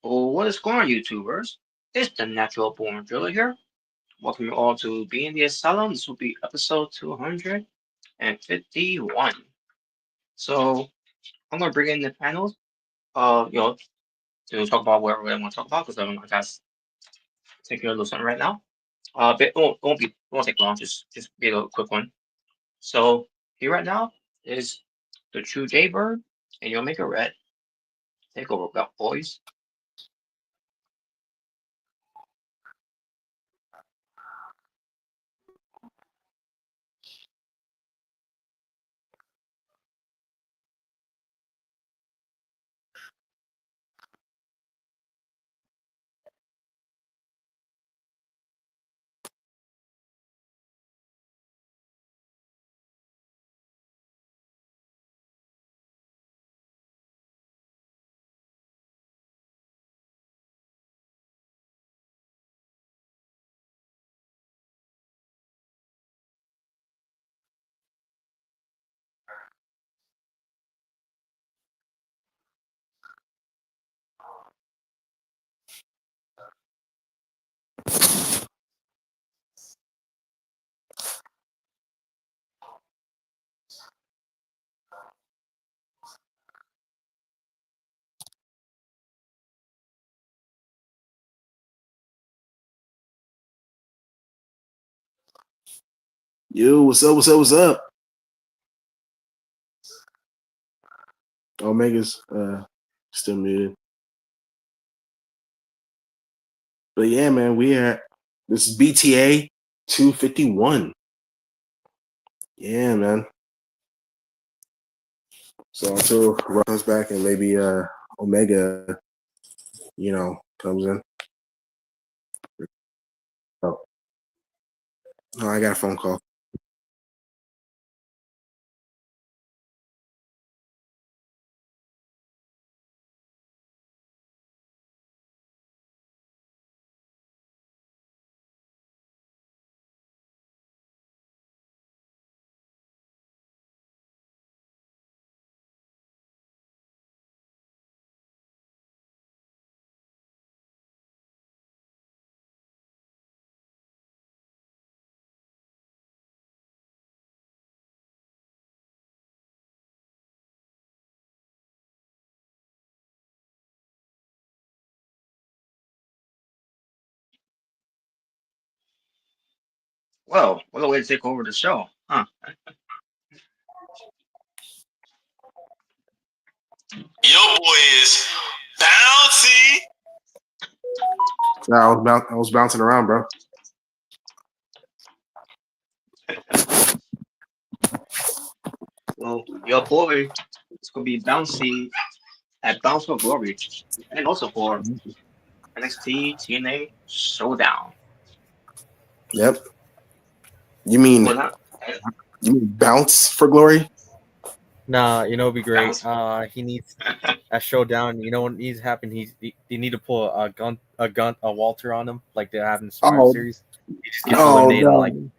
Well, what is going on, YouTubers? It's the Natural Born Driller here. Welcome you all to Being the Asylum. This will be episode 251. So I'm gonna bring in the panels, to talk about whatever I want to talk about because I guys taking a little something right now. But it won't take long. Just be a little quick one. So here right now is the True Jaybird, and you'll make a red. Take over, boys. Yo, what's up? What's up? What's up? Omega's still muted. But yeah, man, this is BTA 251. Yeah, man. So until Rob comes back and maybe Omega, comes in. Oh, I got a phone call. Well, what a way to take over the show, huh? Your boy is bouncy. I was bouncing around, bro. Well, your boy is gonna be bouncy at Bounce for Glory, and also for NXT TNA Showdown. Yep. You mean Well, not bounce for glory? Nah, it'd be great. bounce. He needs a showdown. You know what needs to happen? They need to pull a Walter on him, like they have in the Survivor Series. He just gets eliminated no. in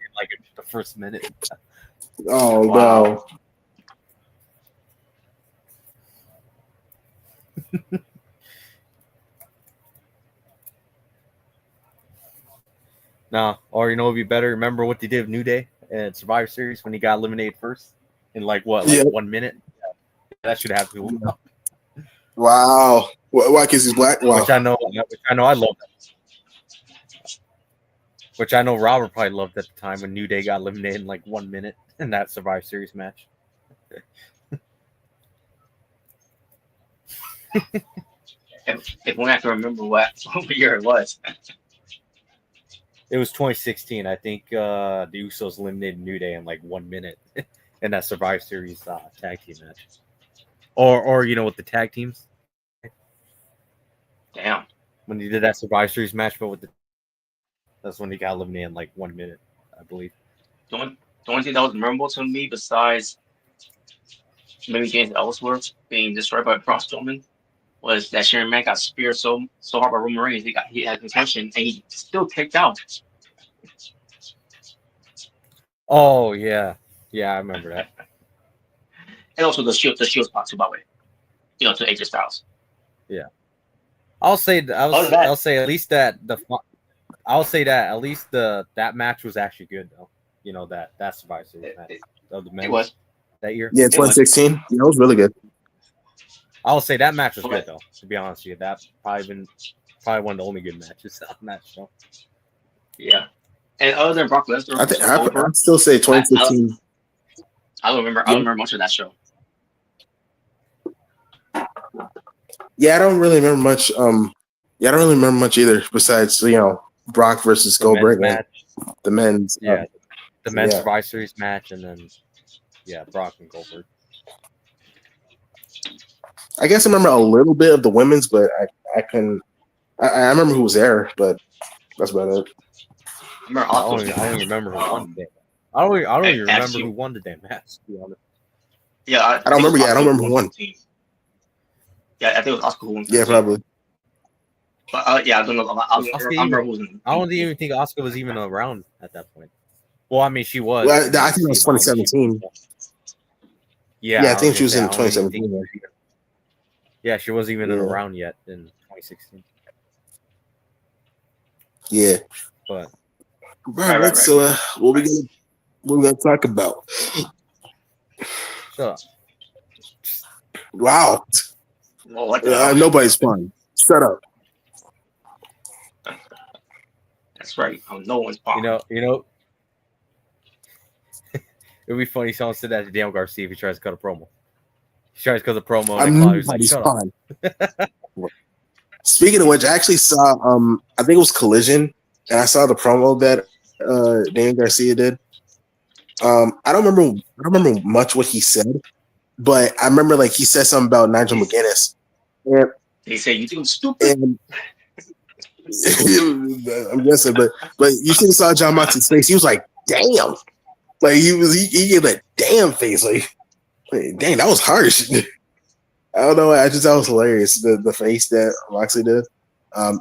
the first minute. Oh Wow. no. Nah, or it'd be better. Remember what they did with New Day at Survivor Series when he got eliminated first in 1 minute? That should happen. Wow. Why? Because he's black? Wow. Which I know I love that. Which I know Robert probably loved at the time when New Day got eliminated in 1 minute in that Survivor Series match. If we have to remember what year it was. It was 2016. I think the Usos eliminated New Day in 1 minute in that Survivor Series tag team match. Or with the tag teams. Damn. When he did that Survivor Series match, but that's when he got eliminated in 1 minute, I believe. The only thing that was memorable to me besides maybe James Ellsworth being destroyed by Braun Strowman was that Sharon Mack got speared so hard by Roman Reigns he had concussion and he still kicked out. Oh yeah, I remember that. And also the shield spot too, by the way. To AJ Styles. Yeah, I'll say at least that match was actually good though. That Survivor Series match of the men. It was that year. Yeah, 2016. Yeah, it was really good. I'll say that match was good though. To be honest with you, that probably one of the only good matches on that show. Yeah, and other than Brock Lesnar, I'd still say 2016. I don't remember much of that show. Yeah, I don't really remember much. I don't really remember much either. Besides, Brock versus Goldberg match. The men's. Yeah, the men's Survivor Series match, and then Brock and Goldberg. I guess I remember a little bit of the women's, but I remember who was there, but that's about it. I don't even remember who won the damn. I don't even remember who won the damn match. To be honest. Yeah, I don't remember. Yeah, I don't remember who won. Yeah, I think it was Oscar who won. Yeah, probably. But I don't know. I don't even think Oscar was even around at that point. Well, I mean, she was. Well, I think it was 2017. Yeah, I think she was in 2017. Yeah, she wasn't even around yet in 2016. Yeah, but right. So, what we gonna talk about? Shut up! Wow. Nobody's fun. Shut up. That's right. No one's fun. You know. It'd be funny if someone said that to Daniel Garcia if he tries to cut a promo. He tries to cut the promo I and knew Claudio's that like, was shut up. fine. Speaking of which, I actually saw I think it was Collision, and I saw the promo that Daniel Garcia did. I don't remember much what he said, but I remember like he said something about Nigel McGuinness. And, They say you think I'm stupid. and I'm guessing, but you should have saw John Moxley's face. He was like, "Damn!" Like he gave that damn face. Like, dang, that was harsh. I don't know. I just thought it was hilarious. The face that Moxley did.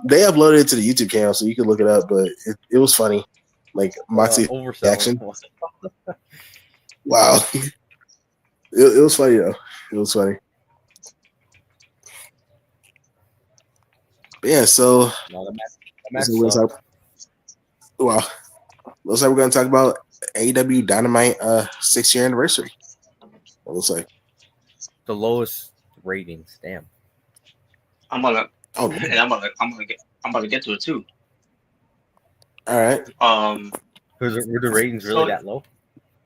They uploaded it to the YouTube channel, so you can look it up. But it was funny. Like Moxley action. Overselling. Wow. It was funny though. It was funny. But yeah. So No, the match looks like we're gonna talk about AEW Dynamite 6-year anniversary. It looks like the lowest ratings. Damn. I'm gonna oh and I'm about to get to it too. all right. Were the ratings really that low?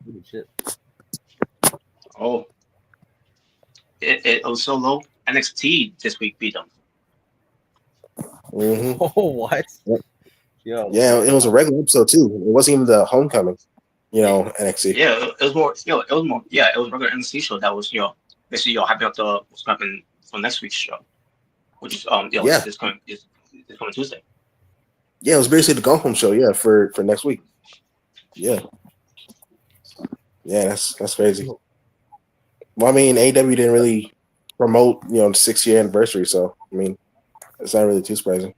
Holy shit. Oh, it was so low. NXT this week beat them. Mm-hmm. Oh, what? Yep. Yo, Yeah, it was a regular episode too. It wasn't even the homecoming, NXT. Yeah, it was more. It was more. Yeah, it was a regular NXT show that was basically hyping up the what's happening for next week's show, which is Yeah. this coming Tuesday. Yeah, it was basically the go home show. Yeah, for next week. Yeah, that's crazy. Well, I mean, AEW didn't really promote the 6-year anniversary, so I mean, it's not really too surprising.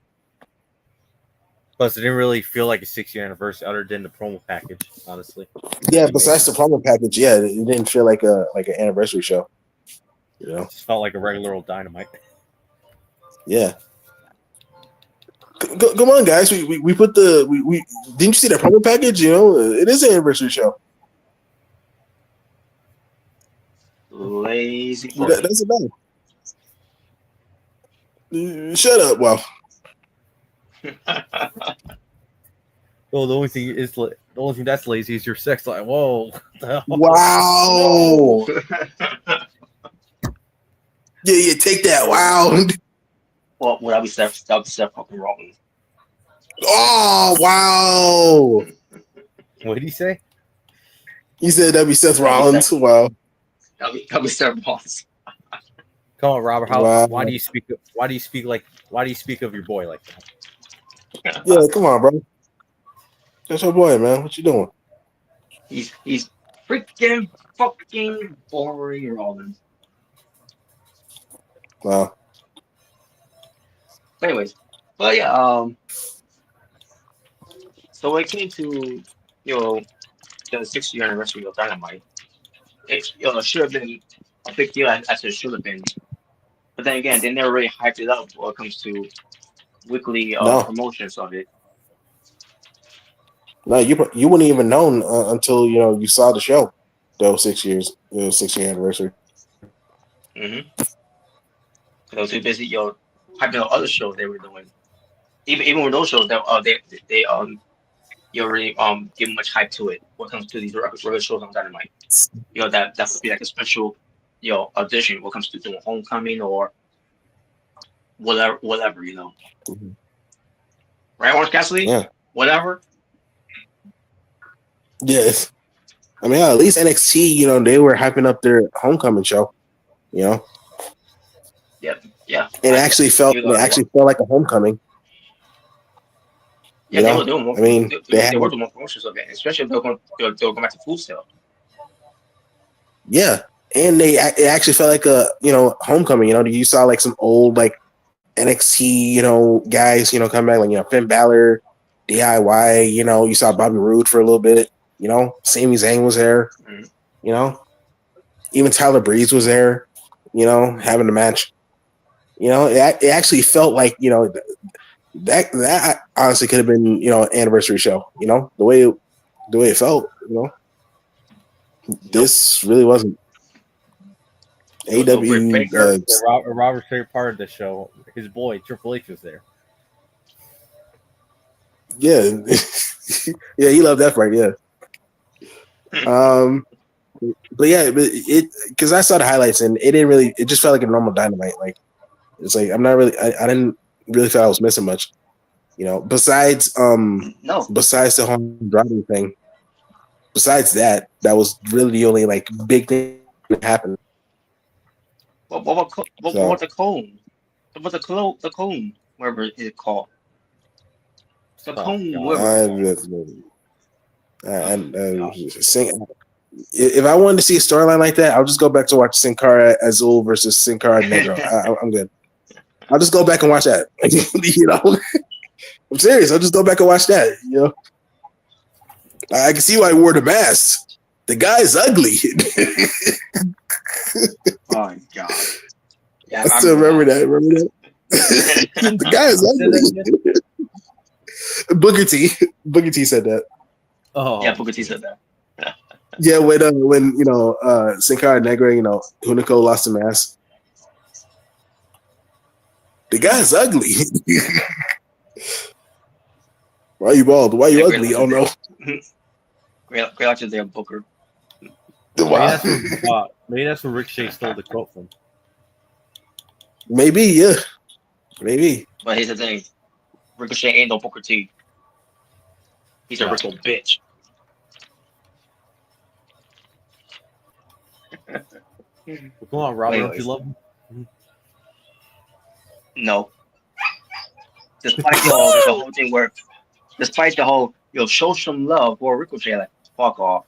Plus, it didn't really feel like a 6-year anniversary other than the promo package, honestly. Yeah, besides the promo package, yeah, it didn't feel like an anniversary show. It just felt like a regular old Dynamite. Yeah. Come on, guys. We put we didn't you see that promo package? It is an anniversary show. Lazy. That's about it. Shut up. Wow. Well, the only thing that's lazy is your sex life. Whoa. Wow. Yeah, take that. Wow. Well, would I be Seth fucking Rollins? Oh, wow. What did he say? He said that'd be Seth Rollins. Wow. That'd be Seth Rollins. Come on, Robert. Wow. Why do you speak of your boy like that? Yeah, come on, bro. That's your boy, man. What you doing? He's freaking fucking boring Rollins. Wow. Anyways, but yeah, so when it came to the 6-year anniversary of Dynamite, it should have been a big deal as it should have been. But then again, they never really hyped it up when it comes to weekly promotions of it. No, you wouldn't even known until you saw the show. Those 6 years, 6-year anniversary. Mm-hmm. They was too busy, hyping up other shows they were doing. Even with those shows that they really give much hype to it when it comes to these regular shows on Dynamite. That would be like a special audition when it comes to doing Homecoming or whatever. Mm-hmm. Right, Orange Cassidy? Yeah. Whatever. Yes. I mean, at least NXT, they were hyping up their Homecoming show. Yeah. It actually felt like a homecoming. Yeah, they were doing more. I mean, they were doing more promotions of it, especially if they were going back to Full Sail. Yeah, and it actually felt like a homecoming. You saw like some old like NXT guys come back, like Finn Balor, DIY. You saw Bobby Roode for a little bit. Sami Zayn was there. Mm-hmm. Even Tyler Breeze was there. Having a match. It actually felt like that honestly could have been an anniversary show. The way it felt. This really wasn't. AEW. Robert's favorite part of the show, his boy Triple H was there. Yeah, yeah, he loved that part. Yeah. But yeah, but it because I saw the highlights and it didn't really. It just felt like a normal Dynamite. Like it's like I'm not really. I didn't really feel I was missing much. Besides No. besides the whole Andrade thing. Besides that, that was really the only like big thing that happened. What So about the cone? What about the cone? Whatever it's called. The Oh, cone, God. whatever it's I, called. I, Gosh. sing. If I wanted to see a storyline like that, I'll just go back to watch Sin Cara Azul versus Sin Cara Negro. I'm good. I'll just go back and watch that. I'm serious. I'll just go back and watch that. I can see why he wore the mask. The guy's ugly. Oh my God. Yeah, I I still remember remember that. Remember that? The guy is ugly. Booker T. Booker T said that. Oh, Yeah, Booker T said that. Yeah, when Sin Cara Negro, Hunico lost the mask. The guy's ugly. Why you bald? Why you Yeah, ugly? Oh no. Great actor there, Booker. Wow. Maybe that's where Ricochet stole the quote from. Maybe, yeah. Maybe. But here's the thing: Ricochet ain't no Booker T. He's a Yeah. Rico bitch. Come on, Robert, don't you Anyways, love him? no. Despite the whole thing where, despite the whole show some love for Ricochet, like fuck off.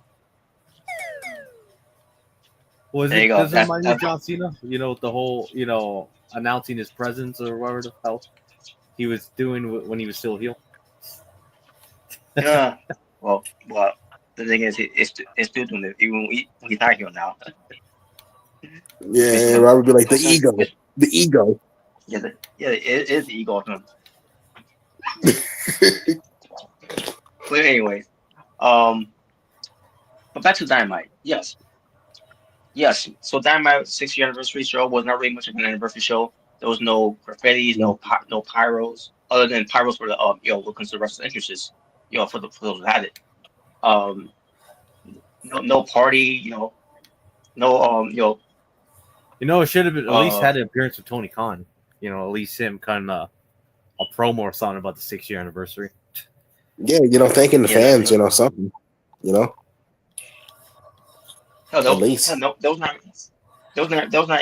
Was There you it? go. Does it That's remind you of John Cena? The whole, announcing his presence or whatever the hell he was doing when he was still heel. yeah. Well, the thing is, it's still doing it even when he's not here now. Yeah, Robert would be like the It's- ego. it's- The ego. it is the ego of him. But anyways, but back to Dynamite. Yes. So Dynamite 6th year anniversary show was not really much of an anniversary show. There was no graffitis, no pyros, other than pyros for the what considered wrestling entrances, for those who had it. No party, no It should have been at least uh had an appearance with Tony Khan. At least him kind of a promo or something about the 6-year anniversary. Yeah, thanking the fans, something. no, At least. no, there was not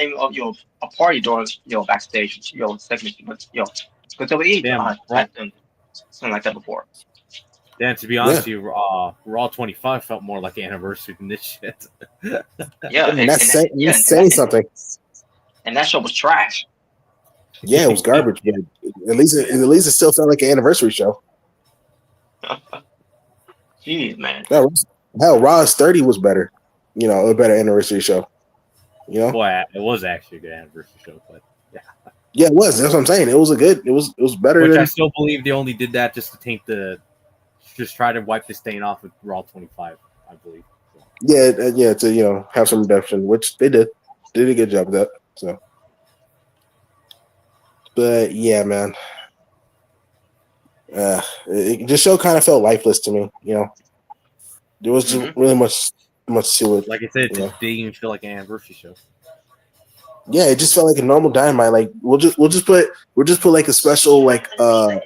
even a party during backstage segment, but WWE Damn, had done something like that before. Dan, to be honest with you, Raw 25 felt more like an anniversary than this shit. Yeah, And that's saying something. And that show was trash. Yeah, it was garbage, but at least it still felt like an anniversary show. Jeez, man. Hell, Raw's 30 was better. A better anniversary show. Boy, it was actually a good anniversary show, but yeah. Yeah, it was. That's what I'm saying. It was better Which than I still believe they only did that just to just try to wipe the stain off with Raw 25, I believe. So. Yeah, to have some redemption, which they did. They did a good job of that. So, but yeah, man, the show kind of felt lifeless to me. There was just really much to it. Like I said, it didn't even feel like an anniversary show. Yeah, it just felt like a normal Dynamite. Like we'll just put like a special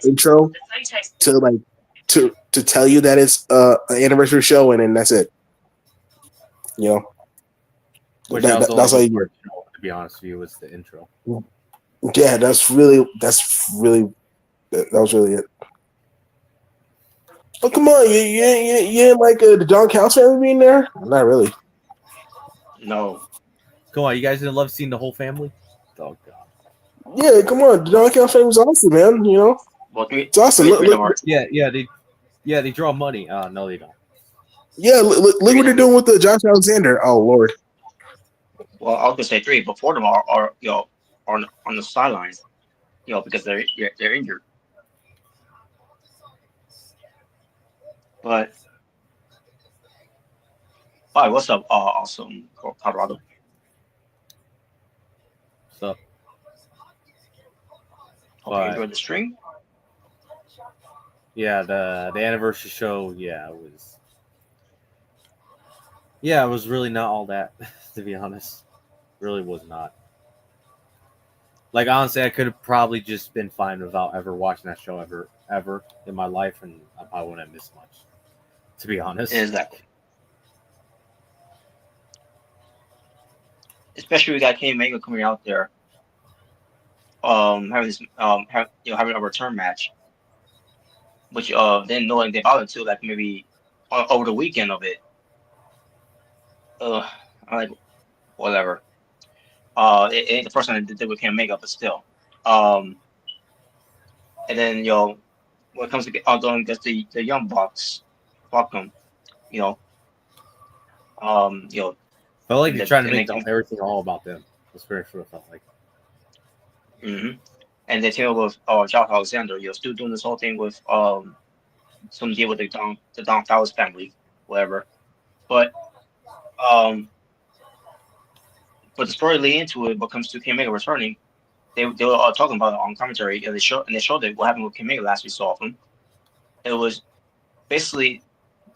intro to tell you that it's an anniversary show, and then that's it. Which that's all you get. To be honest with you, was the intro. Yeah, that was really it. Oh, come on, you ain't like the Don Callis family being there? Not really. No. Come on, you guys didn't love seeing the whole family? Oh god. Yeah, come on, the Don Callis family was awesome, man. Well, it's awesome. Look, they draw money. No, they don't. Yeah, look what they're doing with the Josh Alexander. Oh Lord. Well, I was gonna say 3, but 4 of them are on the sidelines, because they're injured. But hi, what's up? Awesome, Colorado. So, Hope you enjoyed the stream. Yeah, the anniversary show. Yeah, it was. Yeah, it was really not all that, to be honest. Really was not. Like honestly, I could have probably just been fine without ever watching that show ever in my life, and I probably wouldn't have missed much. To be honest. Exactly. Especially we got Kenny Omega coming out there, having this, having a return match, which didn't know anything about it until like maybe over the weekend of it. I'm like, whatever. It ain't the first time they did with Kenny Omega, but still. Um, and then when it comes to doing against the Young Bucks, fuck them, you know. Felt like And you're the, trying to and make they everything all about them. That's very true. It felt like. hmm and they team up with Josh Alexander. You're still doing this whole thing with some deal with the Don Callis family, whatever. But um, but the story leading into it, what comes to Kenny Omega returning, they were talking about it on commentary, and they showed it what happened with Kenny Omega last we saw of him. It was basically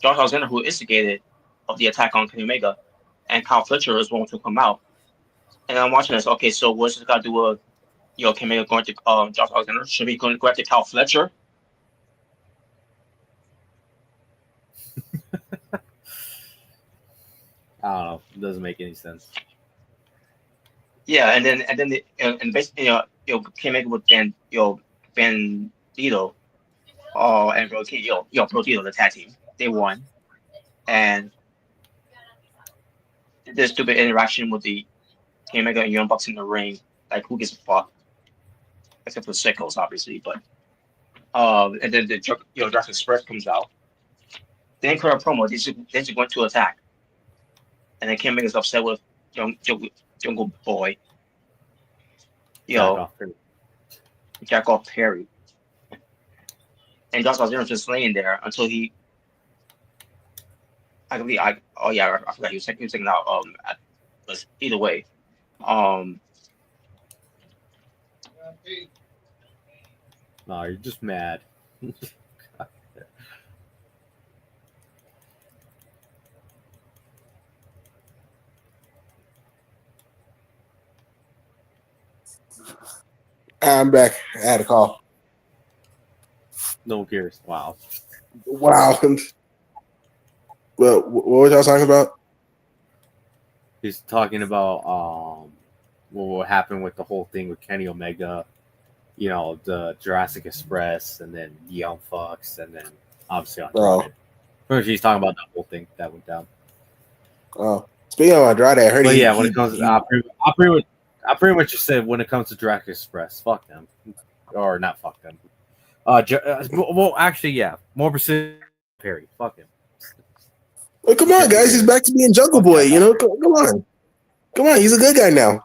Josh Alexander who instigated of the attack on Kenny Omega, and Kyle Fletcher is one to come out. And I'm watching this. Okay, so what's this got to do with Kenny Omega going to Josh Alexander? Should he go after Kyle Fletcher? I don't know. It doesn't make any sense. Yeah, and basically Kenny Omega with Bandito, and Protito, the tag team, they won, and this stupid interaction with the Kenny Omega and Young Bucks in the ring. Like, who gives a fuck? Except for Sickles, obviously, but and then the Jurassic Express comes out. They didn't cut a promo. They just went to attack, and then Kenny Omega's upset with Jungle Boy, Jack off. Jack off Perry, and Josh Alexander just laying there until he. I forgot he was taking out. But either way, No, you're just mad. I'm back. I had a call. No one cares. Wow. Wow. Well, what were y'all talking about? He's talking about what happened with the whole thing with Kenny Omega, the Jurassic Express, and then Young Fox, and then obviously Andrade. He's talking about that whole thing that went down. Oh, speaking of Andrade, I heard. But when it comes, I pretty much just said when it comes to Jurassic Express, fuck them, or not fuck them. Well, actually, yeah, more specific, Perry, fuck him. Well, come on, guys, he's back to being Jungle Boy. Come on, he's a good guy now.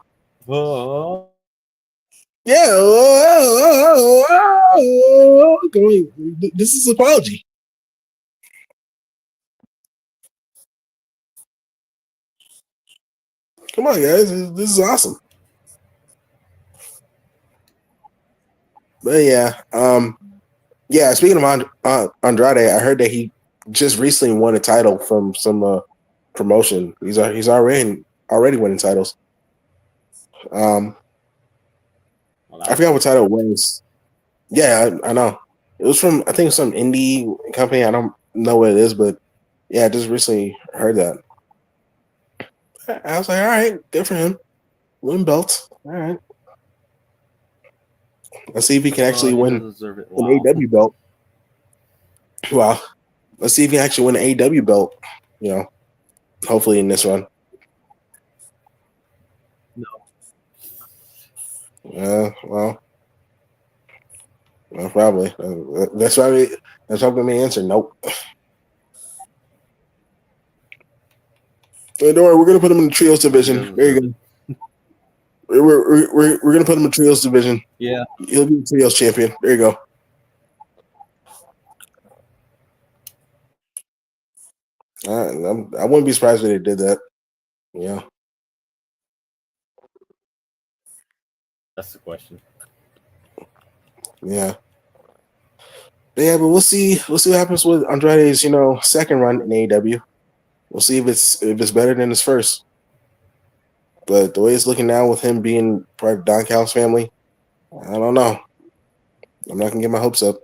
Yeah. Come on. This is apology. Come on, guys, this is awesome. But yeah. Speaking of Andrade, I heard that he just recently won a title from some promotion. He's already winning titles. I forgot what title it was. Yeah, I know. It was from, I think, some indie company. I don't know what it is, but yeah, I just recently heard that. I was like, all right, good for him. Win belts. All right. Let's see if he can actually win an AEW belt. Wow. Let's see if he can actually win an AEW belt, hopefully in this run. No. Well, probably. That's probably the answer. Nope. Don't worry, we're gonna put him in the trios division. There you go. We're gonna put him in the trios division. Yeah, he'll be the trios champion. There you go. I wouldn't be surprised if they did that. Yeah, that's the question. Yeah. But we'll see. We'll see what happens with Andrade's, second run in AEW. We'll see if it's better than his first. But the way it's looking now with him being part of Don Callis' family, I don't know. I'm not gonna get my hopes up.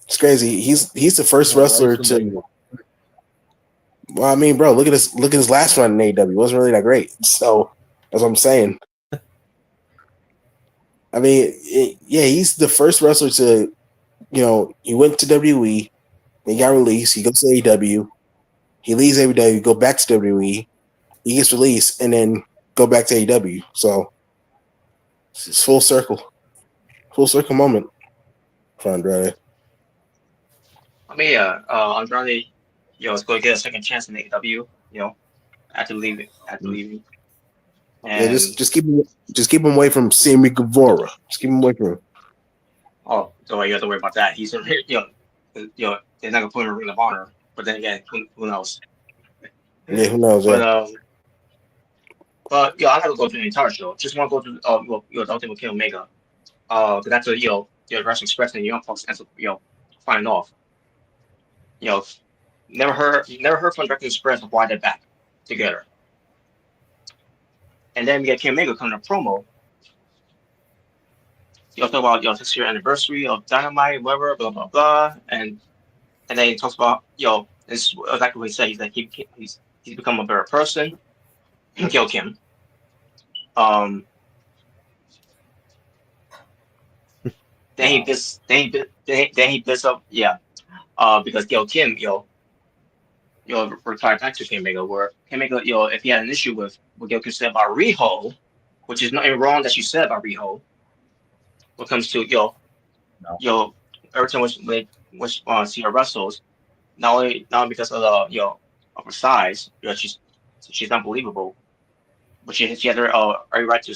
It's crazy. He's the first wrestler to. Well, I mean, bro, look at his last run in AEW. It wasn't really that great. So that's what I'm saying. I mean, he's the first wrestler to, he went to WWE, he got released, he goes to AEW, he leaves AEW, go back to WWE, he gets released, and then go back to AEW. So it's full circle moment for Andrade. I mean, Andrade, is going to get a second chance in AEW. After leaving. Yeah, And just keep him away from Sammy Guevara. Just keep him away from him. oh, so you have to worry about that. He's they're not gonna put him in a Ring of Honor. But then again, who knows? Yeah, who knows? But I'm not gonna go through the entire show. Just want to go through the Ultimate King Omega. Because that's a the Wrestling Express and the Young Bucks ends up fighting off. Never heard from Wrestling Express of why they're back together. And then we get King Omega coming to promo. Talk about 6-year anniversary of Dynamite, whatever, blah blah blah, and then he talks about this is exactly what he said. He's like he's become a better person. Kill Kim. Then he bids up because Gail Kim replied back to King Omega where King Omega if he had an issue with what Gail Kim said about Riho, which is nothing wrong that she said about Riho. When it comes to every time when see her wrestles, not only because of the of her size, she's unbelievable, but she had her every right to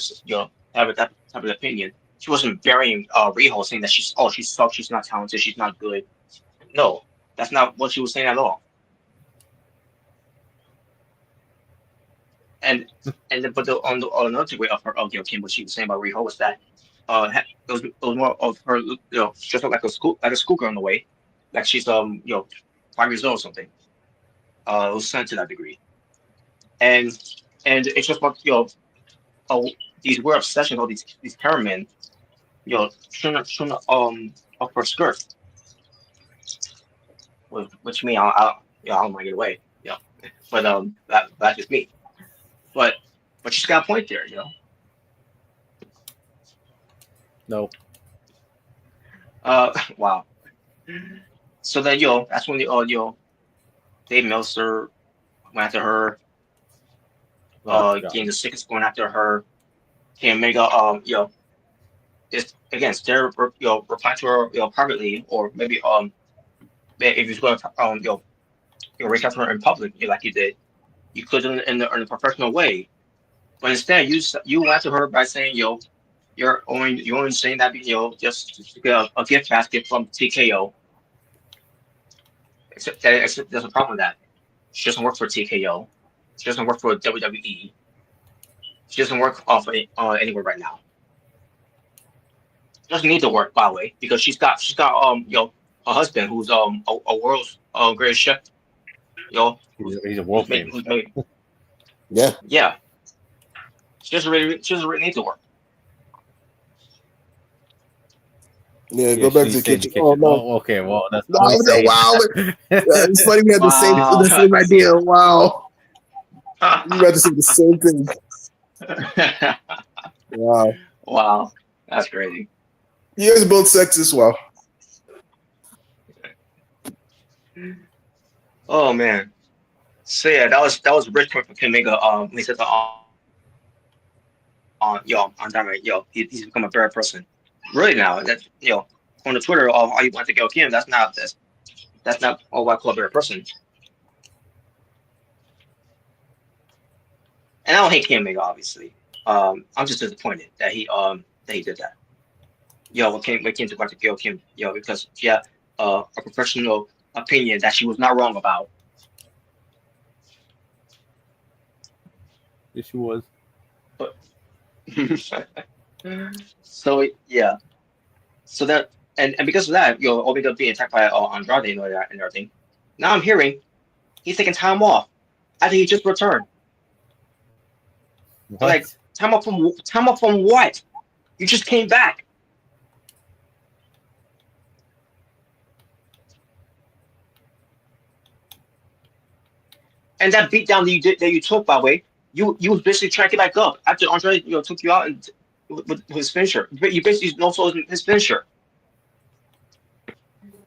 have that type of opinion. She wasn't burying Riho saying that she sucks, she's not talented, she's not good. No, that's not what she was saying at all. And but on another way of her Kim, what she was saying about Riho was that it was more of her she just looked like a schoolgirl in a way, like she's 5 years old or something. It was sent to that degree, and it's just about these weird obsessions, all these cameramen, showing up her skirt, which me I don't mind it away, but that's just me, but she's got a point there, No. Wow. So then, that's when Dave Meltzer went after her. Getting the Sickest going after her. King Omega, it's again, they're reply to her, privately, or maybe if you're going to reach out to her in public, like you did, you could in a professional way. But instead, you went to her by saying, you're only saying that just to get a gift basket from TKO. Except there's a problem with that. She doesn't work for TKO. She doesn't work for WWE. She doesn't work anywhere right now. She doesn't need to work, by the way, because she's got her husband who's a world's greatest chef. He's a world famous. Yeah. Yeah. She doesn't really need to work. Yeah, go back to the kitchen. Oh no. Oh, okay. Well, that's wow. It's funny we had the same idea. Wow. You about to say the same thing. Wow. Wow. That's crazy. You guys are both sexist. Wow. Oh man. So yeah, that was a rich point for King Omega. He said on Dynamite, he's become a better person. Really now, that on the Twitter, all you want to go Kim, that's not all I call a better person. And I don't hate King Omega, obviously. I'm just disappointed that he did that. When Kim to about to kill Kim, because she had a professional opinion that she was not wrong about. Yes, she was. But so yeah, so that and because of that, Omega being attacked by Andrade and everything. Now I'm hearing he's taking time off after he just returned. What? Like time off from what? You just came back. And that beatdown that you took, by the way, you was basically trying to get back up after Andre took you out and with his finisher. But you basically no sold his finisher.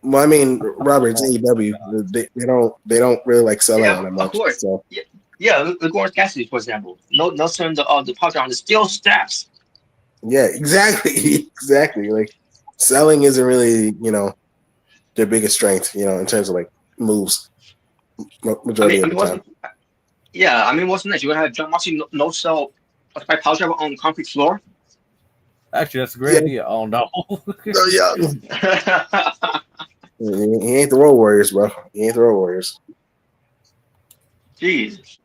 Well, I mean, Robert, it's AEW. They don't really like selling Yeah, on it of much. course. So Yeah, look Orange Cassidy, for example. No selling the pocket on the steel steps. yeah, exactly, exactly. Like selling isn't really their biggest strength. In terms of like moves, majority of the time. What's next? You're gonna have John Moxley no sell a spike power driver on the concrete floor? Actually, that's a great Yeah. idea. Oh no. Oh yeah. He ain't the Road Warriors, bro. He ain't the Road Warriors. Jeez.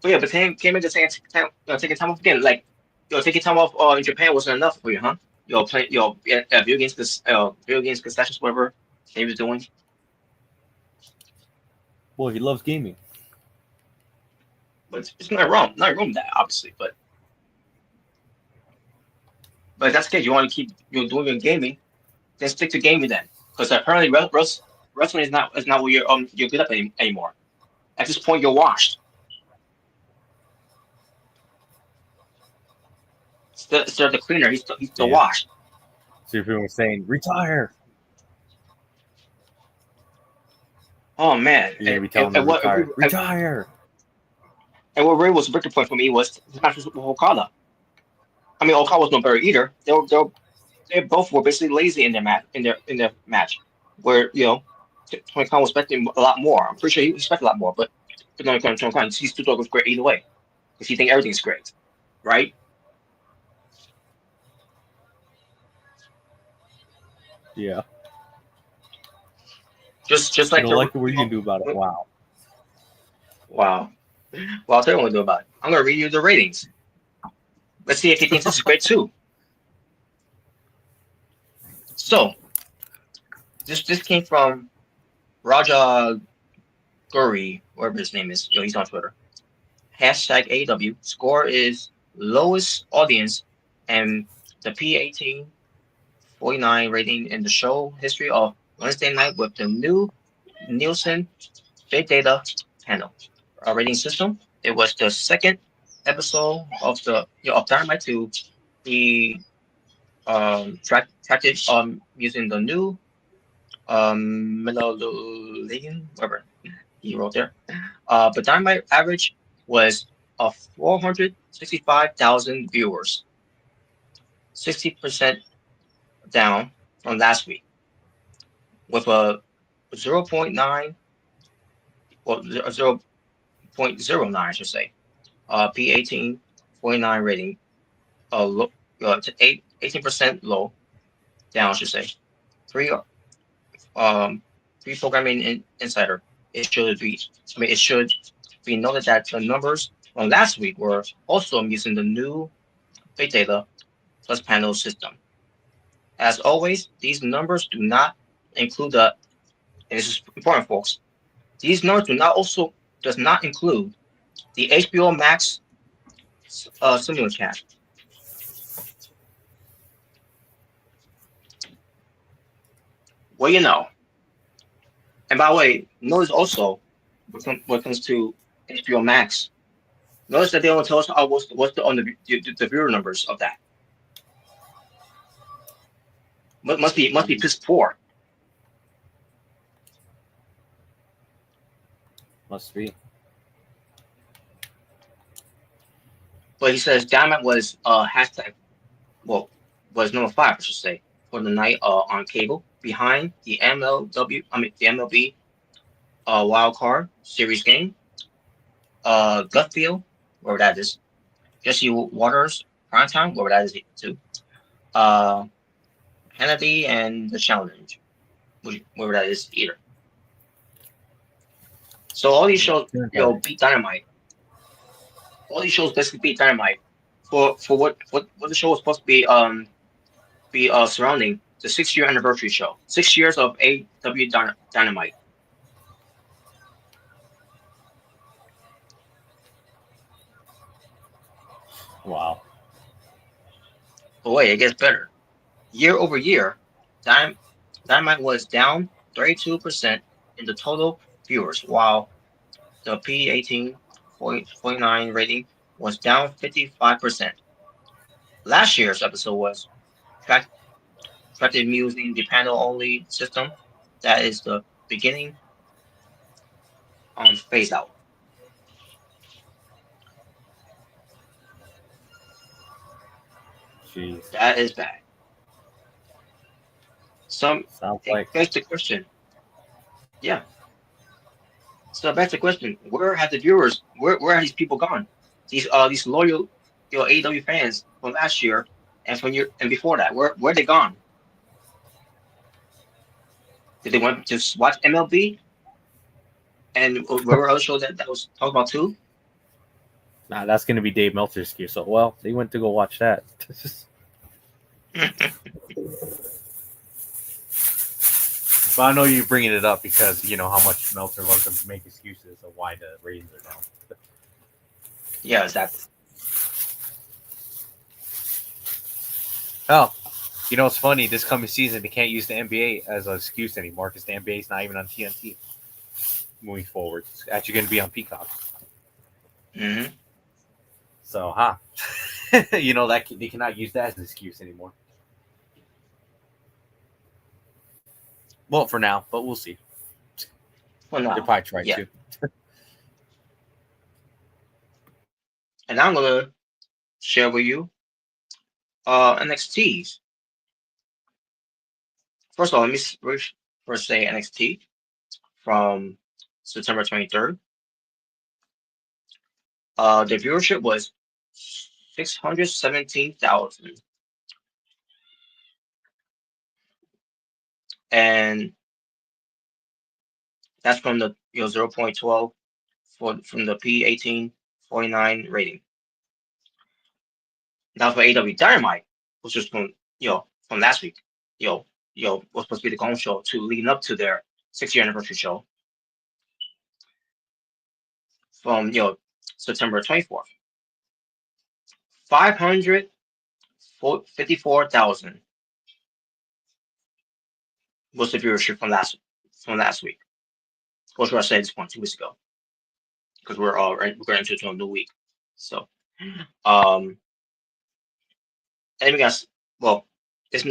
But yeah, but came into taking time off again. Like, taking time off in Japan wasn't enough for you, huh? Playing video games concessions, whatever he was doing. Boy, he loves gaming. But it's not wrong with that, obviously. But if that's the case, you want to keep doing your gaming, then stick to gaming then. Because apparently wrestling is not what you're good at anymore. At this point, you're washed. Instead of the cleaner, he's still Yeah. washed. So people were saying, retire. Oh man! You're gonna be telling them retire. Retire. And what really was a breaking point for me was the match with Okada. I mean, Okada was no better either. They both were basically lazy in their match, where Tony Khan was expecting a lot more. I'm pretty sure he expected a lot more, but Tony Khan, he still thought it was great either way because he thinks everything's great, right? Yeah. Just You like don't like it, what are you gonna do about it? Wow. Wow. Well, I'll tell you what I'm gonna do about it. I'm gonna read you the ratings. Let's see if he thinks this is great too. So, this came from Raja Guri, whatever his name is. He's on Twitter. Hashtag AEW. Score is lowest audience and the P18 49 rating in the show history of Wednesday night with the new Nielsen Big Data panel rating system. It was the second episode of of Dynamite to be tracked using the new Melodian, whatever he wrote there. But Dynamite average was of 465,000 viewers, 60% down from last week, with a 0.9, well, 0.09, I should say, P18 49 rating, to 18% low, down, I should say. Free programming insider. It should be noted that the numbers from last week were also using the new big data plus panel system. As always, these numbers do not include and this is important, folks. These numbers does not include the HBO Max simulcast. Well, And by the way, notice also when it comes to HBO Max, notice that they don't tell us what's the viewer numbers of that. Must be piss poor. Must be. But he says Diamond was was number 5, I should say, for the night on cable behind the the MLB wild card series game. Gutfield, wherever that is. Jesse Waters primetime, wherever that is too. Hannity and the Challenge, wherever that is either. So all these shows, beat Dynamite. All these shows basically beat Dynamite for what the show was supposed to be surrounding the 6-year anniversary show. 6 years of AEW Dynamite. Wow. But wait, it gets better. Year over year, Dynamite was down 32% in the total viewers, while the P18.49 rating was down 55%. Last year's episode was tracked using the panel-only system. That is the beginning on phase out. Jeez. That is bad. Sounds like. Begs the question. Yeah. So back to the question: where have the viewers? Where are these people gone? These loyal, AEW fans from last year and from year and before that. Where they gone? Did they want to watch MLB? And where were other shows that was talked about too? Nah, that's gonna be Dave Meltzer's excuse. So, well, they went to go watch that. But I know you're bringing it up because you know how much Meltzer loves them to make excuses of why the ratings are down. Yeah, exactly. Oh, you know it's funny. This coming season, they can't use the NBA as an excuse anymore because the NBA is not even on TNT. Moving forward, it's actually going to be on Peacock. Mm-hmm. So, you know that they cannot use that as an excuse anymore. Well, for now, but we'll see. Well, no. They'll probably try Yeah. to. And I'm gonna share with you NXTs. First of all, let me first say NXT from September 23rd. The viewership was 617,000, and that's from the 0.12 from the P18.49 rating. That was for AEW Dynamite, which was from from last week. Was supposed to be the home show to leading up to their 6-year anniversary show from September 24th. 554,000 was the viewership from last week. What should I say at this point? 2 weeks ago, because we're going into a new week. So, and we got it's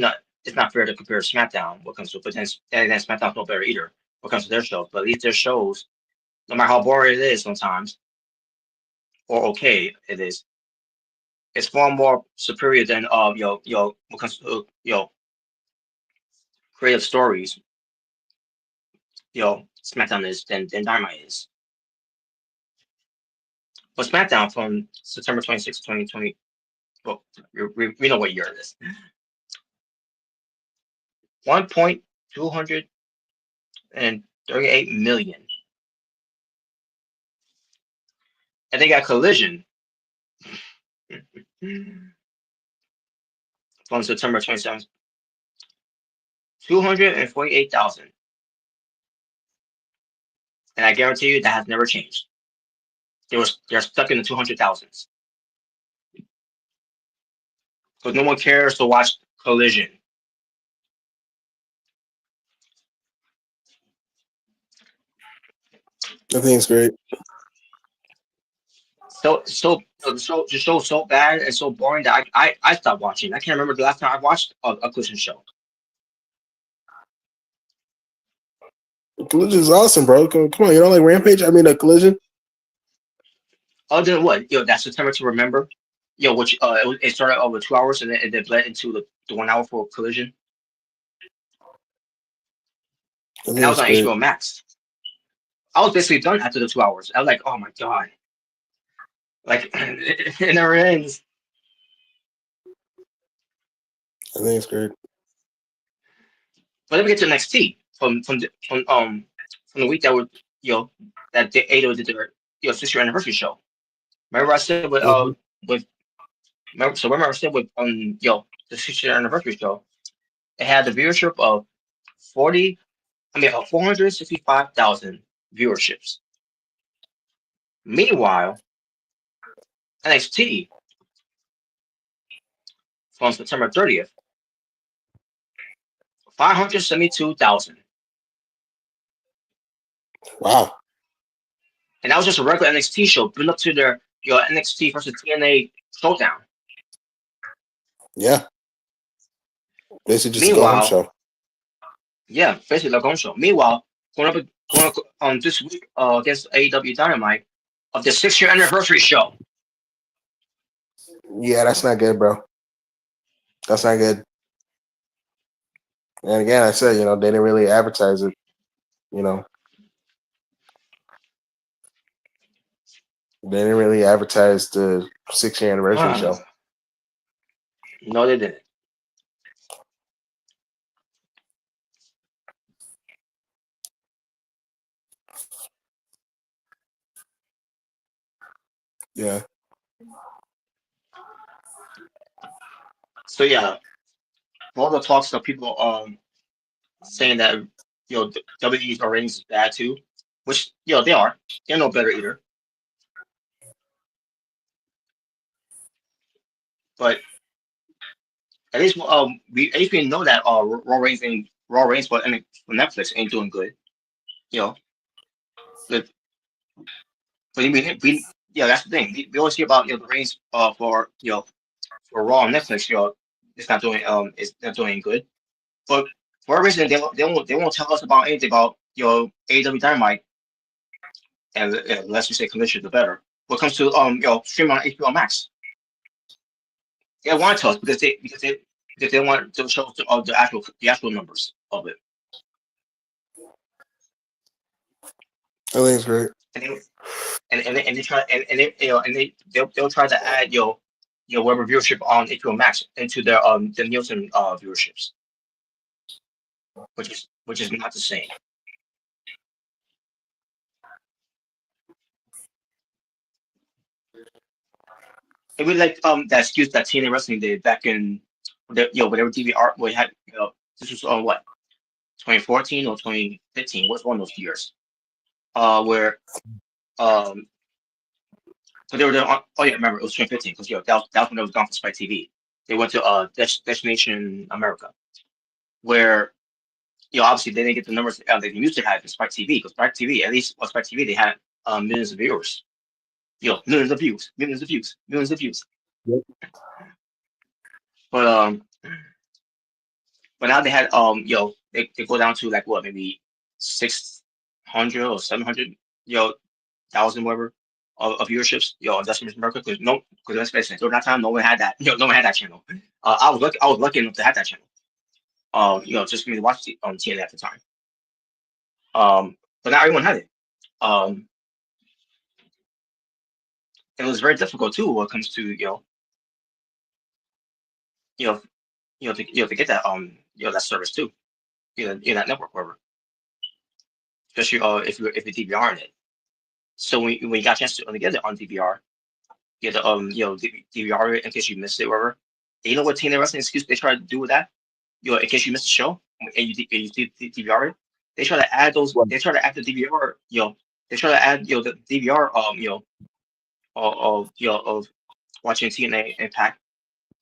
not fair to compare SmackDown what comes to, but then SmackDown's no better either what comes to their shows. But at least their shows, no matter how boring it is sometimes, or okay it is, it's far more superior than what comes to creative stories. SmackDown is than Dynamite is. But SmackDown from September 26, 2020. Well, we know what year it is. 1.238 million. And they got Collision from September 27th. 248,000. And I guarantee you that has never changed. They're stuck in the 200,000s. Because no one cares to watch Collision. I think it's great. The show's so bad and so boring that I stopped watching. I can't remember the last time I watched a Collision show. Collision is awesome, bro. Come on, you don't like Rampage? I mean, a Collision. Other than what? That September to Remember. Which it started over 2 hours and then it bled into the 1 hour for Collision. And that was on HBO Max. I was basically done after the 2 hours. I was like, oh my god. Like it never ends. I think it's great. But let me get to NXT from the week that that AEW did their 6-year anniversary show. Remember I said with remember I said with the 6-year anniversary show, It had the viewership of 465,000 viewerships. Meanwhile, NXT from September 30th, 572,000. Wow. And that was just a regular NXT show, built up to their NXT versus TNA showdown. Yeah. Basically just a go-home Meanwhile, show. yeah, basically the Gong show. Meanwhile, going up this week against AEW Dynamite of the 6-year anniversary show. Yeah, that's not good, bro. That's not good. And again, I said, they didn't really advertise it, They didn't really advertise the 6-year anniversary show. No, they didn't. Yeah. So yeah, all the talks of people saying that WWE's ratings is bad too, which they are. They're no better either. But at least we know that Raw ratings for Netflix ain't doing good. But that's the thing. We always hear about the ratings for Raw on Netflix. It's not doing good. But for a reason they won't tell us about anything about AEW Dynamite, and unless you say commission, the better. When it comes to streaming on HBO Max, they want to tell us because they want to show us the actual numbers of it. I think it's great. And they try they'll try to add whatever viewership on HBO Max into their the Nielsen viewerships, which is not the same. It would like that excuse that TNA Wrestling did back in whatever DVR we had. This was on what 2014 or 2015. What's one of those years? Where so they were there on, oh yeah, remember it was 2015 because that was when it was gone from Spike TV. They went to Destination America, where obviously they didn't get the numbers they used to have in Spike TV because Spike TV, at least on Spike TV, they had millions of viewers. Millions of views, millions of views, millions of views. Yep. But now they had they go down to like what, maybe 600 or 700 thousand whatever of viewerships on Destination America because let's face it, during that time no one had that no one had that channel. I was lucky enough to have that channel. Just for me to watch TNA at the time. But not everyone had it. It was very difficult too when it comes to to get that that service too, that network, whatever. Especially if you DVR in it. So when you got a chance to get it on DVR, you had to DVR it in case you missed it, whatever. And you know what TNA Wrestling excuse they try to do with that? In case you missed the show and you DVR it, they try to add those. They try to add the DVR. They try to add the DVR of watching TNA Impact.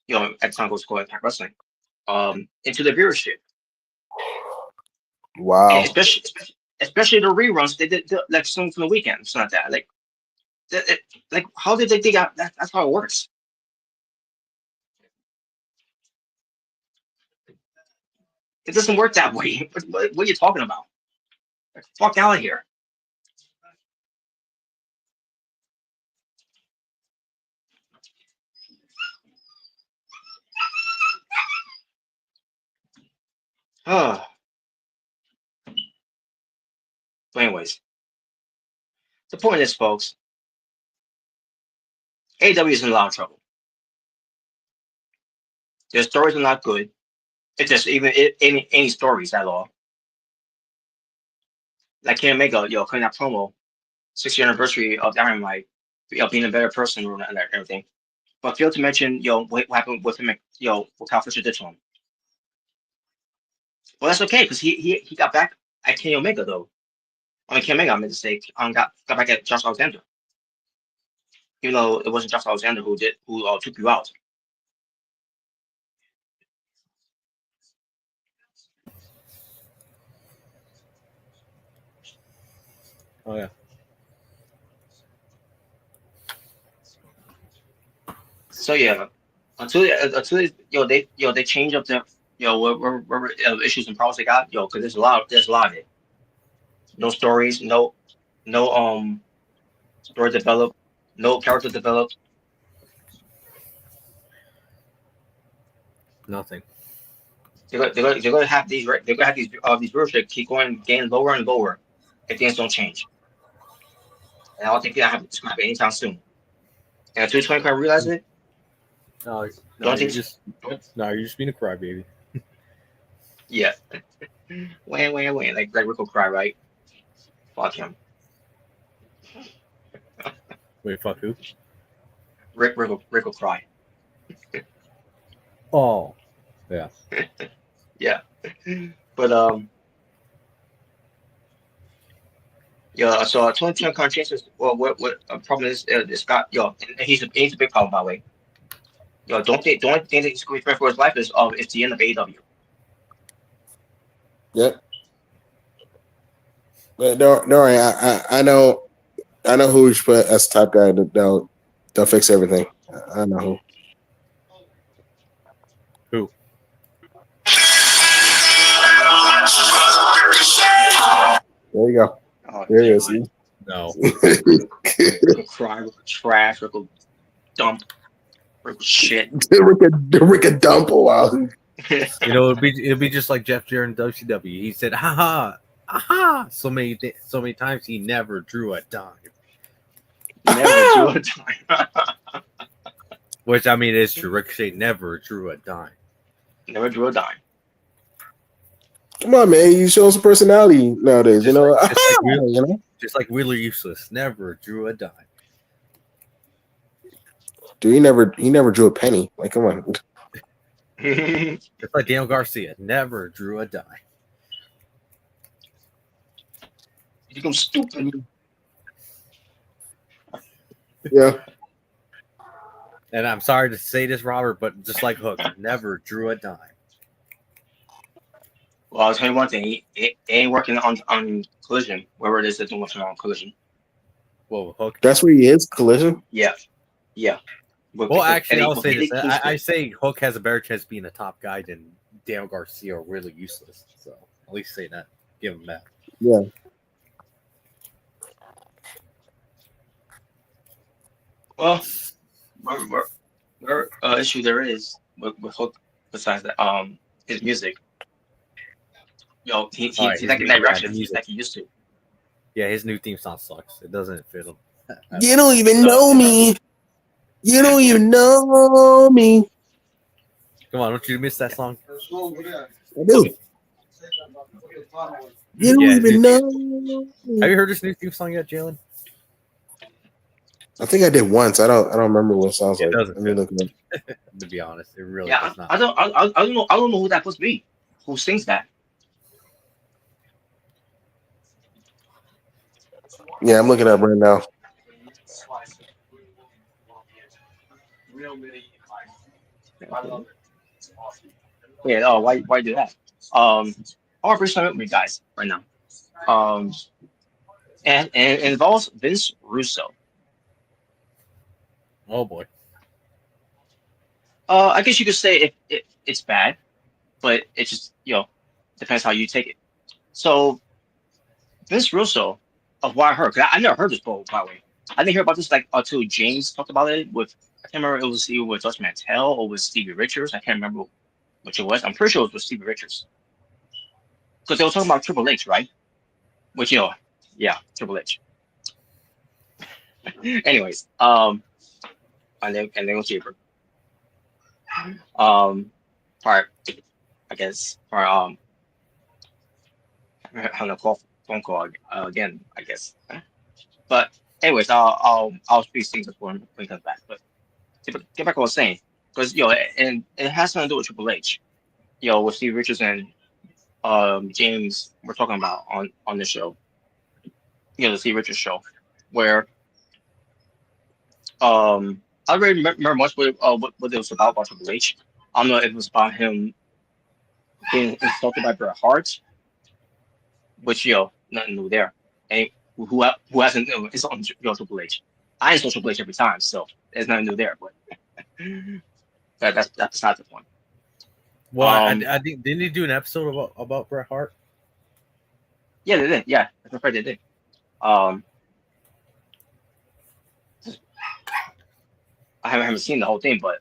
At the time it was called Impact Wrestling. Into the viewership. Wow. And especially the reruns they did like some from the weekend, something like that. Like how did they dig out? That's how it works. It doesn't work that way. What are you talking about? Like, fuck out of here. But anyways, the point is, folks, AEW is in a lot of trouble. Their stories are not good. If there's even any stories at all. Like Kenny Omega, cutting that promo, 6-year anniversary of Dynamite, being a better person and everything. But failed to mention, what happened with him, what Kyle Fisher did to him. Well, that's okay because he got back at Kenny Omega though. I mean, Kenny Omega, I meant to say, got back at Josh Alexander. Even though it wasn't Josh Alexander who took you out. Oh yeah. So yeah, until they change up their whatever issues and problems they got because there's a lot of it. No stories, no story developed, no character developed. Nothing. They're gonna have these viewers that keep going getting lower and lower if things don't change. And I don't think it's gonna happen anytime soon. And until 20 realize it, No, don't you're think just being a crybaby. yeah. Wait, like Rick will cry, right? Fuck him. Wait, fuck who? Rick will cry. Oh, yeah. Yeah. But yeah. So 2020 conscientious. Well, what problem is Scott? And he's a big problem by the way. Don't think that he's going to be for his life is it's the end of AEW. Yep. But don't worry, I know who we should put as top guy. They'll fix everything. I know who. Who? There you go. Oh, There it is. No. Rick will cry. Rick will trash. Rick will dump. Rick will shit. Rick a dump. Wow. It'll be just like Jeff Jarrett in WCW. He said, "Ha ha, so many times he never drew a dime." Never drew a dime. Which I mean is true. Ricochet never drew a dime. Never drew a dime. Come on, man. You show some personality nowadays. Just like Wheeler Useless never drew a dime. Dude, he never drew a penny. Like, come on. Just like Daniel Garcia never drew a dime. You become stupid. Yeah. And I'm sorry to say this, Robert, but just like Hook, never drew a dime. Well, I'll tell you one thing. It ain't working on Collision. Wherever it is that's working on Collision. Whoa, Hook. That's where he is, Collision? Yeah. Well, actually, I'll say this. I say Hook has a better chance of being a top guy than Daniel Garcia or Really Useless. So at least say that. Give him that. Yeah. Well, where issue there is with Hook besides that his music. He's like in that direction like he used to. Yeah, his new theme song sucks. It doesn't fit him. You don't even know me. You don't even know me. Come on, don't you miss that song? I do. You don't even know. Have you heard this new theme song yet, Jalen? I think I did once. I don't remember what it sounds like. Doesn't Let me look it up. To be honest, it really Yeah, does not. I don't know who that's supposed to be. Who sings that? Yeah, I'm looking it up right now. Yeah, why do that? I want to bring something up with you guys right now. And it involves Vince Russo. Oh boy. I guess you could say it's bad, but it just depends how you take it. So Vince Russo, of what I heard, because I never heard this before, by the way. I didn't hear about this until James talked about it with. I can't remember it was either with Dutch Mantel or with Stevie Richards. I can't remember which it was. I'm pretty sure it was with Stevie Richards because they were talking about Triple H, right? Which yeah, Triple H. Anyways, and then it was cheaper. Part I guess for having a phone call again, I guess. But anyways, I'll speak things before when he comes back. But get back to what I was saying, because and it has something to do with Triple H, with Steve Richards and James we're talking about on the show, the Steve Richards show, where I don't really remember much what it was about Triple H. I don't know if it was about him being insulted by Bret Hart, which nothing new there. And who hasn't insulted Triple H? I insult Triple H every time, so there's nothing new there. But that's beside the point. Well, I think didn't he do an episode about Bret Hart? Yeah, they did. Yeah, that's right, they did. I haven't seen the whole thing, but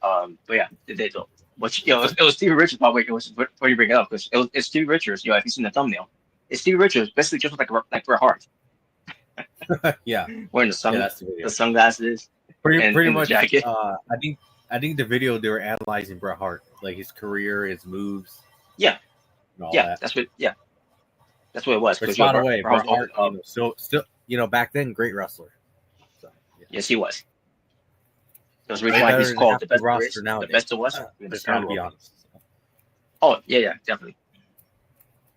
yeah, they did though. But it was Stevie Richards. By the way, it was before you bring it up because it's Stevie Richards. If you've seen the thumbnail, it's Stevie Richards basically just like Bret Hart. Yeah, wearing the sunglasses, pretty and much. the jacket. I think the video they were analyzing Bret Hart, like his career, his moves. Yeah, that. that's what it was. Which, by the way, Bret Hart, still, back then, great wrestler. So, yeah. Yes, he was. That's the reason why he's called the best roster now. The best of us. Just trying to be honest. Oh yeah, definitely.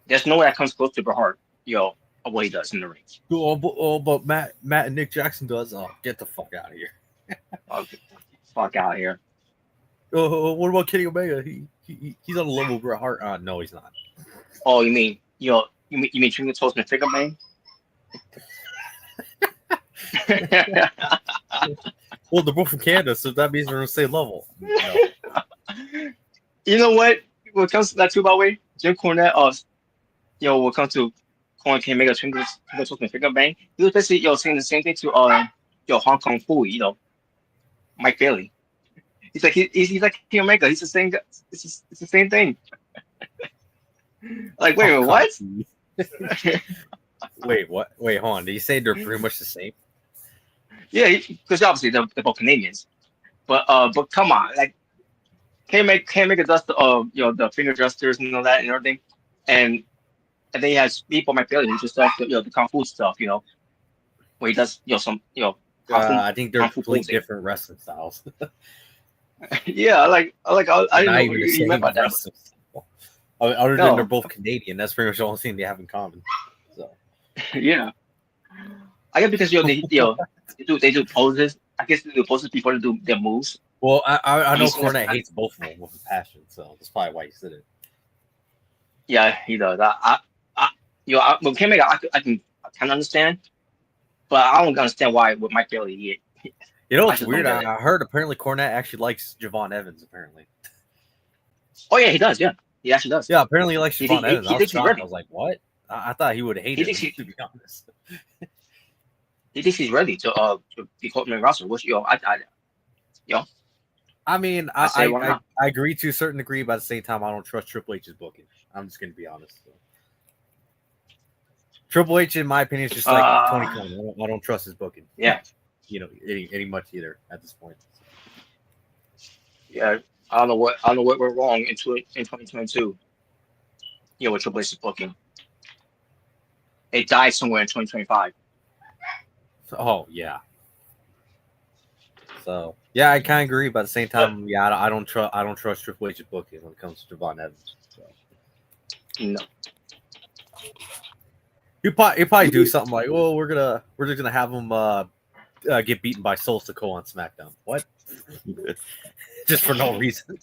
There's no way that comes close to Bret Hart, of what he does in the ring. But Matt and Nick Jackson does. Oh, get the fuck out of here! Get the fuck out of here! What about Kenny Omega? He's on the level of Bret Hart. No, he's not. Oh, you mean you mean Trinity Toast and Figure Man? Well, they're both from Canada, so that means they're on the same level. No. You know what? When it comes to that too, by the way, Jim Cornette, when it comes to calling Kenny Omega Trinity Toast and Figure Bang, he was basically saying the same thing to Hong Kong Fooey, Mike Bailey. He's like he's like Kenny Omega. He's the same guy. It's the same thing. Like, wait a minute, what? Wait, what? Wait, hold on. Did you say they're pretty much the same? Yeah, because obviously they're both Canadians. But come on, like, can't make does the the finger gestures and all that and everything, and then he has people Mike Bailey who just does the kung fu stuff, where he does some I think they're completely different wrestling styles. Yeah, I didn't know you meant about that. Other than they're both Canadian, that's pretty much the only thing they have in common. So yeah, I guess because they do poses. I guess they do poses before they do their moves. Well, I know Cornette hates both of them with a passion, so that's probably why he said it. Yeah, he does. With Kenny Omega, I can understand, but I don't understand why with Mike Bailey. You know what's weird? I heard apparently Cornette actually likes Javon Evans. Apparently. Oh yeah, he does. Yeah, he actually does. Yeah, apparently he likes Javon Evans. He thinks he's ready. I was like, what? I thought he would hate it. To be honest. He thinks he's ready to be called main roster. Which I mean, I agree to a certain degree, but at the same time, I don't trust Triple H's booking. I'm just going to be honest. Triple H, in my opinion, is just like 2020. I don't trust his booking. Yeah. Any much either at this point. Yeah, I don't know what went wrong in 2022. With Triple H's booking, it died somewhere in 2025. Oh yeah. So yeah, I kind of agree, but at the same time, I don't trust Triple H's booking when it comes to Javon Evans. So. No. You probably do something like, well, we're just gonna have him get beaten by Sol Sikoa on SmackDown. What? Just for no reason.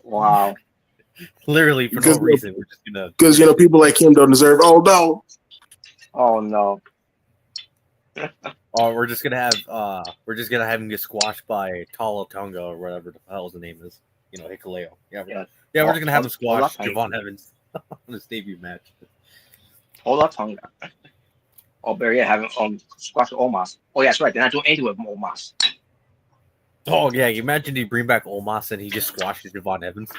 Wow. Literally for no reason. We're just gonna because people like him don't deserve. Oh no. Oh no. Or we're just gonna have him get squashed by Tala Tonga or whatever the hell's the name is. Hikuleo. Yeah, we're just gonna have him squash Javon Evans on his debut match. Hold up, Tonga. Oh, but yeah, having squash Omos. Oh, yeah, that's right. They're not doing anything with Omos. Oh yeah, you imagine he bring back Omos and he just squashes Javon Evans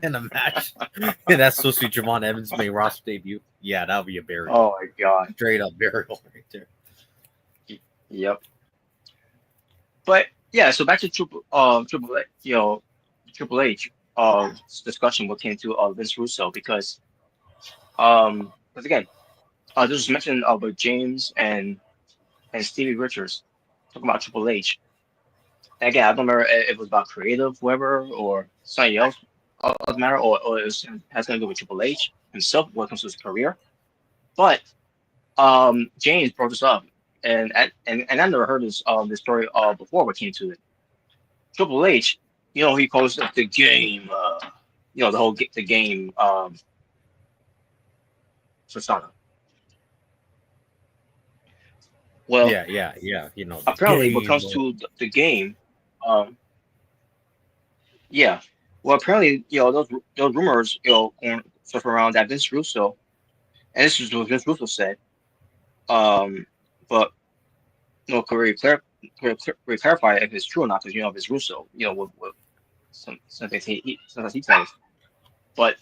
in a match, and that's supposed to be Javon Evans' main roster debut. Yeah, that would be a burial. Oh my god, straight up burial right there. Yep. But yeah, so back to Triple H discussion what came to Vince Russo because again this was mentioned about James and Stevie Richards talking about Triple H. And again, I don't remember if it was about creative whoever or something else of the matter, or it has nothing to do with Triple H himself when it comes to his career. But James brought this up, and I never heard this story before we came to it. Triple H, he calls it the game, the whole the game persona. Well, yeah. apparently, when it game, comes to the game, yeah. Well, apparently, those rumors, going stuff around that Vince Russo, and this is what Vince Russo said. But could we clarify if it's true or not? Because if it's Russo, with sometimes he tells. But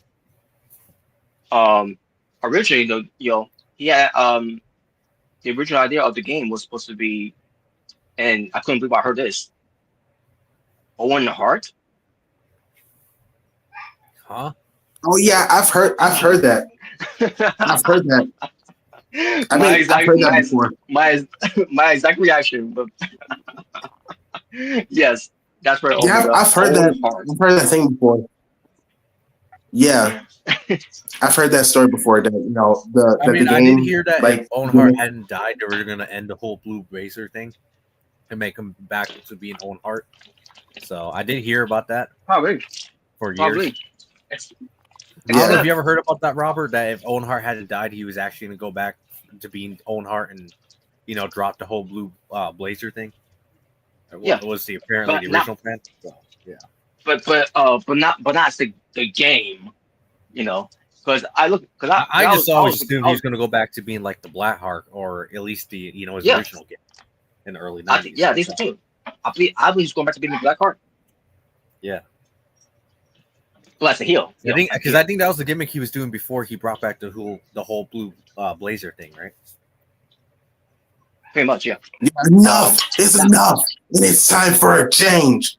originally, he had the original idea of the game was supposed to be, and I couldn't believe I heard this. Owen Hart. huh? Oh yeah, I've heard that. I've heard that. I've heard that before. My exact reaction, but yes, that's where Yeah, I've heard that. Hart. I've heard that thing before. Yeah, I've heard that story before. That the game. I did hear that like if Owen Hart hadn't died, they were gonna end the whole Blue Blazer thing and make him back to being Owen Hart. So I did hear about that. Probably for years. Probably. I don't know if you ever heard about that, Robert. That if Owen Hart hadn't died, he was actually gonna go back to being Owen Hart and drop the whole Blue Blazer thing. Yeah, was the original plan. So, yeah. But not the game, because I just always assumed he was going to go back to being like the Black Heart, or at least the his original game in the early 90s. I think so too. I believe he's going back to being the Black Heart. Yeah. Well, that's a heel. I think that was the gimmick he was doing before he brought back the whole Blue Blazer thing, right? Pretty much, yeah. Enough! It's enough! And it's time for a change.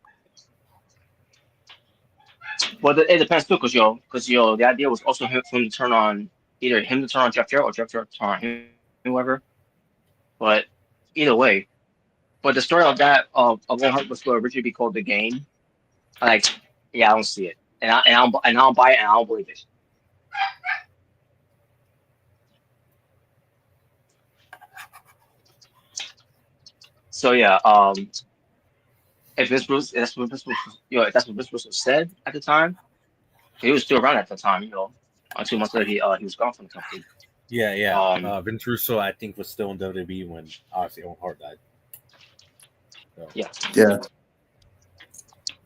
Well, it depends too, because the idea was also him to turn on Jeff Jarrett or Jeff Jarrett to turn on him, whoever. But either way, but the story of that of Owen Hart was going to originally be called The Game. I don't see it, and I don't buy it, and I don't believe it. So yeah, if that's what Vince Russo said at the time, he was still around at the time. 2 months later, he was gone from the company. Yeah. Vince Russo, I think, was still in WWE when obviously Owen Hart died. So. Yeah.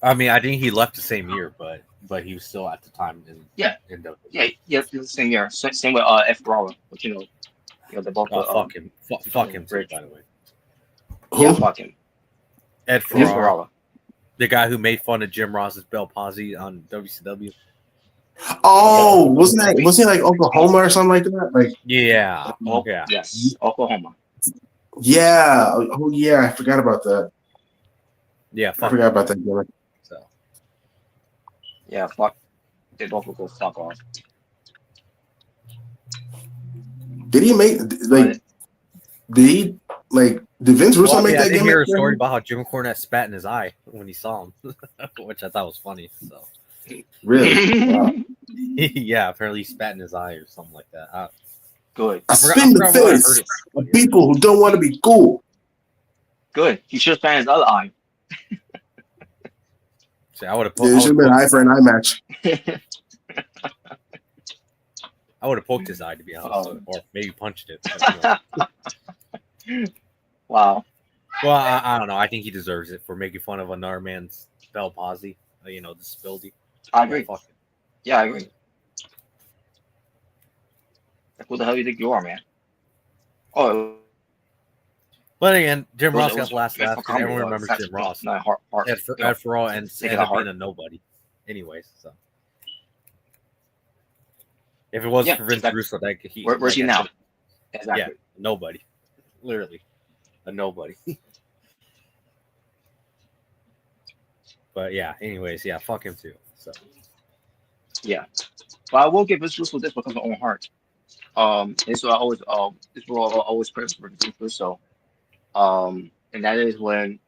I mean, I think he left the same year, but he was still at the time in WWE. Yeah, the same year. Same with F. Brawler, but they both. Fuck him. Fuck him, too, by the way. Yeah, fuck him. Ed Ferrara, the guy who made fun of Jim Ross's Bell Palsy on WCW. Oh, wasn't he like Oklahoma or something like that? Yeah. Yes, Oklahoma. Yeah. Oh yeah, I forgot about that. Yeah, I forgot about that gimmick. So. Yeah, fuck. They both will go fuck off. Did he make Did Vince Russo make that gimmick? I did hear a story him? about how Jim Cornette spat in his eye when he saw him, which I thought was funny. So. Really? Wow. Yeah, apparently he spat in his eye or something like that. Good. I spin the face of people who don't want to be cool. Good. He should have spat in his other eye. See, I would have. It should have been an eye for an eye match. I would have poked his eye, to be honest, or maybe punched it. Wow. Well, I don't know. I think he deserves it for making fun of another man's Bell Palsy, disability. I agree. Yeah, I agree. Who the hell do you think you are, man? Oh. But again, Jim Ross got the last laugh. Everyone remembers Jim Ross. Ed Ferrara and ended up being a nobody. Anyways, so. If it wasn't for Vince Russo, where's he now? Exactly. Yeah, nobody. Literally, a nobody. But yeah, anyways, fuck him too. So. Yeah, but I will give Vince Russo this because of Owen Hart. This will always praise for Vince Russo. And that is when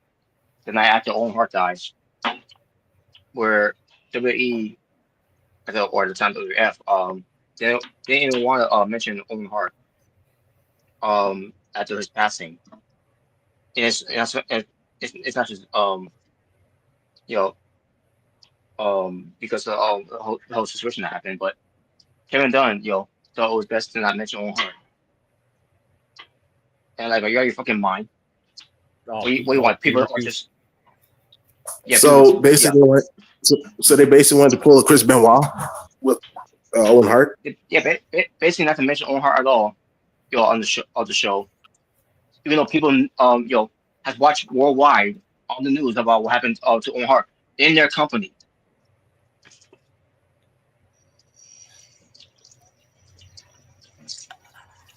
the night after Owen Hart dies, where WWE or the WWF. They didn't even want to mention Owen Hart after his passing. And it's not just you know because of the whole situation that happened, but Kevin Dunn thought it was best to not mention Owen Hart. And like, are you out of your fucking mind? Oh, What do you want? People are just So basically, so they basically wanted to pull a Chris Benoit with Owen Hart. Basically not to mention Owen Hart at all. On the show, even though people has watched worldwide on the news about what happened to Owen Hart in their company.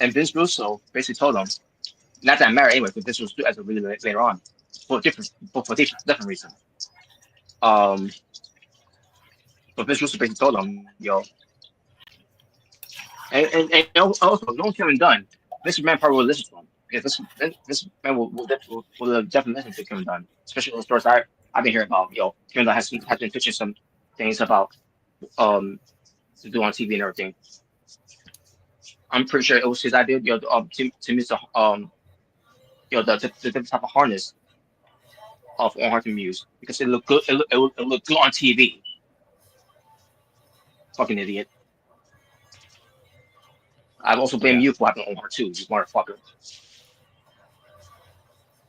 And Vince Russo basically told them not that matter anyway, but this was as a really later on for different reasons. But Vince Russo basically told them, and also no Kevin Dunn. This man probably will listen to him because this man will definitely listen to Kevin Dunn, especially the stories I've been hearing about. Kevin Dunn has been pitching some things about to do on TV and everything. I'm pretty sure it was his idea, to use the different type of harness of Owen Hart to use because it looked good. It looked good on TV. Fucking idiot. I've also blamed you for having Owen Hart too, you motherfucker.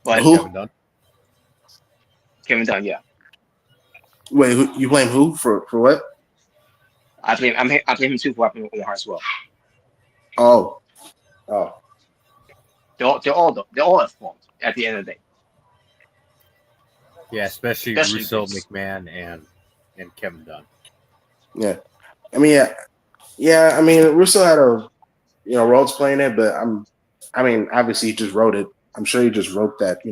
But Who? Kevin Dunn, yeah. Wait, you blame who for what? I blame him too for having Owen Hart as well. Oh. They're all at fault at the end of the day. Yeah, especially Russo, McMahon, and Kevin Dunn. Yeah, I mean, yeah. I mean, Russo had a roles playing it, but obviously he just wrote it. I'm sure he just wrote that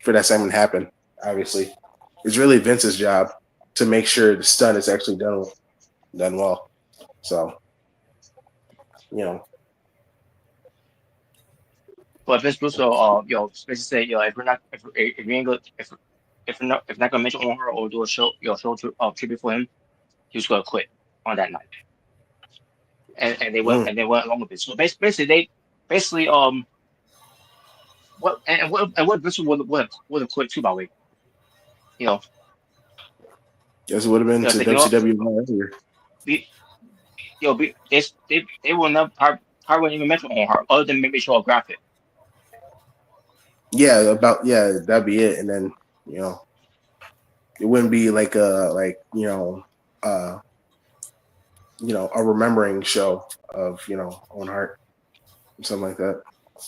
for that segment to happen. Obviously, it's really Vince's job to make sure the stunt is actually done well. So, But Vince Russo, basically say, if we're not gonna mention Owen Hart or do a show tribute for him, he was gonna quit on that night. And they went along with it. So basically what Vince would have quit too, by the way. Guess it would have been to WCW earlier. They will not probably wouldn't even mention Owen Hart other than maybe show a graphic. Yeah, that'd be it, and then it wouldn't be like a a remembering show of Owen Hart, something like that.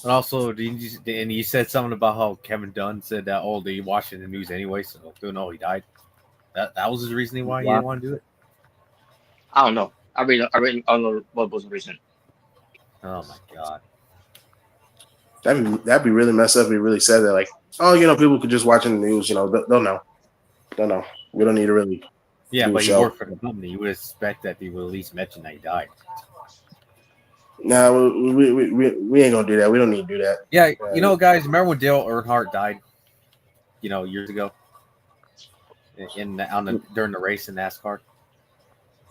And also, you said something about how Kevin Dunn said that they watched it in the news anyway, so don't know he died. That was his reasoning why he didn't want to do it. I don't know. I really don't know what was the reason. Oh my god. That'd be really messed up if he really said that, like, people could just watch in the news, they'll know. Don't know. We don't need to really. Yeah, but you work for the company. You would expect that they would at least mention that he died. No, we ain't gonna do that. We don't need to do that. Yeah, guys, remember when Dale Earnhardt died? Years ago. During the race in NASCAR.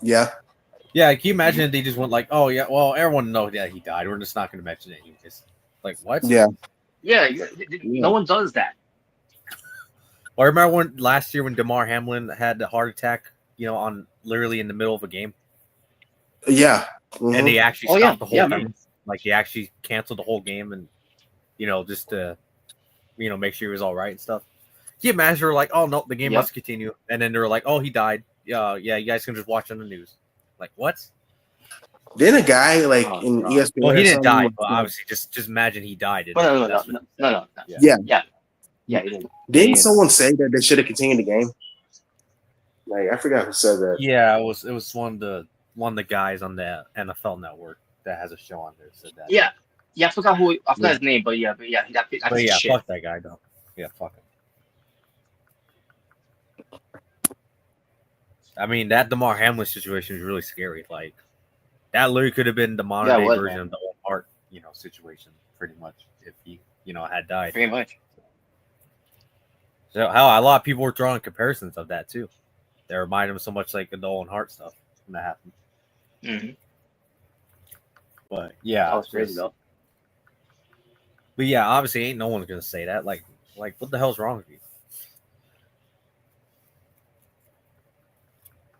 Yeah. Yeah, can you imagine if they just went like, oh yeah, well, everyone knows that he died. We're just not going to mention it. It's like, what? Yeah. No one does that. Or remember last year when DeMar Hamlin had the heart attack, on literally in the middle of a game? Yeah. Mm-hmm. And they actually stopped the whole game. Like, they actually canceled the whole game and, just to, make sure he was all right and stuff. Can you imagine they're like, oh, no, the game must continue. And then they're like, oh, he died. Yeah, you guys can just watch on the news. Like, what? Then a guy in ESPN. Well, he didn't die, but obviously, just imagine he died. No. Yeah, he didn't. Didn't someone say that they should have continued the game? Like, I forgot who said that. Yeah, it was one of the guys on the NFL Network that has a show on there said that. Yeah, I forgot his name, but yeah, fuck that guy though. Yeah, fuck him. I mean, that DeMar Hamlin situation is really scary. Like, that literally could have been the modern day version of the Owen Hart, situation, pretty much, if he, had died. Pretty much. So, how a lot of people were drawing comparisons of that too. They remind him so much like the Owen Hart stuff. when that happened. Mm-hmm. But yeah, That was crazy though. But yeah, obviously, ain't no one's gonna say that. Like, what the hell's wrong with you?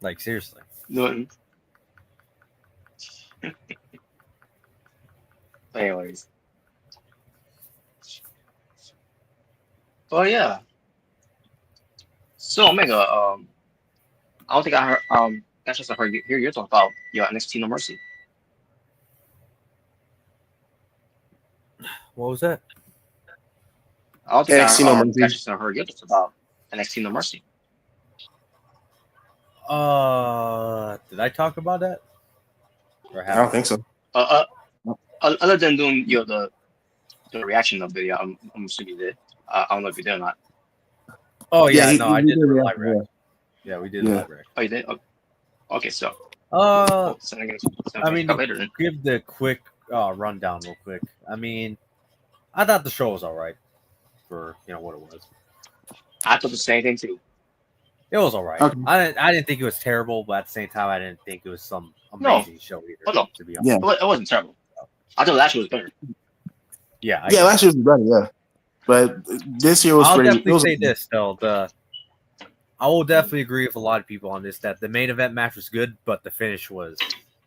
Like, seriously. No. Anyways. Oh yeah. So Omega, I don't think I heard that's just I heard you hear you talk about your NXT No Mercy. What was that? I don't think NXT No Mercy. that's just I heard you talk about NXT No Mercy. Did I talk about that? Or I don't think so. Other than doing the reaction of the video, I'm assuming you did. I don't know if you did or not. Oh yeah, he I did did the react, live reaction. Yeah, we did the live reaction. Oh, you did. Okay, so I mean, later then. give the quick rundown real quick. I mean, I thought the show was all right for what it was. I thought the same thing too. It was all right. Okay. I didn't think it was terrible, but at the same time, I didn't think it was some amazing show either. Oh, no. To be honest. Yeah. It wasn't terrible. I thought last year was better. Yeah. Last year was better. Yeah, but this year was I'll pretty. definitely say this though. I will definitely agree with a lot of people on this that the main event match was good, but the finish was,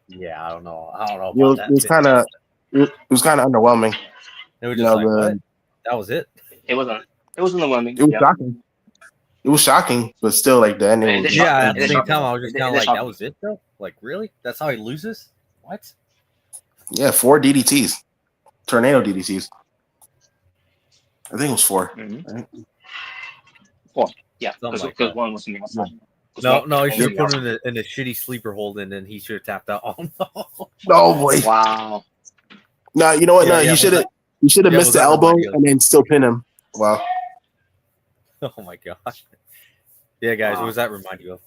I don't know about that. It was kind of underwhelming. It was just what? That was it. It wasn't underwhelming. It was shocking. It was shocking, but still, like the ending. Was at the same time, I was just kind of like, that was it though. Like, really? That's how he loses? What? Yeah, 4 DDTs, tornado DDTs. I think it was 4. Mm-hmm. Right? 4. Yeah, because one was in the outside. No, he should have put him in a shitty sleeper hold, and then he should have tapped out. Oh no! No boy! Wow. No, you know what? No, he should have missed the elbow and then still pin him. Wow. Oh my god. Yeah, guys, what does that remind you of?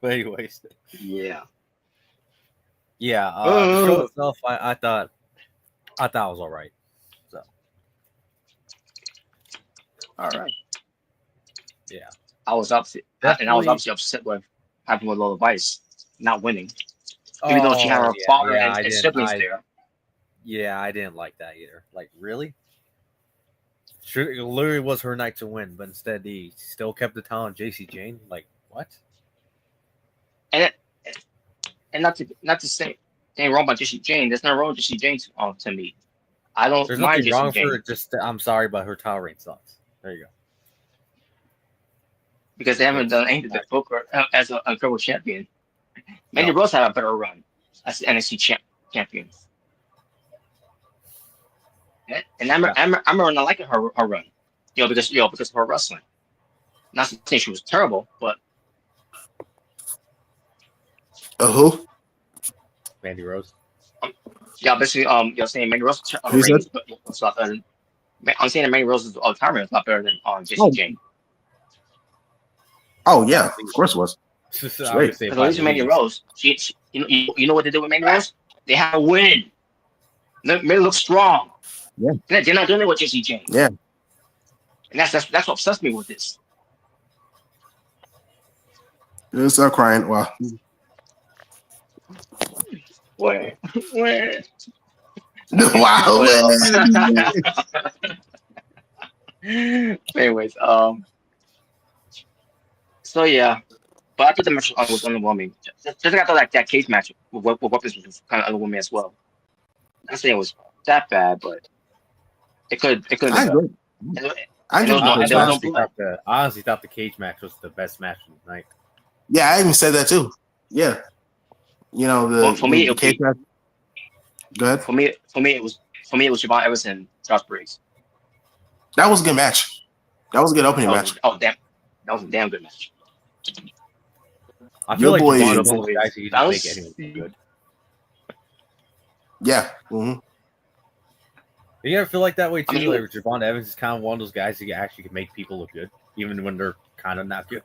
But anyways. Yeah. Yeah. The show itself, I thought it was all right. So. All right. Yeah. I was upset, and I was obviously upset with having a little Vice not winning, even though she had her father and siblings there. Yeah, I didn't like that either. Like, really? Sure, it literally was her night to win, but instead he still kept the title on JC Jane. Like, what? And not to say anything wrong about JC Jane. There's nothing wrong with JC Jane to me. I don't There's mind nothing JC wrong Jane. for it. Just I'm sorry, but her title reign sucks. There you go. Because they haven't done anything to book her as a global champion. Mandy Rose had a better run as the NXT champion. And I remember not liking her run, because of her wrestling. Not to say she was terrible, but Who? Mandy Rose. Basically, you're saying Mandy Rose I'm saying that Mandy Rose's time is a lot better than JC Jane. Oh yeah, of course it was. Because at least Mandy Rose, she you know what they did with Mandy Rose? They have a win. They look strong. Yeah, they're not doing it with JC Jane. Yeah, and that's what obsessed me with this. Start crying. Wow. Where? Wow. Anyways, so yeah, but I thought the match was underwhelming. Just like I thought that cage match with weapons was kind of underwhelming as well. I'm not saying it was that bad, but it could have been better. I honestly thought the cage match was the best match of the night. Yeah, I even said that too. Yeah, for me, the cage match. Go ahead. For me, it was Javon Evans and Josh Briggs. That was a good match. That was a good opening match. Oh damn, that was a damn good match. I feel like Javon is one of the guys who can make anyone good. Yeah. Mm-hmm. You ever feel like that way too? Like Javon Evans is kind of one of those guys who actually can make people look good, even when they're kind of not good.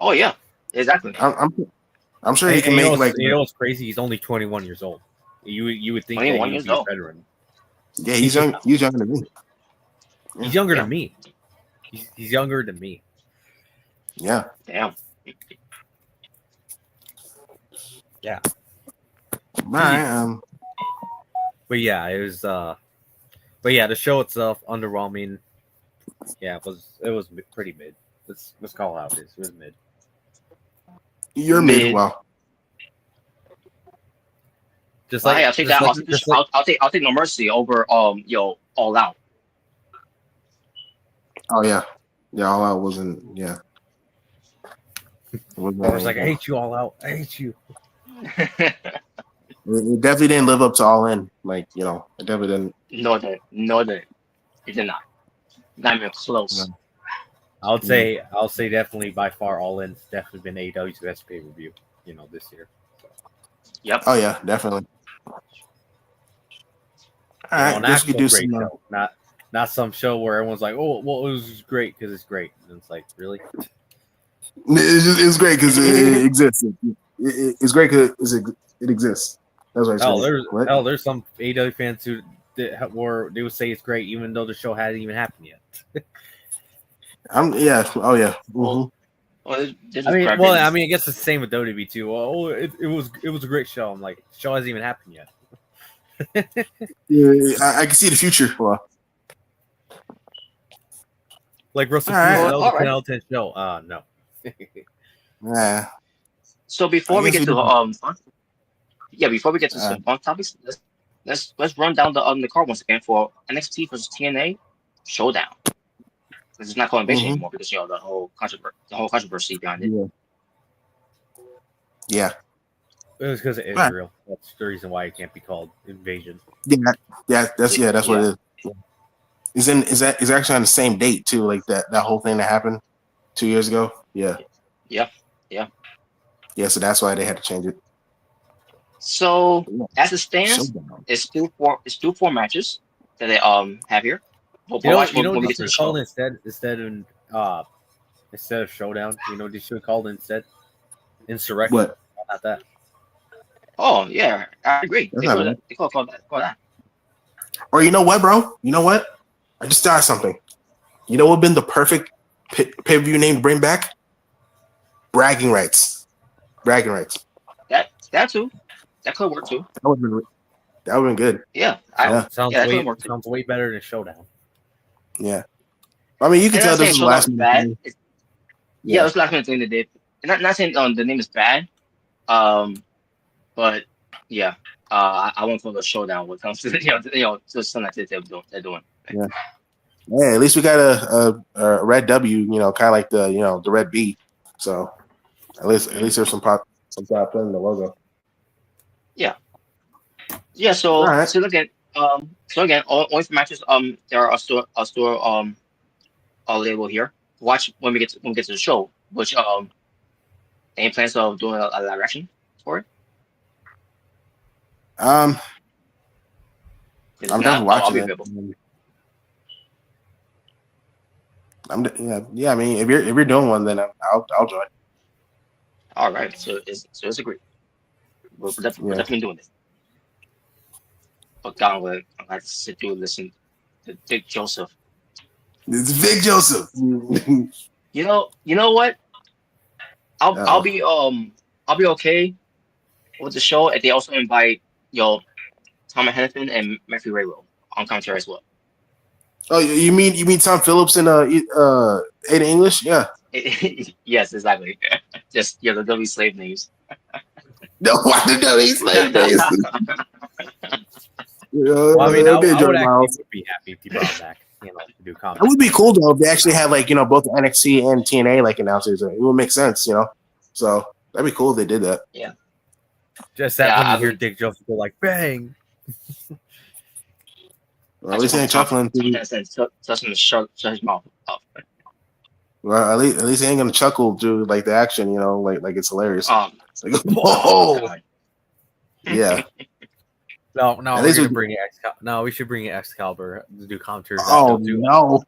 Oh yeah, exactly. I'm sure he can make what's crazy? He's only 21 years old. You would think that he would be a veteran. Yeah, he's young. He's younger than me. He's younger than me. He's younger than me. Yeah. Damn. Yeah. All right. But yeah, it was. But yeah, the show itself underwhelming. Yeah, it was pretty mid. Let's call it how it is. It was mid. You're mid. Well, Just Well, like hey, I'll take just that. like, I'll take just this. like I'll take No Mercy over All Out. oh yeah, all out wasn't. Yeah, it wasn't I was like, I anything. hate you all out. I hate you. It definitely didn't live up to All In. Like it definitely didn't. No, it did not. Not even close. I'll say definitely by far All In's definitely been AEW's best pay per view. This year. Yep. Oh yeah, definitely. All right, An guess we actual could do great some. show, not some show where everyone's like, oh, well, it was great because it's great, and it's like, really? It's great because it exists. It's great because it exists. That's why it's great. There's some AEW fans who they would say it's great even though the show hasn't even happened yet. Yeah. Oh yeah. Well, Mm-hmm. I mean, I guess it's the same with WWE too. Oh, it was a great show. I'm like, the show hasn't even happened yet. Yeah, I can see the future. Well, like Russo, all right. that was a 10 right. out of 10 show. No. Yeah. So before we get to before we get to some fun topics, let's run down the card once again for NXT versus TNA Showdown. This is not called Invasion anymore because the whole controversy behind it. Yeah. It was because of Israel. That's the reason why it can't be called Invasion. Yeah. That's what it is. Is actually on the same date too, like that whole thing that happened 2 years ago. Yeah. Yeah, so that's why they had to change it. So as it stands, it's still four matches that they have here. We'll watch when we get to the show. Instead of Showdown, they should have called it instead Insurrection. What? Not that. Oh yeah, I agree. They call that. Or you know what, bro? You know what? I just thought of something. You know what would have been the perfect pay-per-view name to bring back? Bragging rights. That too. That could work too. That would have been good. Yeah. Sounds way better than Showdown. Yeah. I mean, you can tell this is the last bad. It was the last minute thing they did. Not saying the name is bad. But yeah. I went for the Showdown when it comes to just something that they're doing. Yeah. Yeah, at least we got a red W, kind of like the red B. So at least there's some pop in the logo. Yeah. Yeah. So right. so look at only for matches. There are still a label here. Watch when we get to the show. Which any plans of doing a live action for it? I'm definitely watching it. I mean, if you're doing one, then I'll join. All right, so it's agreed. We're definitely doing this. But God, I'm gonna have to sit through and listen to Dick Joseph. It's Vic Joseph. You know what? I'll be okay with the show if they also invite Tom Hennepin and Matthew Raylo on commentary as well. Oh, you mean Tom Phillips in Aiden English? Yeah. Yes, exactly. Just the W slave names. No, what the W slave names? Well, I mean, I would actually be happy if you brought back, to do commentary. It would be cool though if they actually had both NXT and TNA announcers. It would make sense, So that'd be cool if they did that. Yeah. Just that when you hear Dick Joseph go like bang. Well, at least he ain't chuckling. Touch him to shut his mouth up. Well, at least he ain't gonna chuckle through the action, like it's hilarious. Whoa! Yeah. No, we should bring Excalibur to do commentary. Oh no!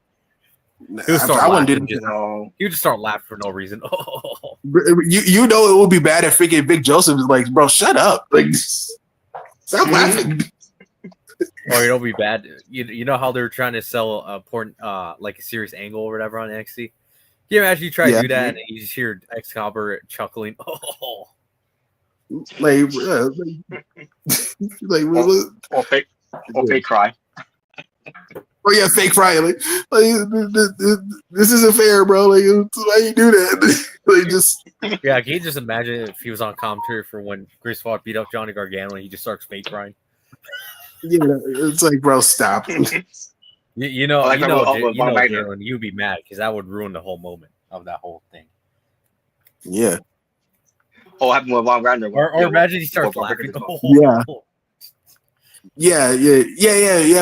I wouldn't do that. You just start laughing for no reason. Oh. You it would be bad if freaking Big Joseph is like, bro, shut up! Stop laughing. Or it'll be bad. You know how they're trying to sell a porn, like a serious angle or whatever on NXT. Can you imagine you try to do that and you just hear Excalibur chuckling? Oh. like, like Or fake cry. oh yeah, fake crying. This isn't fair, bro. Like, why you do that? Like, just Yeah, can you just imagine if he was on commentary for when Chris Ford beat up Johnny Gargano and he just starts fake crying? it's like, bro, stop. You know, Like Von Wagner. Jalen, you'd be mad because that would ruin the whole moment of that whole thing. Yeah, What happened with Von Wagner? Or imagine he starts laughing. Yeah.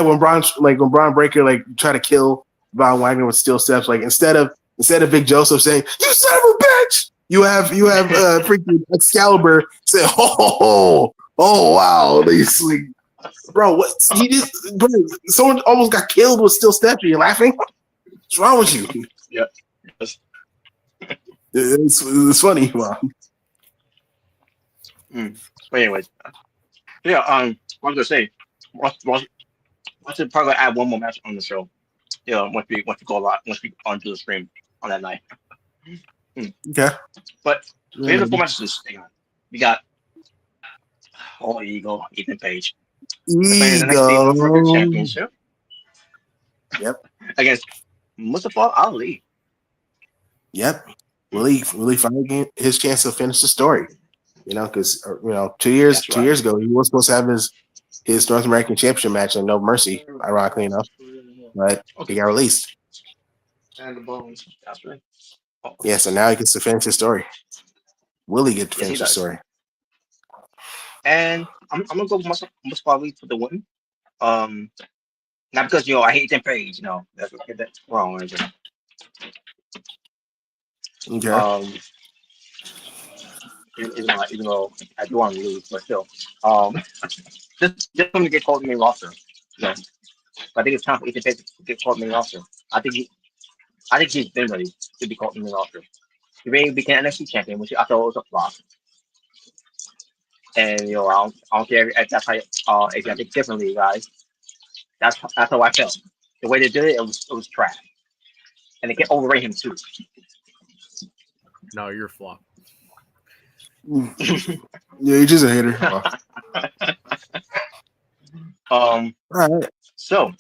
When Braun Breaker try to kill Von Wagner with steel steps, like instead of Vic Joseph saying "You son of a bitch," you have freaking Excalibur say "Oh wow," he's like, bro, what he just bro, someone almost got killed with steel steps. And you're laughing. What's wrong with you? Yeah, it's funny. Wow. But anyways, yeah. I was gonna say, once probably add one more match on the show. Once we go live, once we onto the stream on that night. Okay. But here's the four matches. We got Eagle, Ethan Page. Defending the NXT Championship. Yep. Against Mustafa Ali. Yep. Really finally getting his chance to finish the story. Because 2 years ago he was supposed to have his North American Championship match in No Mercy, ironically enough, but he got released. And the bones. That's right. Yeah, so now he gets to finish his story. Will he get to finish his story? And I'm gonna go with Mustafa Ali for the win. Not because I hate Ethan Page. That's wrong. Right? Okay. Even though I do want to lose, but still, just for him to get called in the main roster. I think it's time for Ethan Page to get called in the main roster. I think he's been ready to be called in the main roster. He really became NXT champion, which I thought was a flop. And I don't care if that's how if you think differently, guys. That's how I felt. The way they did it, it was trash, and they can overrate him too. No, you're a flop. Yeah, you're just a hater. All right. So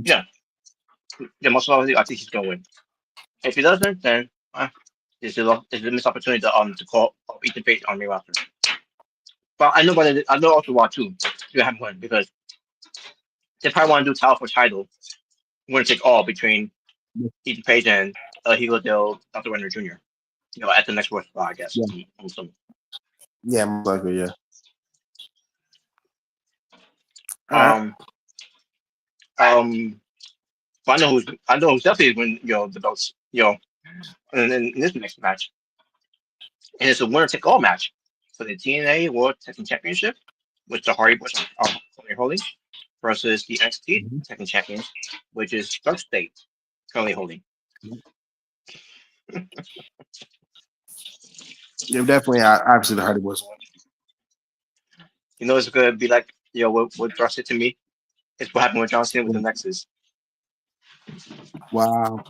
yeah, most likely I think he's gonna win. If he doesn't, then it's a missed opportunity to call Ethan Page on main roster. But I know also why too. You have one because they probably want to do title for title. Winner take all between Ethan Page and Hilo Dr. Wagner Jr. At the next World Spot, I guess. Yeah, most likely, yeah. But I know who's definitely win the belts in this next match, and it's a winner take all match for the TNA World Tag Team Championship, which the Hardy Boys are holding, versus the NXT Tag Team Champions, which is Dark State currently holding. Yeah, definitely. Obviously, the Hardy Boys won. It's gonna be like what Dark State to me. It's what happened with John Cena with the Nexus. Wow.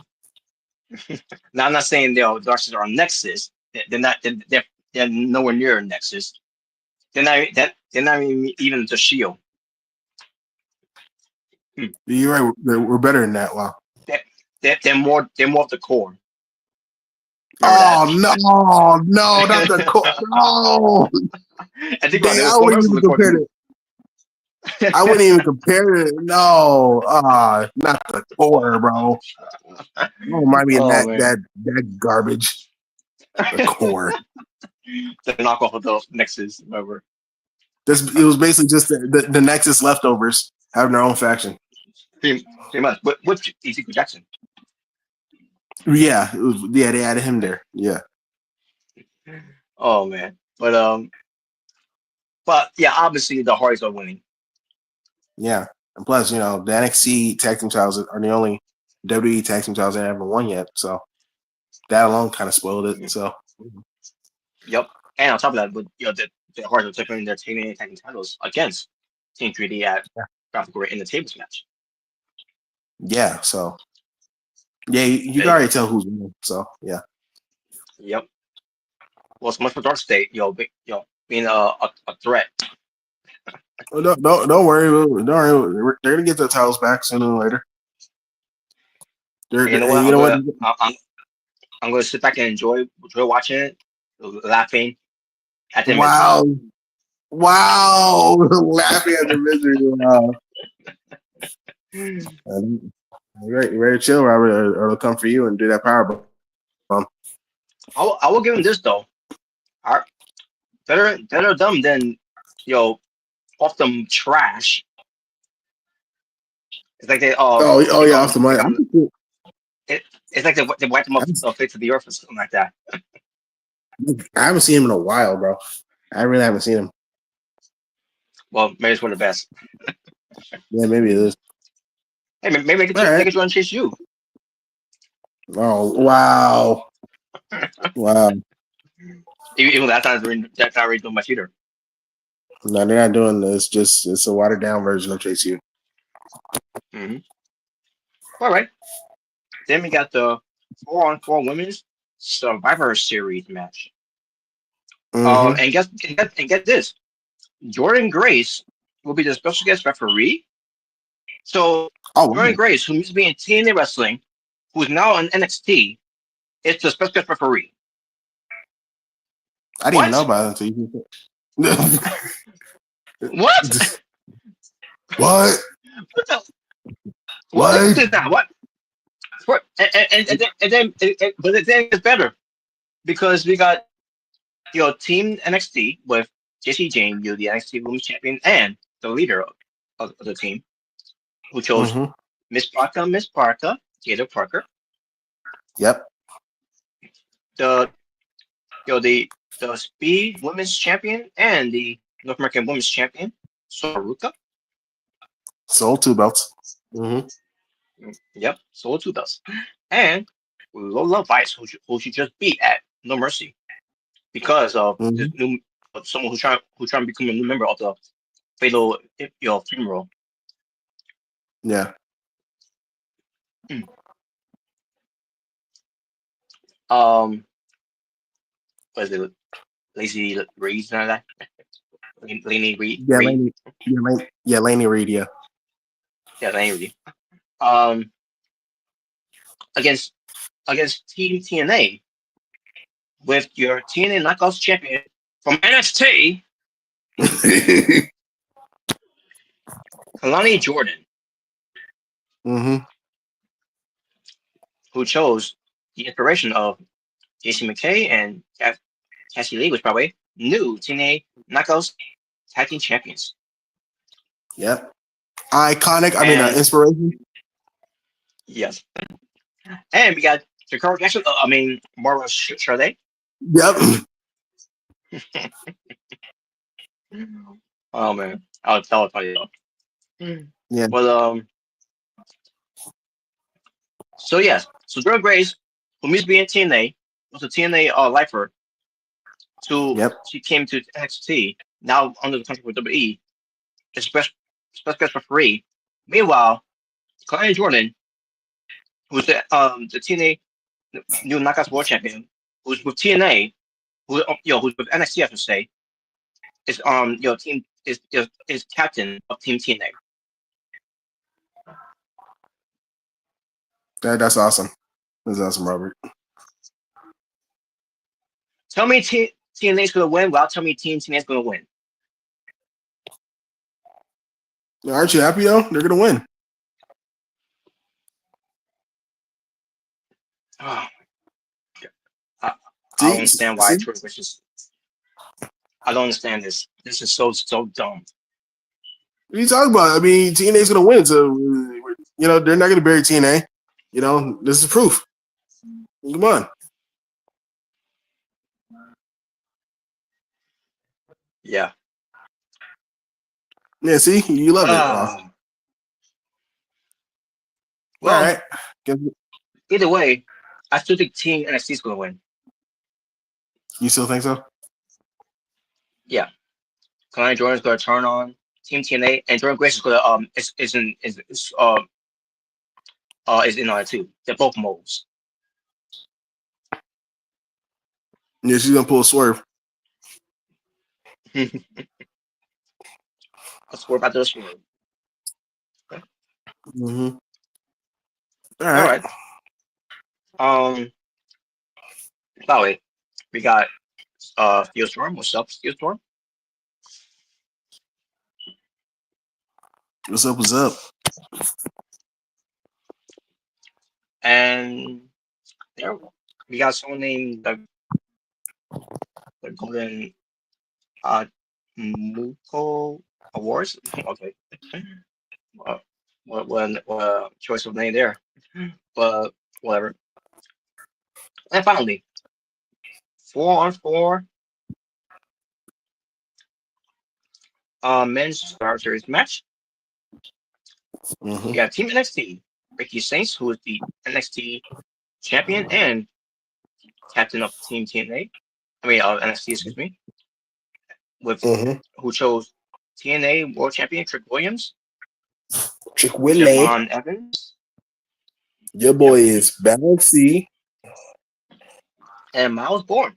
Now I'm not saying Dark State are on Nexus. They're not. They're nowhere near Nexus. They're not even the Shield. You're right. We're better than that. Wow. They're more of the core. No, not the core. No. I think I wouldn't even compare it. I wouldn't even compare it. No, not the core, bro. Don't remind me of that garbage. The core. The knockoff of the Nexus, remember? It was basically just the Nexus leftovers having their own faction. Pretty much. But with Ezekiel Jackson. Yeah, they added him there. Yeah. Oh man, but yeah, obviously the Hardys are winning. Yeah, and plus, the NXT tag team titles are the only WWE tag team titles that haven't won yet. So that alone kind of spoiled it. So. Yep, and on top of that, the Hardys are taking their tag team titles against Team 3D at Graphic Arena in the tables match. Yeah. So. Yeah, you can already tell who's winning. So yeah. Yep. Well, so much for Dark State, being a threat. Oh, don't worry. Don't worry. They're gonna get their titles back sooner or later. You know what? You know what? I'm gonna sit back and enjoy watching it, laughing at the misery. Wow, laughing at the misery. Wow. You ready to chill, Robert, or it'll come for you and do that power bomb. I will give him this though. Better dumb than off them trash. It's like they yeah, off the money. it's like they wiped them off the face of the earth or something like that. I haven't seen him in a while, bro. I really haven't seen him. Well, maybe it's one of the best. Yeah, maybe it is. Hey, maybe they could try and chase you. Oh wow, wow. Even that's not really doing much either. No, they're not doing this. It's a watered down version of Chase U. Mm-hmm. All right. Then we got the 4-on-4 women's Survivor Series match. Mm-hmm. And get this, Jordan Grace will be the special guest referee. So Jordan Grace, who used to be in TNA Wrestling, who's now in NXT, is the special guest referee. I didn't even know about it until you said What? What? What is that? What? And then it's better because we got Team NXT with Jessie Jane, the NXT Women's Champion, and the leader of the team, who chose Miss Parker, Gator Parker. Yep. The Speed Women's Champion and the North American Women's Champion, Soruka. Sold 2 belts. Mm-hmm. Yep, sold 2 belts. And Lola Vice, who she just beat at No Mercy because of this new someone who's trying to become a new member of the Fatal Funeral. Yeah. What is it? Lazy Reed, none of that. Laney Reed. Yeah, Reed. Laney Reed. Yeah. Yeah, Laney Reed. Against Team TNA with your TNA Knockouts champion from NXT, Kalani Jordan, who chose the inspiration of JC McKay and Cassie Lee, which by the way, new TNA Knockouts Tag Team Champions. Yep. Iconic. Inspiration. Yes. And we got Jakara Jackson. Mara Charlotte. Yep. Oh man, I'll tell it funny though. Yeah. Well, so yes, so Jordan Grace, who used to be in TNA, was a TNA lifer. She came to NXT, now under the contract with WWE, is special guest referee. Meanwhile, Kalani Jordan, who's the TNA new Knockouts World Champion, who's with TNA, who's with NXT, I should say, is team is captain of Team TNA. That's awesome. That's awesome, Robert. Tell me TNA's going to win. Well, tell me Team TNA's going to win. Aren't you happy though? They're going to win. Oh, I don't understand why Twitter wishes. I don't understand this. This is so dumb. What are you talking about? TNA's going to win, so they're not going to bury TNA. This is proof. Come on. Yeah. Yeah, see? You love it. Well, all right. Either way, I still think Team NXT is going to win. You still think so? Yeah. Kalani Jordan's going to turn on Team TNA, and Jordan Grace is going to is in on it too. They're both moles. Yeah, she's going to pull a swerve. Let's worry about the score. Mm-hmm. All All right. right. By the way, we got Steel Storm. What's up, Steel Storm? What's up? What's up? And there we got someone named the Golden Muko Awards. Okay. What choice of name there? But whatever. And finally, 4-on-4 men's Star Series match. Mm-hmm. We got Team NXT, Ricky Saints, who is the NXT champion and captain of Team TNA. I mean, NXT, excuse me. With Mm-hmm. who chose TNA World Champion Trick Williams, Chick Willie. Javon Evans, Your boy is bouncy. and Miles Bourne.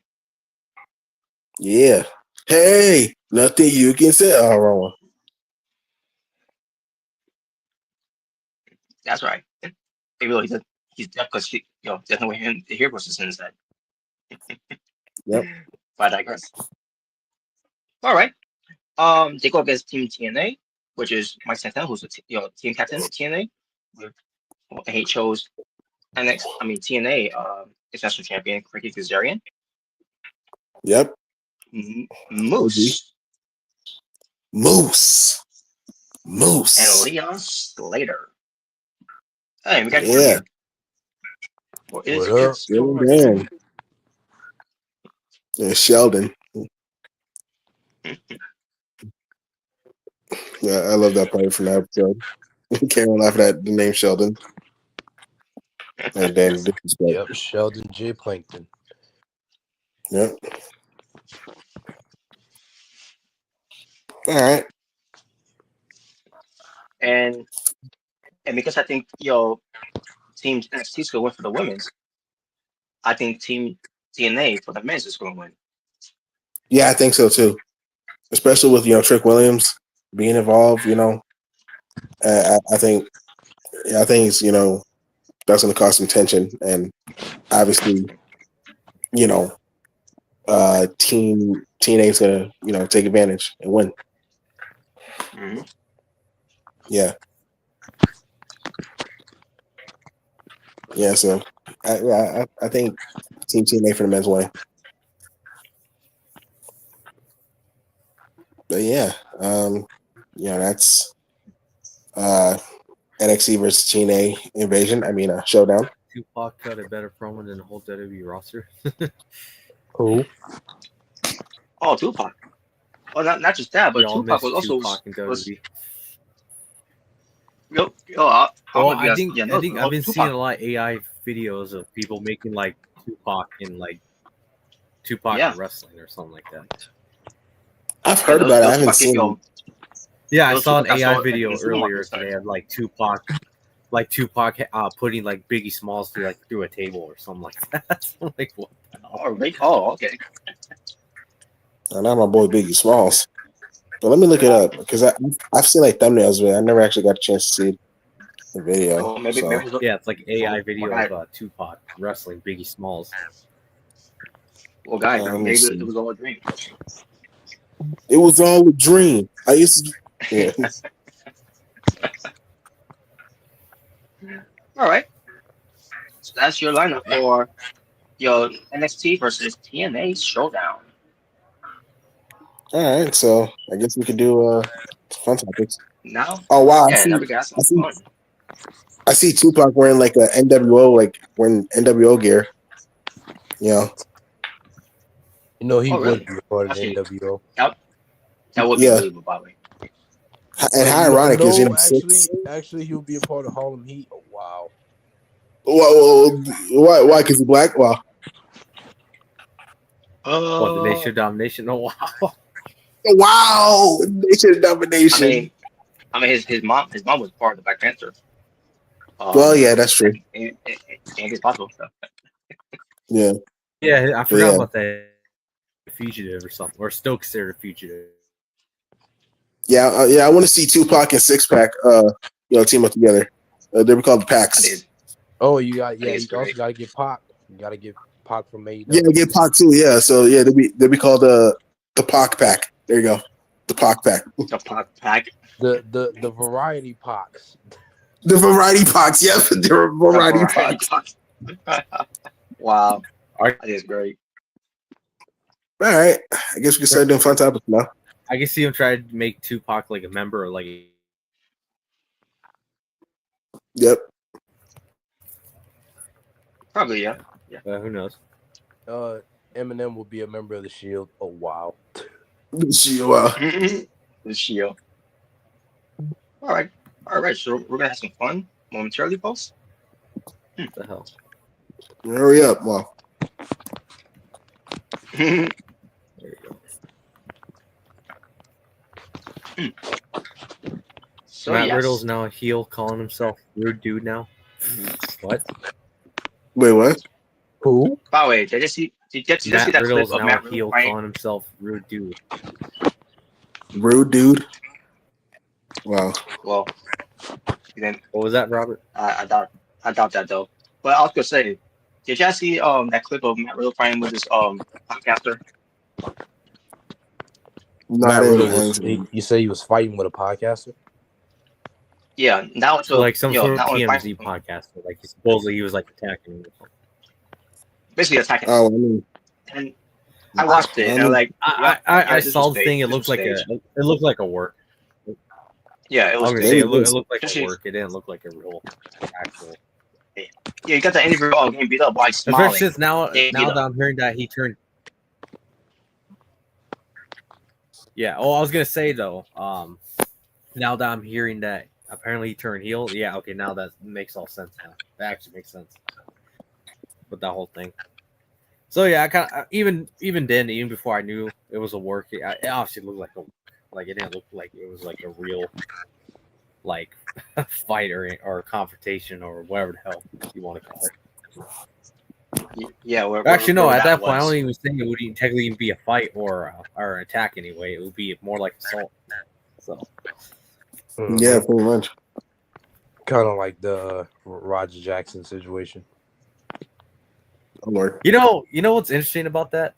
Yeah. Hey, nothing you can say. Oh, wrong one. That's right. He really did. He's deaf because there's no way him to hear what's in his head. Yep. But I digress. All right. They go against Team TNA, which is Mike Santana, who's the team captain of TNA. And he chose TNA international champion Ricky Kazarian. Yep. Moose. Moose. And Leon Slater. Hey, we got Yeah. What is What your up? story? Damn. Yeah, Sheldon. Yeah, I love that part from that episode. Karen laughing at the name Sheldon. And then disrespect. Yep, Sheldon J. Plankton. Yep. All right. And because I think Team NXT is going to win for the women's, I think Team TNA for the men's is going to win. Yeah, I think so too. Especially with Trick Williams being involved. I think it's that's going to cause some tension, and obviously Team TNA's going to take advantage and win. Mm-hmm. Yeah. Yeah. So I think Team TNA for the men's win. But yeah, that's NXT versus TNA invasion. Showdown. Tupac cut a better promo than the whole WWE roster. Who? Oh, Tupac. Oh, not just that, but Y'all Tupac miss was also Tupac in WWE. I think I've been seeing a lot of AI videos of people making like Tupac in like Tupac wrestling or something like that. I've heard about it. I haven't seen it. Yeah, I saw an AI video earlier today of like Tupac putting like Biggie Smalls through a table or something like that. I'm like, what the hell? Oh, okay. Not my boy Biggie Smalls. But let me look it up because I've seen like thumbnails, but I never actually got a chance to see the video. Well, maybe yeah, it's like AI video of Tupac wrestling Biggie Smalls. Well, guys, maybe it was all a dream. It was all a dream. I used to. Yeah. All right. So that's your lineup for your NXT versus TNA showdown. All right, so I guess we could do fun topics. Now? Oh wow! Yeah, now we got some fun. I see Tupac wearing like a NWO, wearing NWO gear. He would be a part of the NWO. That would be believable, by the way. And how ironic is actually he would be a part of Harlem Heat. Oh, wow. Why? Because he's black? Wow. What, the Nation of Domination? Oh wow. Wow, Nation of Domination. I mean, his mom was part of the Black Panther. Well, yeah, that's true. Anything's possible. So. Yeah. Yeah, I forgot about that. fugitive or something, or still considered a fugitive. Yeah, I want to see Tupac and Six Pack, team up together. They were called the That Packs. is, Oh, you got that is You also great. got to get Pac. You got to get Pac from AEW. Yeah, get Pac too. Yeah, so yeah, they be called the Pac Pack. There you go, the Pac Pack, The Pac pack. The variety Pacs. the variety Pacs. Yep, the variety Pacs. Wow, Alright. that is great. All right, I guess we can start doing fun topics now. I can see him try to make Tupac like a member or like. Yep. Probably, yeah. Who knows? Eminem will be a member of the Shield. Oh wow. The Shield. All right. So we're gonna have some fun momentarily, folks. What the hell? Hurry up, well. There you go. So Matt yes. Riddle's now a heel, calling himself rude dude now. What? Wait, what? Who? By the way, did you see Matt that clip Riddle's of now Matt a Riddle heel, fighting? calling himself rude dude. Rude dude. Wow. Well, then What was that, Robert? I doubt that though. But I was gonna say, did y'all see that clip of Matt Riddle fighting with this podcaster? No, Matt I Riddle didn't. you say he was fighting with a podcaster? Yeah, now So like some sort of now TMZ fighting, podcast. Like supposedly he was like attacking him. basically attacking. Oh, I mean, And I watched it and I'm like, I this saw was the thing. It staged. looked like a work. Yeah, it I was was gonna say staged. it looked like a Especially- work. It didn't look like a real actual. Yeah, you got the interview all getting beat up while he's Especially smiling. since now They beat that up. I'm hearing that he turned. Yeah. Oh, I was gonna say though. Now that I'm hearing that apparently he turned heel. Yeah. Okay. Now that makes all sense. Now that actually makes sense. With that whole thing. So yeah, I kind of even then, even before I knew it was a work, it obviously looked like it didn't look like it was like a real like fight or confrontation or whatever the hell you want to call it. Yeah, Actually, no. wherever At that point, I was. don't even think it would even technically even be a fight or an attack anyway. It would be more like assault. So yeah, pretty much. Kind of like the Roger Jackson situation. Oh, Lord. you know what's interesting about that?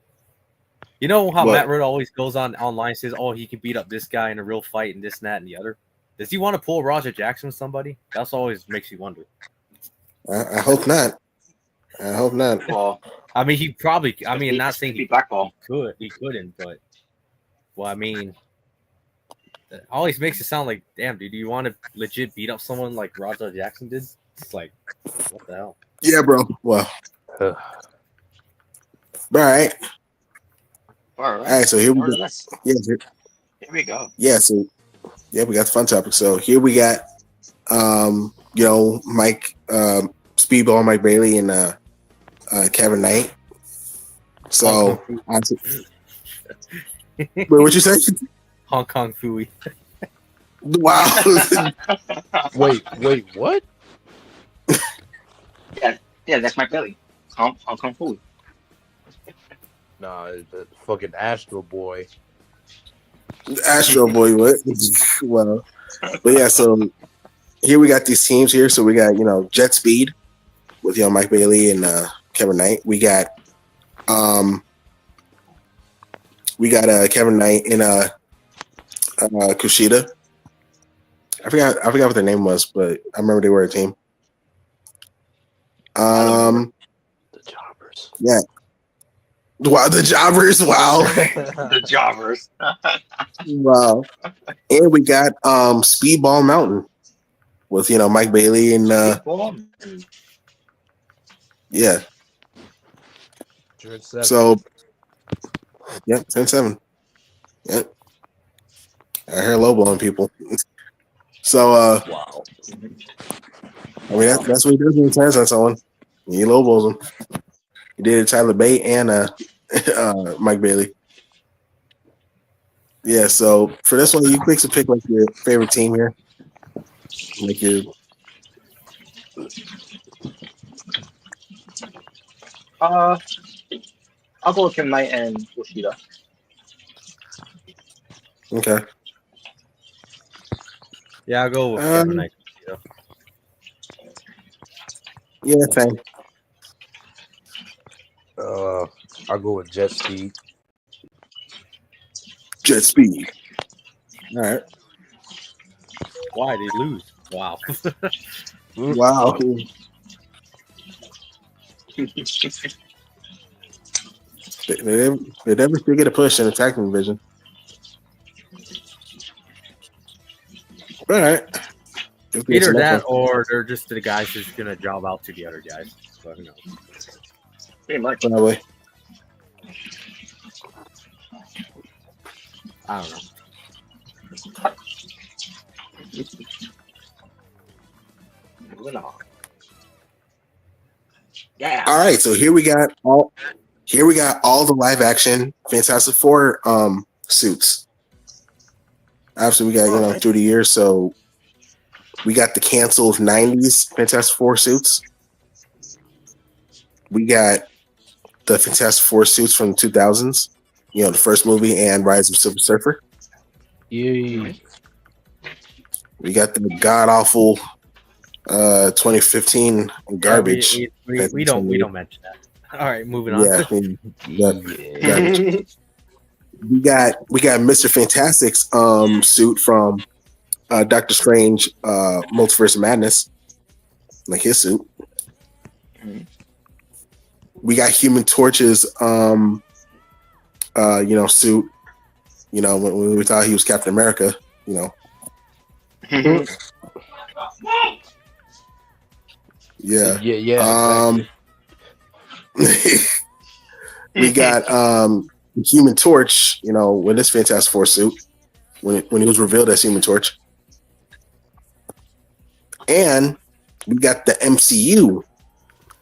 You know how What? Matt Riddle always goes online and says, "Oh, he can beat up this guy in a real fight and this and that and the other." Does he want to pull Roger Jackson with somebody? That's always makes you wonder. I hope not. I hope not. Well, I mean, he probably. I mean, not saying be he blackball. could, he couldn't, but well, I mean, it always makes it sound like, damn, dude, do you want to legit beat up someone like Roger Jackson did? It's like, what the hell? Yeah, bro. Well, all right. All All right, so here we go. Yeah, Here we go. yeah, so yeah, we got the fun topic. So here we got Mike Speedball, Mike Bailey, and Kevin Knight. So wait, what you say? Hong Kong Fooey. Wow. Wait, what? Yeah, that's my belly. Hong Kong food. Nah, the fucking Astro Boy. Astro Boy, what? Well, but yeah, so here we got these teams here. So we got, Jet Speed with Mike Bailey and Kevin Knight. We got Kevin Knight and Kushida. I forgot what their name was, but I remember they were a team. The Jobbers. Yeah. Wow, the Jobbers. Wow. The Jobbers. Wow. And we got Speedball Mountain with Mike Bailey and yeah. So yep, 10-7. Yep. I hear low blowing people. So Wow. I mean that's what he does when he turns on someone. He low blows them. He did it to Tyler Bate and Mike Bailey. Yeah, so for this one, you pick like your favorite team here. Like your I'll go with Kim Knight and Kushida. Okay. Yeah, I'll go with Kevin Knight. Yeah, same. I'll go with Jet Speed. Jet Speed. All right. Why did he lose? Wow. Wow. They never still get a push in the tag team division. All right. Either that or they're just the guys who's gonna job out to the other guys. So who knows? Pretty much. Probably. I don't know. Moving on. Yeah. All right, so here we got all the live action Fantastic Four suits. Obviously, we got through the years, so we got the canceled '90s Fantastic Four suits. We got the Fantastic Four suits from the 2000s. The first movie and Rise of Silver Surfer. Yeah. We got the god awful 2015 garbage. Yeah, we don't mention that. All right, moving on. Garbage. We got Mr. Fantastic's suit from Doctor Strange Multiverse of Madness, like his suit. We got Human Torch's suit. When we thought he was Captain America, Yeah. Exactly. We got Human Torch, with this Fantastic Four suit, when he was revealed as Human Torch. And we got the MCU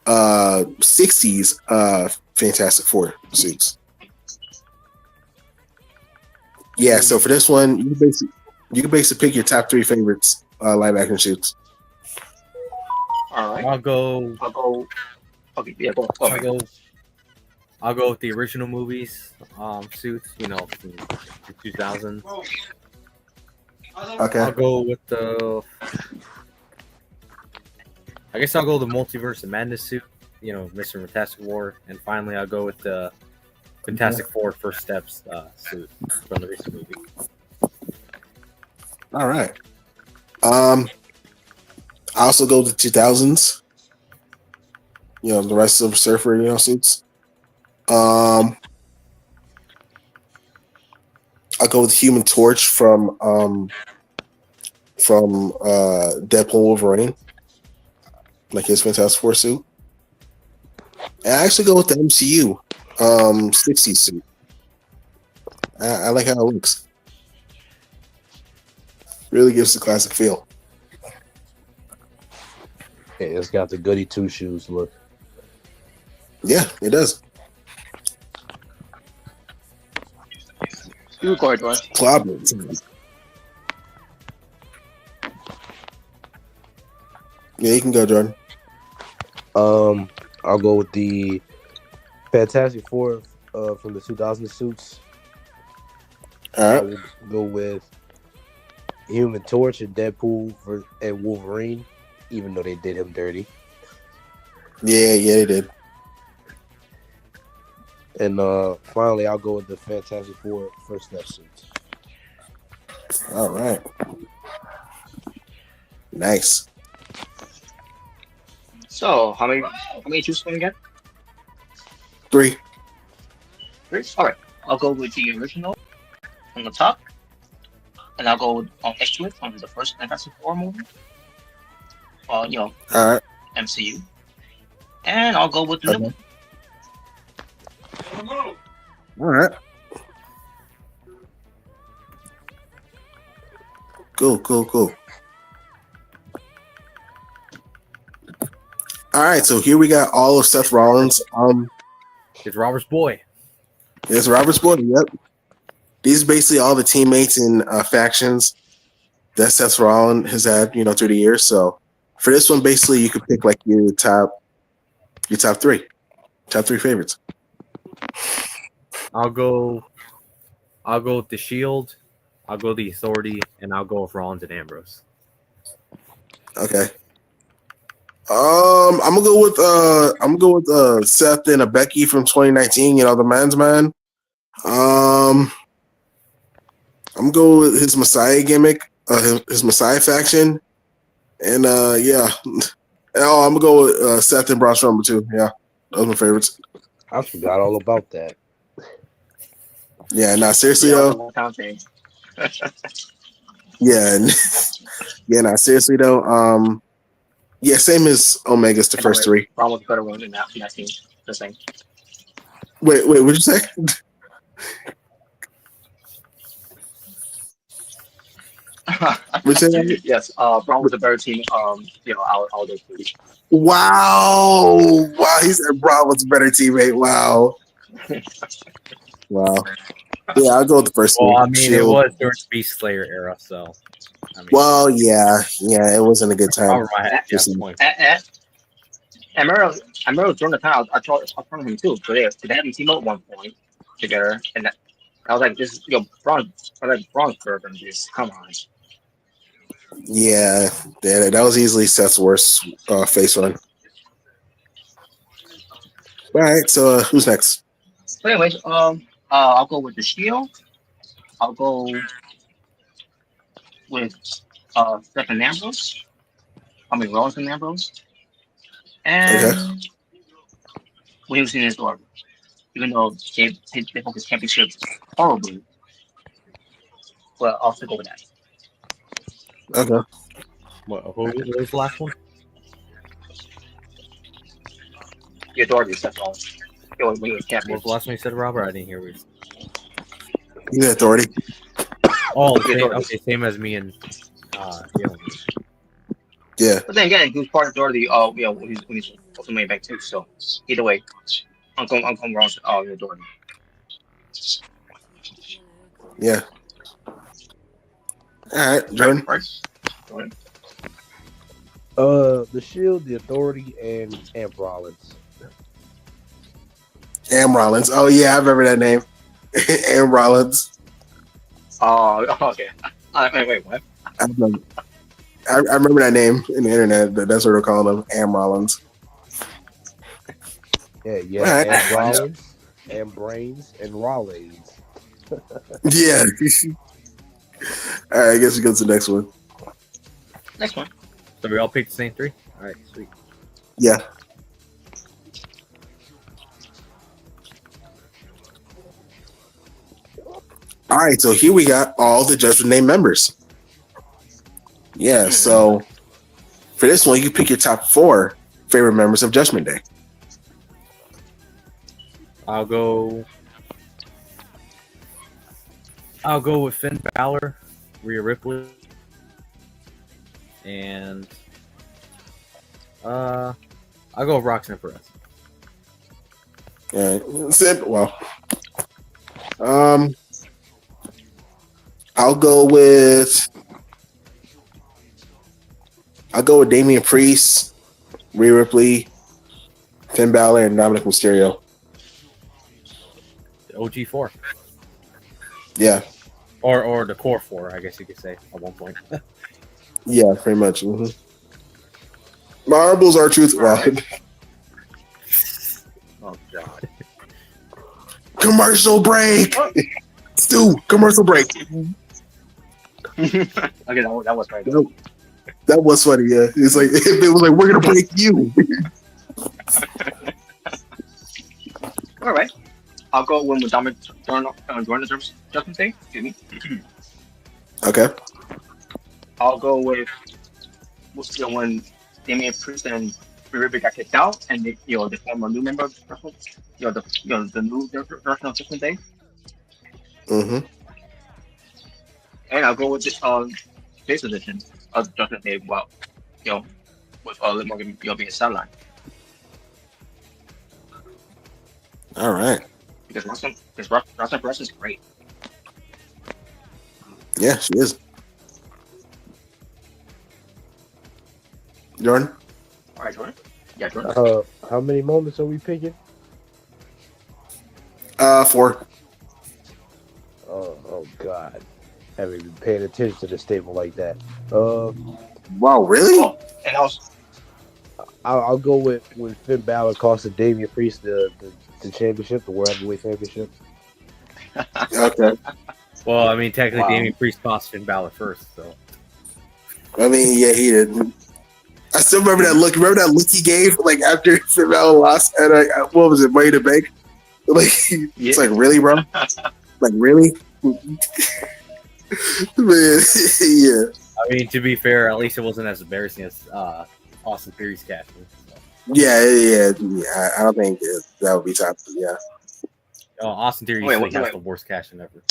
60s Fantastic Four suits. Yeah, so for this one, you can basically pick your top 3 favorites live action suits. All right. I'll go. Okay, yeah, go. I'll go with the original movies suits. From the 2000s. Okay. I'll go with the. I guess I'll go with the Multiverse of Madness suit. Mr. Fantastic Four, and finally I'll go with the Fantastic Four First Steps suit from the recent movie. All right. I also go to 2000s. The rest of the Surfer, suits. I'll go with Human Torch from Deadpool Wolverine, like his Fantastic Four suit. And I actually go with the MCU 60s suit. I like how it looks. Really gives the classic feel. Yeah, it's got the goody two shoes look. Yeah, it does. You record, Roy. Clobber. Yeah, you can go, Jordan. I'll go with the Fantastic Four from the 2000 suits. All right. I will go with Human Torch and Deadpool and Wolverine, even though they did him dirty. Yeah, they did. And finally, I'll go with the Fantastic Four First Step suits. All right. Nice. So, how many choose from again? 3. 3? All right. I'll go with the original from the top, and I'll go next to it from the first Fantastic Four movie. All right. MCU, and I'll go with the new one. All right. Cool. All right, so here we got all of Seth Rollins. It's Robert's boy. It's Robert's boy. Yep. These are basically all the teammates and factions that Seth Rollins has had, through the years. So for this one, basically, you could pick like your top 3 favorites. I'll go with the Shield. I'll go the Authority, and I'll go with Rollins and Ambrose. Okay. I'm gonna go with Seth and Becky from 2019. You know, the men's man. I'm gonna go with his Messiah gimmick, his Messiah faction, and yeah. Oh, I'm gonna go with Seth and Braun Strowman too. Yeah, those are my favorites. I forgot all about that. Yeah, nah, seriously Yeah, though. Yeah, yeah, nah, seriously though. Yeah, same as Omega's the first three. Braun was better one in that team. Just saying. Wait, what'd you say? Yes, Braun was a better team. All those three. Wow, he said Braun was a better teammate. Wow. Yeah, I'll go with the first Well, one. I mean, it was during the Beast Slayer era, so. I mean, well, yeah, it wasn't a good time. And I remember during the time I told him too. So they had them team up at one point together, and I was like, "This, Braun's better than this. Come on." Yeah, that was easily Seth's worst face run. All right, so who's next? So anyways, I'll go with the Shield. I'll go with Stephen Ambrose. Rollins and Ambrose. And when he was in his door, even though they focus championship horribly, but I'll still go with that. Okay. what was the last one? The authorities, that's all. When he was champion. What was the last one you said, Robert? I didn't hear what you said. The Authority. Oh, same as me and Yeah. But then again, he was part of the authority. When he's ultimately back too. So either way, I'm going wrong. The authority. Yeah. All right, Jordan. Jordan. The Shield, the Authority, and Rollins. Am Rollins. Oh yeah, I remember that name. Am Rollins. Oh, okay. Wait, what? I remember that name in the internet. That's what they're calling him. Am Rollins. Yeah. Right. And Rollins, and Brains, and Rollins. Yeah. All right, I guess we go to the next one. Next one. So we all picked the same three? All right, sweet. Yeah. All right, so here we got all the Judgment Day members. Yeah, so for this one, you pick your top 4 favorite members of Judgment Day. I'll go with Finn Balor, Rhea Ripley, and I'll go with Roxanne Perez. All right, simple. Well, I'll go with Damian Priest, Rhea Ripley, Finn Balor, and Dominic Mysterio. The OG4. Yeah. Or the core 4, I guess you could say, at one point. Yeah, pretty much. Mm-hmm. Marbles are truth. Right. Oh, God. Commercial break. Stu, commercial break. Okay, that was right. That was funny, yeah. It's like it was like we're gonna break you. All right, I'll go with Dominic during the Judgment Day. Excuse me. Okay. I'll go with when Damian Priest and Rhea Ripley got kicked out, and the former new member, the new version of Judgment Day. Mm-hmm. And I'll go with this base edition of Judgment Day. Well, with Liv Morgan being a sideline. All right. Because Roxanne Perez is great. Yeah, she is. Jordan? All right, Jordan. Yeah, Jordan. How many moments are we picking? 4. Oh God, haven't even paid attention to the statement like that. Wow, really? Oh, and also, I'll go with when Finn Balor costed Damian Priest the championship, the World Heavyweight Championship. Okay. Well, I mean, technically, Wow. Damian Priest cost Finn Balor first, so. I mean, yeah, he did. I still remember that look. Remember that look he gave like after Finn Balor lost at what was it, Money in the Bank? Like it's like really, bro? Like really? Man, yeah. I mean, to be fair, at least it wasn't as embarrassing as Austin Theory's cash. So. Yeah. I don't think that would be top. Yeah. Oh, Austin Theory usually has the worst cash in ever.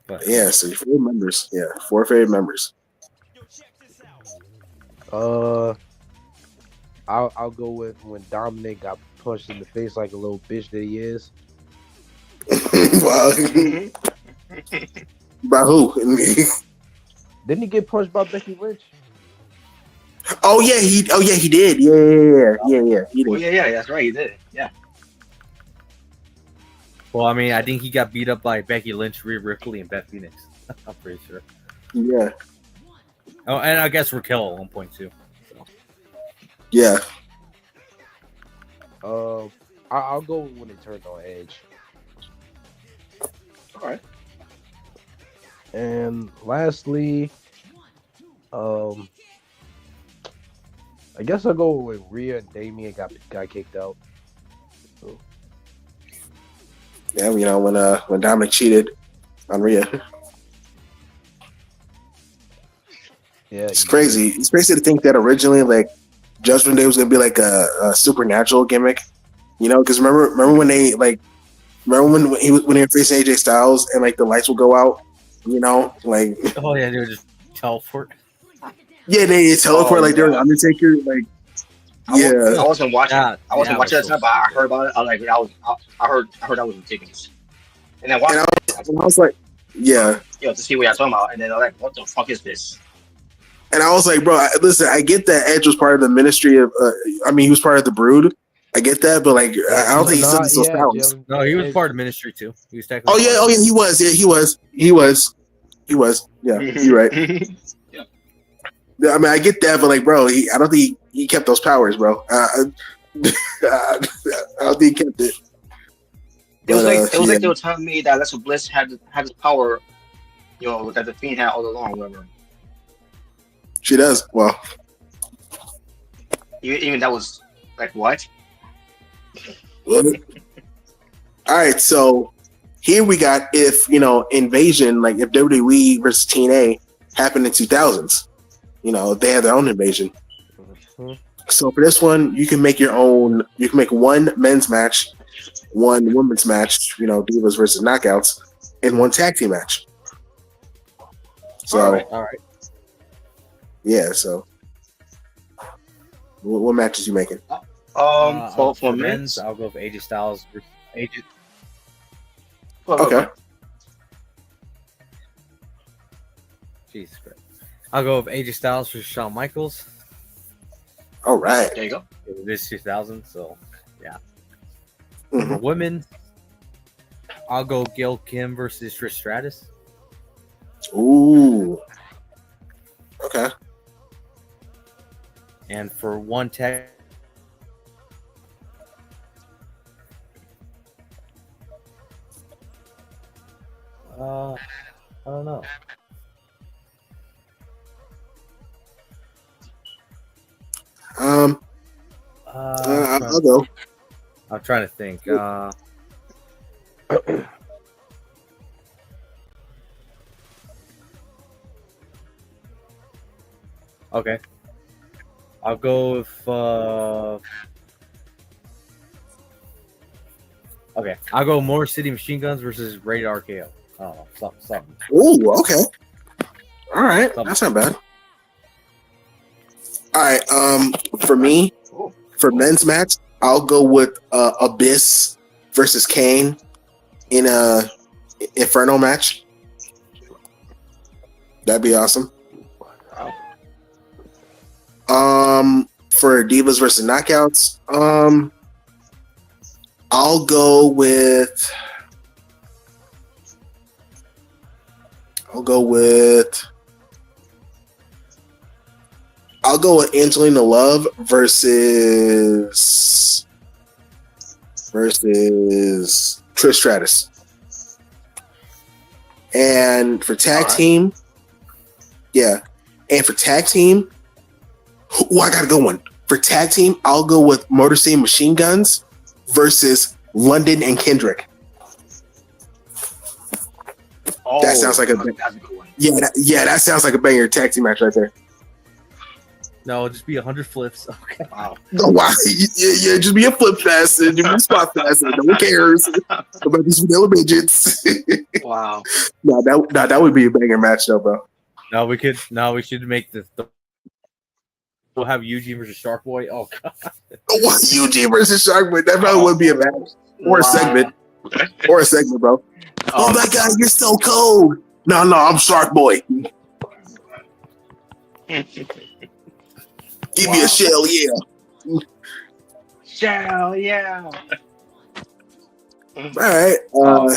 But, yeah, so 4 members. Yeah, 4 favorite members. I'll go with when Dominic got punched in the face like a little bitch that he is. Wow. By who? Didn't he get punched by Becky Lynch? Oh yeah, he did. Yeah. He did. oh yeah, that's right, he did. Yeah. well, I mean, I think he got beat up by Becky Lynch, Rhea Ripley, and Beth Phoenix. I'm pretty sure. Yeah. Oh, and I guess Raquel at one point too. So. Yeah. I'll go when they turned on Edge. All right. And lastly, I guess I'll go with Rhea and Damian got kicked out. So. Yeah, you know when Dominic cheated on Rhea. Yeah, It's crazy. It's crazy to think that originally, like, Judgment Day was gonna be like a supernatural gimmick, you know? Because remember when they when they were facing AJ Styles and like the lights will go out, you know? Like, Oh yeah, they would just teleport. yeah, they teleport like they're Undertaker, like. Yeah, I wasn't watching. Yeah, I wasn't watching that time, but I heard about it. I was like, I heard that was ridiculous. And then watched and I was like, yeah. to see what y'all talking about, and then I was like, what the fuck is this? And I was like, bro, listen, I get that Edge was part of the ministry of, I mean, he was part of the Brood. I get that, but like, I don't think he stood those powers. No, he was part of ministry too. He was technically. Oh yeah, he was. Yeah, he was. Yeah, you're right. Yeah. I mean, I get that, but like, bro, I don't think he kept those powers, bro. I don't think he kept it. It was like they were telling me that Alexa Bliss had this power, that the Fiend had all along, whatever. She does. Well, even that was like what? All right, so here we got if invasion, like if WWE versus TNA happened in 2000s, they had their own invasion. Mm-hmm. So for this one, you can make your own. You can make one men's match, one women's match, Divas versus Knockouts, and one tag team match. So, all right. Yeah. So, what matches you making? For men's, I'll go with AJ Styles. AJ. Okay. Jesus Christ. I'll go with AJ Styles for Shawn Michaels. All right. There you go. It is 2000, so yeah. Mm-hmm. For women, I'll go Gail Kim versus Trish Stratus. Ooh. Okay. And for one tag, I don't know. I'll go. I'm trying to think. Okay. I'll go with. Okay, I'll go Motor City Machine Guns versus Rated RKO. Oh, something. Ooh, okay. All right, that's not bad. All right, for me, for men's match, I'll go with Abyss versus Kane in a Inferno match. That'd be awesome. for Divas versus Knockouts, I'll go with Angelina Love versus Trish Stratus. And for tag team, I got a good one. For tag team, I'll go with Motor City Machine Guns versus London and Kendrick. That sounds like that's a good one. That sounds like a banger tag team match right there. No, it'll just be 100 flips. Okay. Wow. Oh, wow. Yeah, just be a flip fest and just be a spot fest. And no one cares about these vanilla midgets. Wow. No, that would be a banger match though, bro. We should make this. We'll have Eugene versus Shark Boy. Oh god. What Eugene versus Shark Boy? That probably would be a match or a segment, bro. Oh my god, you're so cold. No, I'm Shark Boy. Give me a shell, yeah. Shell, yeah. All right. All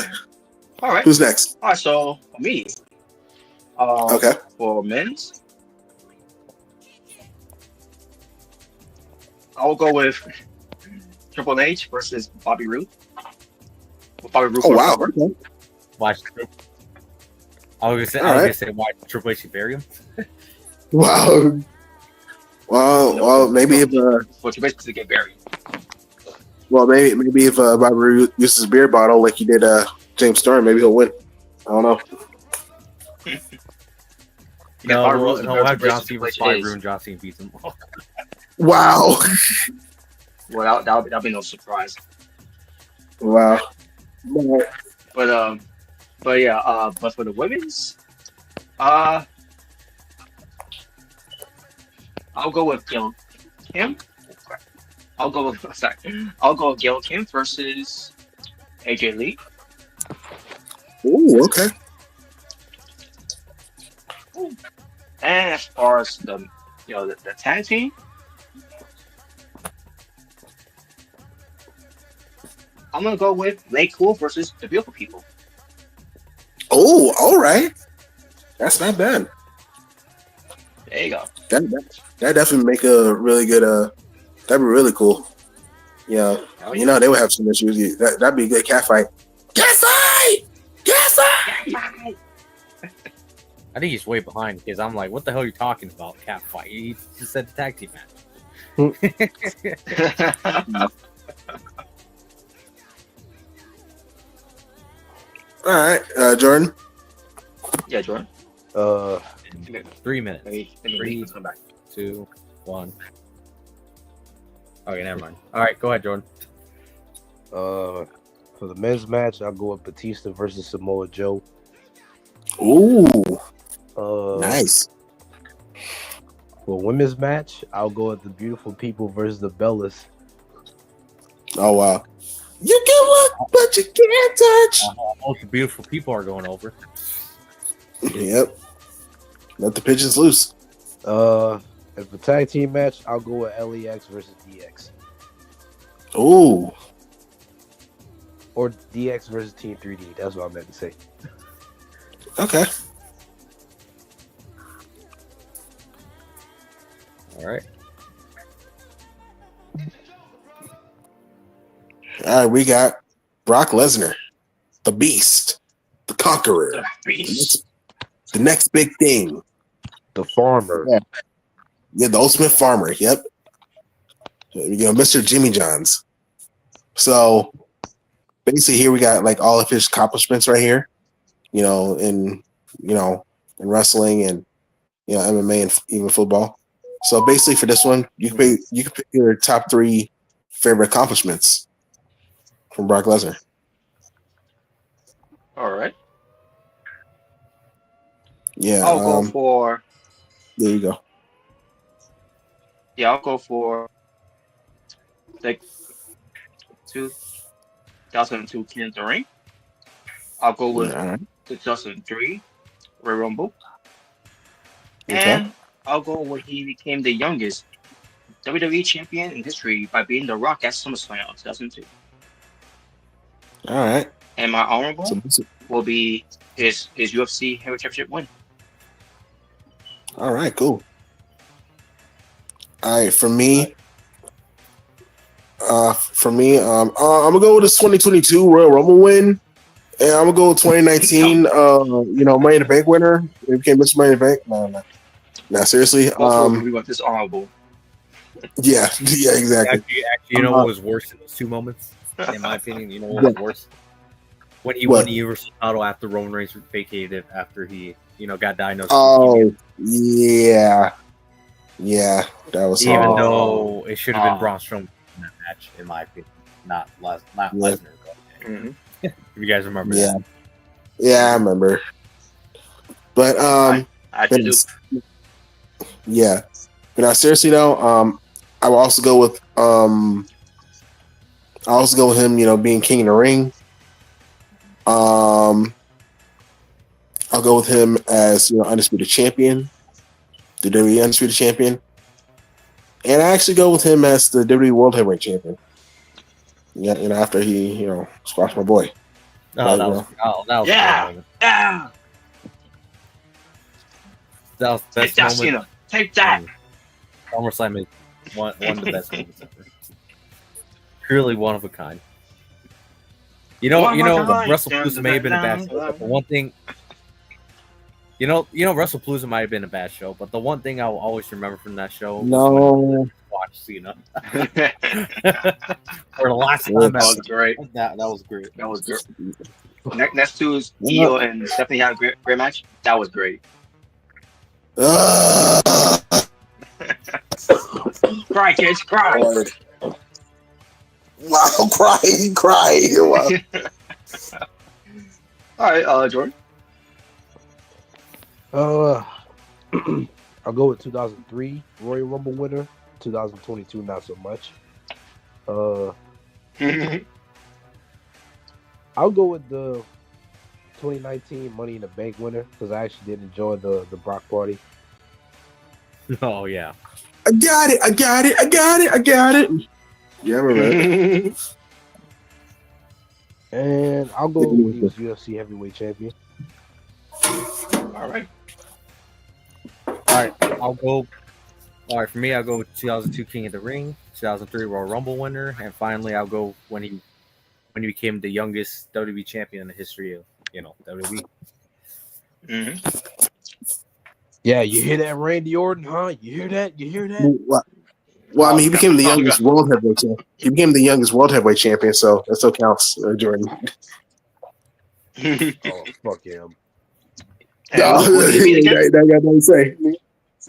right. Who's next? All right. So for me, okay. For men's, I'll go with Triple H versus Bobby Roode. Oh wow. Okay. Watch. I was gonna say, why Triple H bury him? Wow. Well, maybe if you basically get buried. Well, maybe if Bobby Roode uses a beer bottle like he did James Storm, maybe he'll win. I don't know. We'll have John Cena versus Bobby Roode and John Cena beats him. Wow. Well, that'll be no surprise. Wow. But for the women's, I'll go with Gail Kim. I'll go with Gail Kim versus AJ Lee. Ooh, okay. And as far as the tag team, I'm gonna go with Lay Cool versus the Beautiful People. Oh, all right. That's not bad. There you go. That definitely make a really good. That'd be really cool. Yeah, you know they would have some issues. That'd be a good cat fight. Cat fight. I think he's way behind because I'm like, what the hell are you talking about? Cat fight? He just said the tag team match. All right, Jordan. Yeah, Jordan. 3 minutes. 3, come back. 2, 1. Okay, never mind. All right, go ahead, Jordan. For the men's match, I'll go with Batista versus Samoa Joe. Ooh, nice. For women's match, I'll go with the Beautiful People versus the Bellas. Oh wow. You can look, but you can't touch. Most the Beautiful People are going over. Yep. Let the pigeons loose. And for tag team match, I'll go with LEX versus DX. Ooh. Or DX versus Team 3D. That's what I meant to say. Okay. All right. All right, we got Brock Lesnar, the Beast, the Conqueror, The Beast. the next big thing. The Farmer. Yeah, the Ultimate Farmer. Yep. Mr. Jimmy Johns. So basically, here we got like all of his accomplishments right here. In wrestling and MMA and even football. So basically, for this one, you can pick your top 3 favorite accomplishments from Brock Lesnar. All right. Yeah. I'll go for. There you go. Yeah, I'll go for the 2002 King of the Ring. I'll go with the 2003 Royal Rumble. Okay. And I'll go when he became the youngest WWE champion in history by beating The Rock at SummerSlam 2002. All right. And my honorable So, will be his UFC Heavyweight Championship win. all right, cool. All right, for me, I'm gonna go with this 2022 Royal Rumble win, and I'm gonna go with 2019. Money in the Bank winner. It became Mr. Money in the Bank. No, seriously. Also, we want this honorable. Yeah, exactly. Actually, you know what was worse in those two moments? In my opinion, you know what was worse? When he won the Universal title after Roman Reigns vacated it after he, got diagnosed. Oh, yeah, that was even though it should have been Braun Strowman in that match, in my opinion, not Lesnar. Mm-hmm. If you guys remember that. Yeah, I remember. But I do. Yeah, but now seriously though, I will also go with him, being King of the Ring. I'll go with him as undisputed champion, the WWE undisputed champion, and I actually go with him as the WWE World Heavyweight Champion. Yeah, after he squashed my boy. That was yeah. That was the best moment. Cena. Take that. SummerSlam is one of the best moments ever. Truly one of a kind. The WrestlePalooza may have been a bad show, but the one thing, WrestlePalooza might have been a bad show, but the one thing I will always remember from that show was watch Cena. For the last time, that was great. That was great. That was great. Next to is Io and Stephanie had a great match. That was great. Cry, kids, cry. Wow, cry. Wow. All right, Jordan. I'll go with 2003 Royal Rumble winner. 2022, not so much. I'll go with the 2019 Money in the Bank winner because I actually did enjoy the Brock party. Oh yeah. I got it. Yeah, right. And I'll go with he was UFC heavyweight champion. All right. For me, I'll go with 2002 King of the Ring, 2003 Royal Rumble winner, and finally I'll go when he became the youngest WWE champion in the history of WWE. Mm-hmm. Yeah, you hear that, Randy Orton? Huh? You hear that? Well, I mean, he became the youngest world heavyweight champion. He became the youngest world heavyweight champion, so that still counts, Jordan. Oh, fuck him. Who did he beat again? I got nothing to say.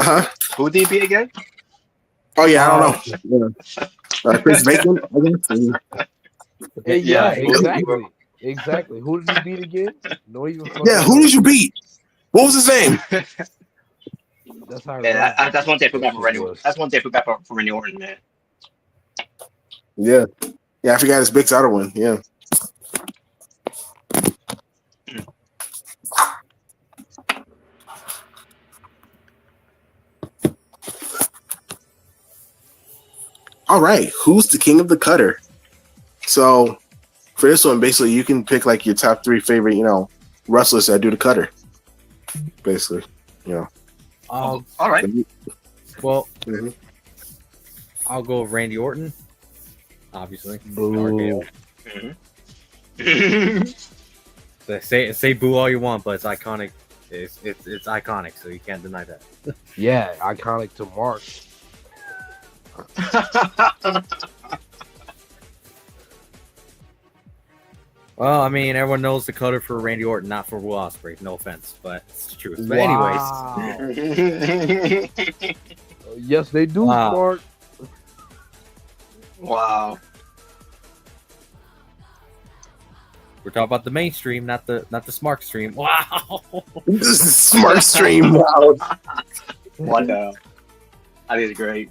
Huh? Who did he beat again? Oh yeah, I don't know. Chris Bacon, I guess. Yeah, Exactly. Who did he beat again? No, who did you beat? What was his name? That's how. Yeah, that's one thing I forgot for Randy Orton. That's one thing I forgot for Randy Orton, man. Yeah, I forgot his big title one. Yeah. All right, who's the king of the cutter? So for this one, basically, you can pick like your top 3 favorite, wrestlers that do the cutter. Basically, all right. Well, mm-hmm. I'll go with Randy Orton, obviously. Boo. Say boo all you want, but it's iconic. It's iconic, so you can't deny that. Yeah, iconic to Mark. Well, I mean, everyone knows the cutter for Randy Orton, not for Will Ospreay. No offense, but it's the truth. But anyways. Yes, they do, Mark. Wow. We're talking about the mainstream, not the smart stream. Wow. This is smart stream. Wow. What the? That is great.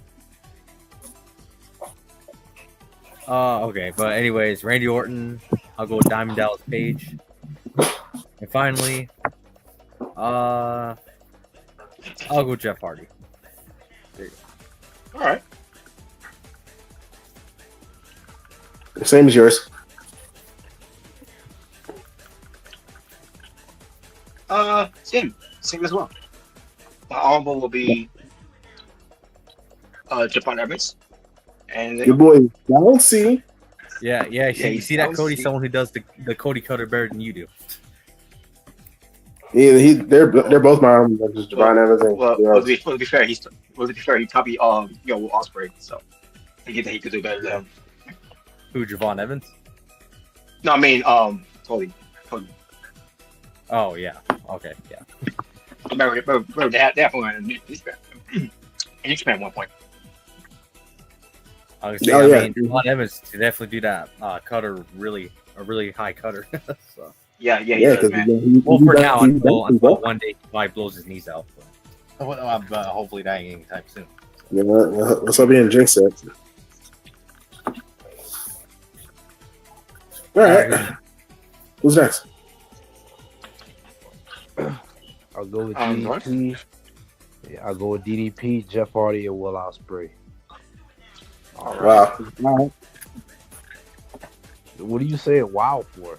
Okay, but anyways, Randy Orton. I'll go with Diamond Dallas Page. And finally, I'll go with Jeff Hardy. There you go. All right. Same as yours. Same as well. My honorable will be Japan Evans, and Your boy Bouncy. Yeah. Yeah, You see that, Cody? Someone who does the Cody Cutter better than you do. Yeah, they're both my honorable mentions, Javon Evans and to be fair, he probably Will Ospreay, so I think that he could do better than him. Who, Javon Evans? No, I mean Cody. Oh yeah. Okay. Yeah. Remember they have one in New Japan at one point. I was say, Oh, I yeah. mean, Javon Evans to definitely do that cutter a really high cutter. So. Yeah, he Yeah, does, because man. Well, for now, until one day he blows his knees out. But hopefully that ain't anytime soon. Yeah, let's not being jinxed. All right. Who's next? I'll go with North? DDP. Yeah, I'll go with DDP, Jeff Hardy, and Will Ospreay. All right. Wow. What are you saying wow for?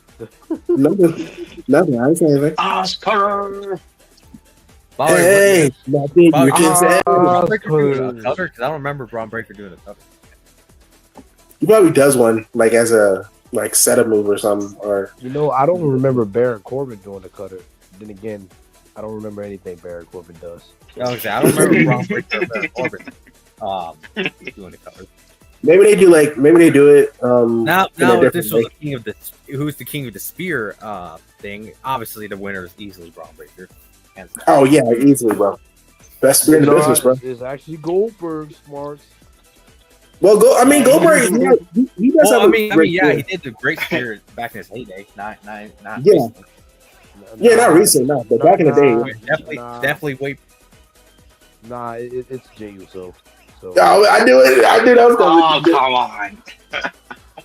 Nothing. I didn't say anything. Oscar. Hey, nothing. Bobby, You can say. Braun Breaker doing a cutter? Because I don't remember Braun Breaker doing a cutter. He probably does one like as a setup move or something. Or I don't remember Baron Corbin doing the cutter. Then again, I don't remember anything Baron Corbin does. I don't remember Braun Breaker or Baron Corbin doing the cutter. maybe they do it. Now in a if this different was the king of who's the king of the spear thing, obviously the winner is easily Braun Breaker. Oh yeah, easily, bro. Best spear in the business, bro. It's actually Goldberg, Smarts. Well, Goldberg. He does have a great he spear. did the great spear back in his heyday. Not Yeah. Yeah, not recent, no, but back in the day. Definitely wait. Nah, it's Jey Uso. So Oh, I knew it. I knew that was Oh, going to come on.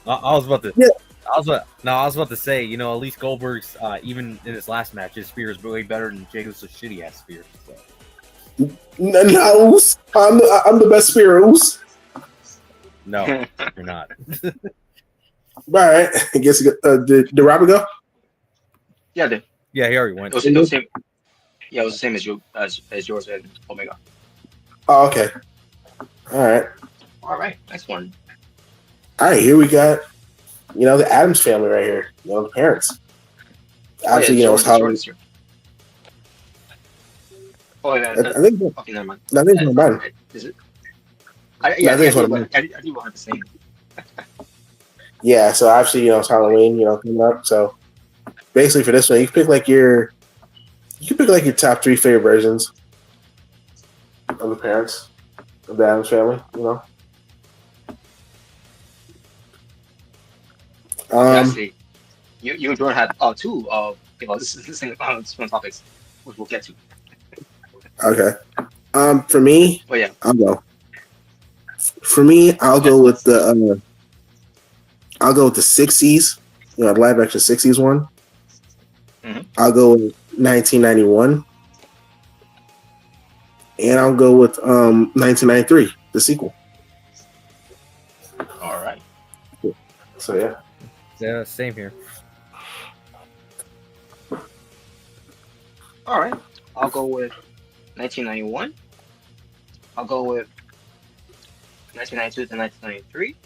I was about to. Yeah. I was about to say, at least Goldberg's even in his last match, his spear is way better than Jey Uso's shitty ass spear. So. No, I'm the best spear, Oos. No, you're not. All right. I guess did Robert go? Yeah, dude. Yeah, he already went. It was the same. Yeah, it was the same as yours and Omega. Oh, okay. All right. All right, next one. All right, here we got, the Adams family right here. The parents. Obviously, it's Hollywood. Oh, yeah. I think. Okay, never mind. I think it's one of mine. Is it? I think it's one of mine. I do want to say. Yeah, so obviously, it's Halloween, coming up. So basically, for this one, you can pick like your top 3 favorite versions of the parents of the Adams family. See, you and Jordan had two. This is the same topics, which we'll get to. Okay. For me, But yeah, I'll go. For me, I'll go with the 60s, live action 60s one. Mm-hmm. I'll go with 1991. And I'll go with 1993, the sequel. all right. So yeah. Yeah, same here. All right. I'll go with 1991. I'll go with 1992 to 1993.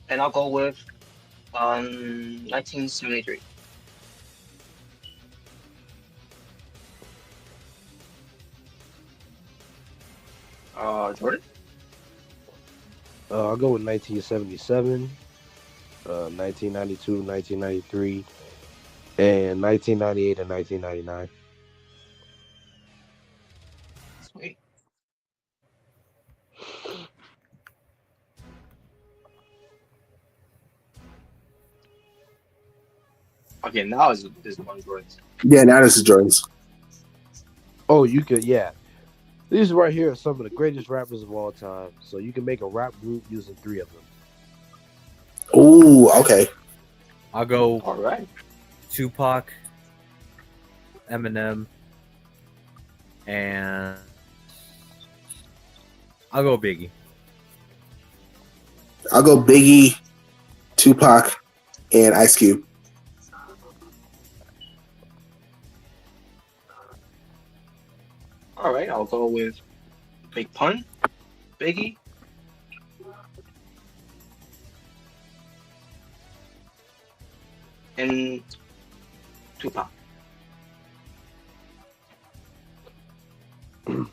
And I'll go with 1973. Jordan? I'll go with 1977, 1992, 1993, and 1998 and 1999. Sweet. Okay, now is one Jordan's. Yeah, now this is Jordan's. Oh, you could, yeah. These right here are some of the greatest rappers of all time. So you can make a rap group using 3 of them. Ooh, okay. I'll go All right. Tupac, Eminem, and I'll go Biggie. I'll go Biggie, Tupac, and Ice Cube. All right, I'll go with Big Pun, Biggie, and Tupac. All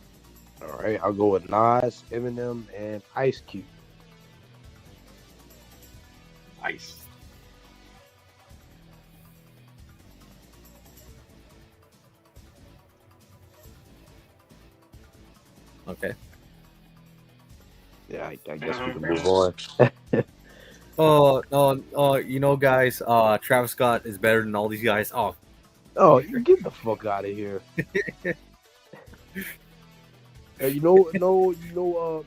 right, I'll go with Nas, Eminem, and Ice Cube. Nice. Okay. Yeah, I guess we can Mhm. move on. Guys, Travis Scott is better than all these guys. Oh, Oh, you get the fuck out of here.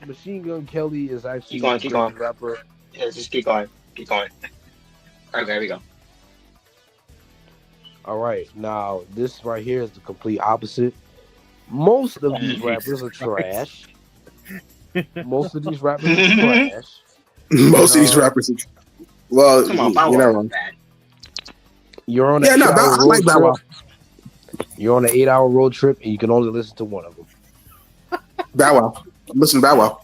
Machine Gun Kelly is actually Keep going, a keep great going. rapper. Yeah, just keep going. Keep going. Okay, there we go. All right, now this right here is the complete opposite. Most of these rappers are trash. Most of these rappers are trash. Most of these rappers. Well, Come on, you're Bow not Wow. wrong. Bad. You're on Yeah, an no, 8-hour I road like Bow Wow. trip. You're on an 8-hour road trip, and you can only listen to one of them. Bow Wow. I'm listening to Bow Wow.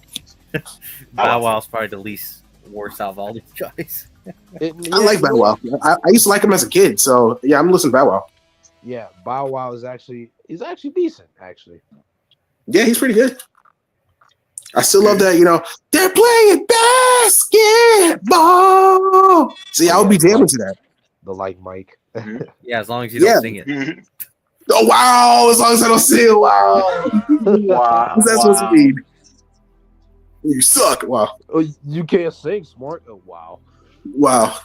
Bow Wow's probably the least worst out of all these guys. I like Bow Wow. I used to like him as a kid, so yeah, I'm listening to Bow Wow. Yeah, Bow Wow is actually decent. Actually, Yeah, he's pretty good. I still love that, they're playing basketball. See, I would be jamming to that. the like Mike. Yeah, as long as you don't Yeah. sing it. Oh, wow. As long as I don't see it, wow. Wow. What's that supposed to mean? You suck. Wow. Oh, you can't sing, smart. Oh, wow. Wow.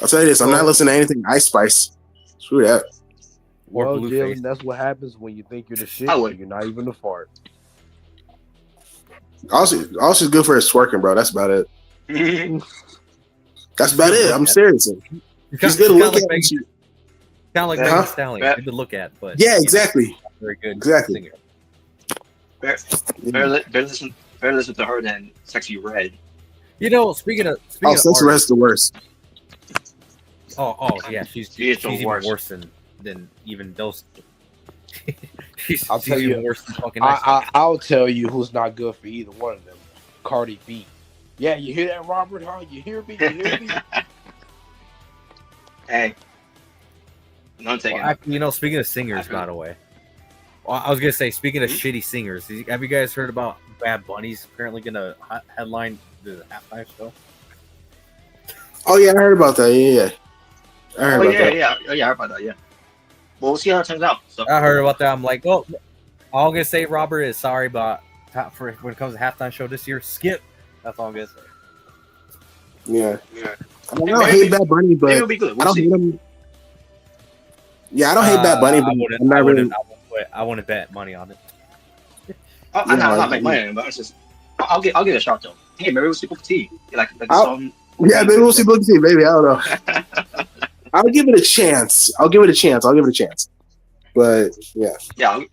I'll tell you this. I'm not listening to anything Ice Spice. Screw that. Or Well, Blueface. Jalen, that's what happens when you think you're the shit. I would. And you're not even a fart. All she's good for is twerking, bro. That's about it. That's about it. I'm serious. She's good to look at. Kind of like Uh-huh. Megan Stallion. Yeah. Good to look at, but Yeah, exactly. not very good. Exactly. Singer. Better listen to her than Sexy Red. Speaking of Sexy artists, Red's the worst. yeah, she's She is the even worst. worse than even those. she's I'll tell even you, worse than fucking Ice. I'll tell you who's not good for either one of them. Cardi B. Yeah, you hear that, Robert? Huh? You hear me? You hear me? Hey. None taken. Well, actually, speaking of singers, by the way, I was gonna say, speaking of shitty singers, have you guys heard about Bad Bunny's apparently gonna headline the halftime show? Oh, yeah, I heard about that. Yeah. I heard about that. Yeah, I heard about that, yeah. Well, we'll see how it turns out. So. I heard about that. I'm like, oh, all I'm gonna say, Robert, is sorry, but for when it comes to halftime show this year, skip. That's all I'm gonna say. Yeah. Yeah. I don't hate Bad Bunny, Maybe but it'll be good. I We'll don't see. hate him. Yeah, I don't hate Bad Bunny, but I'm not really. I wouldn't bet money on it. I'm not making money on it, but it's just I'll give it a shot though. Hey, maybe we'll see Booker T. Like the song. Yeah, maybe we'll see Booker T, baby. I don't know. I'll give it a chance. But yeah. Yeah.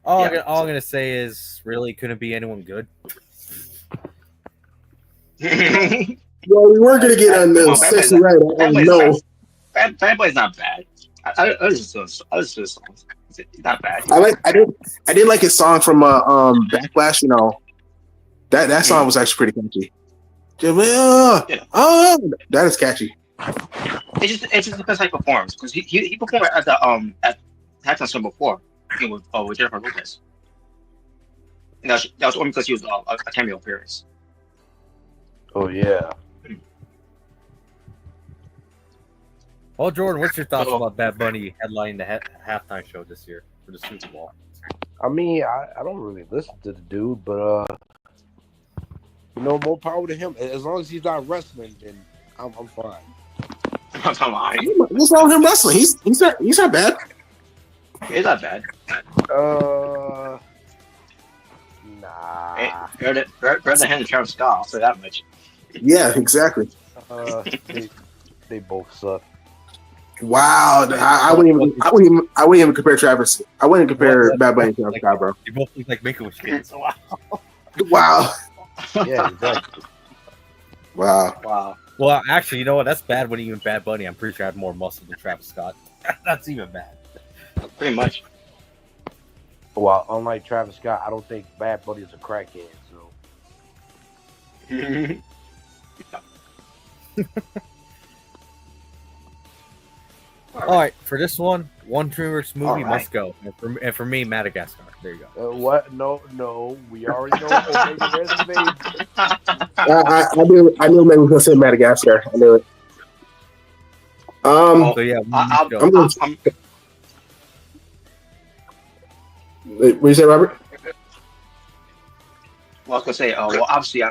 All I'm gonna say is, really, couldn't be anyone good. Well, we weren't gonna get on the Sexy Red. No. Bad Boy's not bad. I was just songs. It's not bad. I did like his song from Backlash. That song was actually pretty catchy. That is catchy. It's just depends how he performs because he performed at the at halftime show before with Jennifer Lopez. And that was only because he was a cameo appearance. Oh, yeah. Well, Jordan, what's your thoughts about Bad Bunny headlining the halftime show this year for the Super Bowl? I mean, I don't really listen to the dude, but more power to him. As long as he's not wrestling, then I'm fine. Come on, What's wrong with him wrestling? He's not bad. it's not bad. Nah. Hey, better than him and Travis Scott. I'll say that much. Yeah, exactly. They both suck. Wow, I wouldn't even compare Travis. I wouldn't compare Bad Bunny to Travis Scott, bro. They both look like Make-A-Wish kids. Wow. Wow. Yeah, exactly. Wow. Wow. Well, actually, you know what? That's bad when even Bad Bunny, I'm pretty sure, had more muscle than Travis Scott. That's even bad. Pretty much. Well, unlike Travis Scott, I don't think Bad Bunny is a crackhead. So All right, for this one DreamWorks movie All right. must go. And for me, Madagascar. There you go. what? No, we already know Omega Reservation. I knew maybe we were gonna say Madagascar. I knew it. So yeah, I'm What you say, Robert? Well, I was gonna say, well, obviously,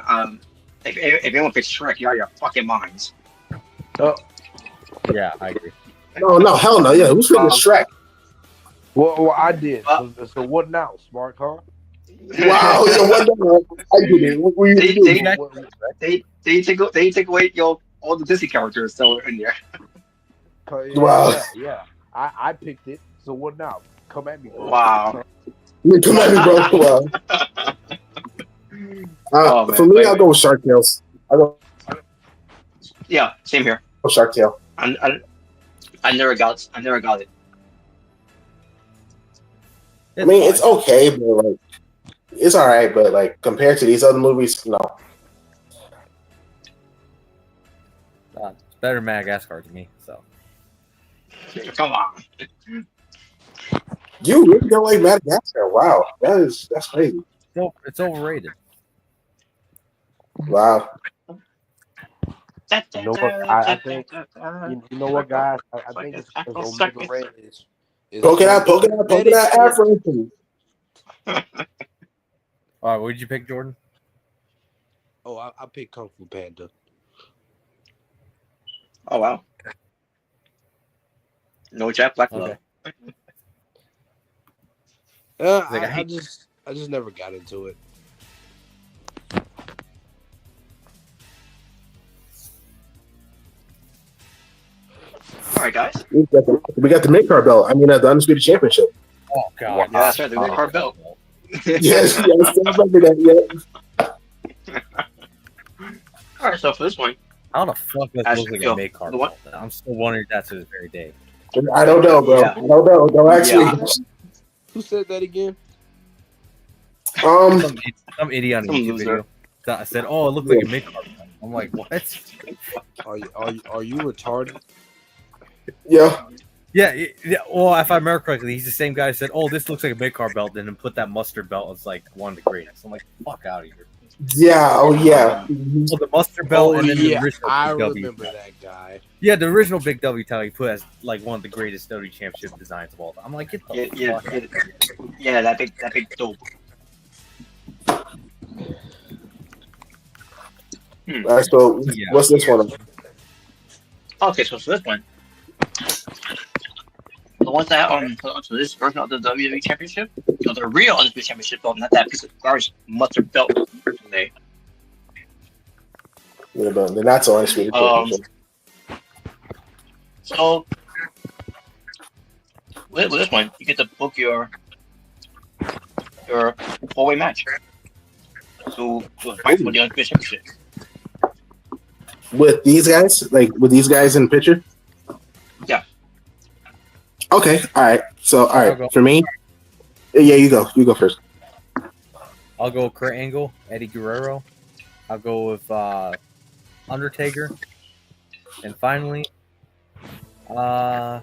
if anyone picks Shrek, you're out of your fucking minds. yeah, I agree. No, hell no. Yeah, who's freaking Shrek? Well, I did. So what now? Smart car? Wow, yo, what the I did it. What were you doing? They take away all the Disney characters that were in there. Wow. Yeah. I picked it. So what now? Come at me, bro. Wow. Come at me, bro. Wow. Man, For me, I'll go with Shark Tales. Yeah, same here. Shark Tale. I never got it. I mean, it's okay, but like, it's all right. But like, compared to these other movies, no. It's better than Madagascar to me. So Come on. You really don't like Madagascar? Wow, that's crazy. no, it's overrated. Wow. You know what? I think. You know what, guys? I think it's because Omega Red is Poke it out, Afro. All right, what did you pick, Jordan? Oh, I picked Kung Fu Panda. Oh wow. No Jack Black love. Okay. I just never got into it. All right, guys. We got the mid-card belt. I mean, the Undisputed Championship. Oh God, Yeah, that's right. The mid-card belt. Yes, I remember that. Yeah. All right, so for this one, how the fuck does it look like a mid card? What? I'm still wondering if that's to this very day. I don't know, bro. Yeah. I don't know. Don't actually. Yeah. Who said that again? Some idiot on a Some YouTube loser. video. I said, "Oh, it looks like a mid card." I'm like, "What?" Are you retarded? Yeah. Yeah. Well, if I remember correctly, he's the same guy who said, "Oh, this looks like a mid card belt," and then put that mustard belt as like one of the greatest. I'm like, "Fuck out of here." Yeah. Oh, yeah. So the mustard belt and then the original I Big W. remember that guy. Yeah, the original Big W title he put as like one of the greatest WWE Championship designs of all time. I'm like, get the fuck out of here. Yeah, that big dope. All right, so what's this one? Okay, so for this one, the ones that so this version of the WWE Championship, the real Undisputed Championship belt, not that piece of garbage mustard belt. They Yeah, but they're not so Undisputed Championship. So with this one, you get to book your four-way match to fight for the Undisputed Championship. With these guys, in the picture. Yeah. Okay. All right. So, all I'll right. go. For me, yeah, you go. You go first. I'll go with Kurt Angle, Eddie Guerrero. I'll go with Undertaker, and finally, I'll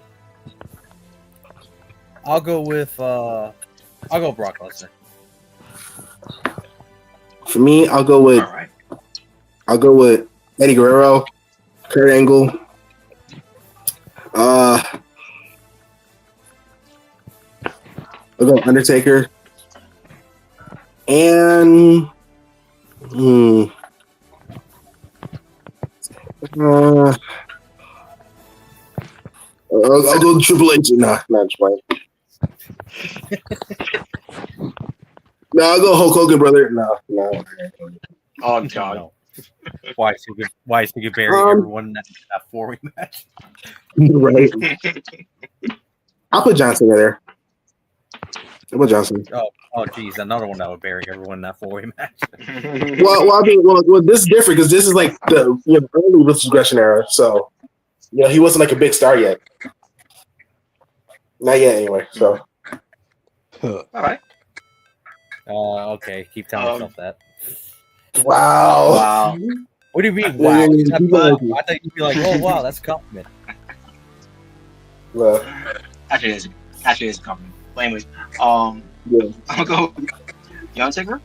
go with Brock Lesnar. For me, I'll go with Eddie Guerrero, Kurt Angle. I'll go Undertaker. And I'll go Triple H. Nah, not just playing. No, I'll go Hulk Hogan, brother. No. Oh God. No. Why is he burying everyone in that four-way match? Right. I'll put John Cena there. What Johnson? Oh, geez, another one that would bury everyone in that four-way match. I mean, this is different because this is like the early Ruthless Aggression era. So, he wasn't like a big star yet. Not yet, anyway. So, All right. Okay, keep telling yourself that. wow. Wow. What do you mean, wow? But- I thought you'd be like, oh, wow, that's a compliment. Well, Actually, it's a compliment. But anyways, yeah. I'm gonna go The Undertaker,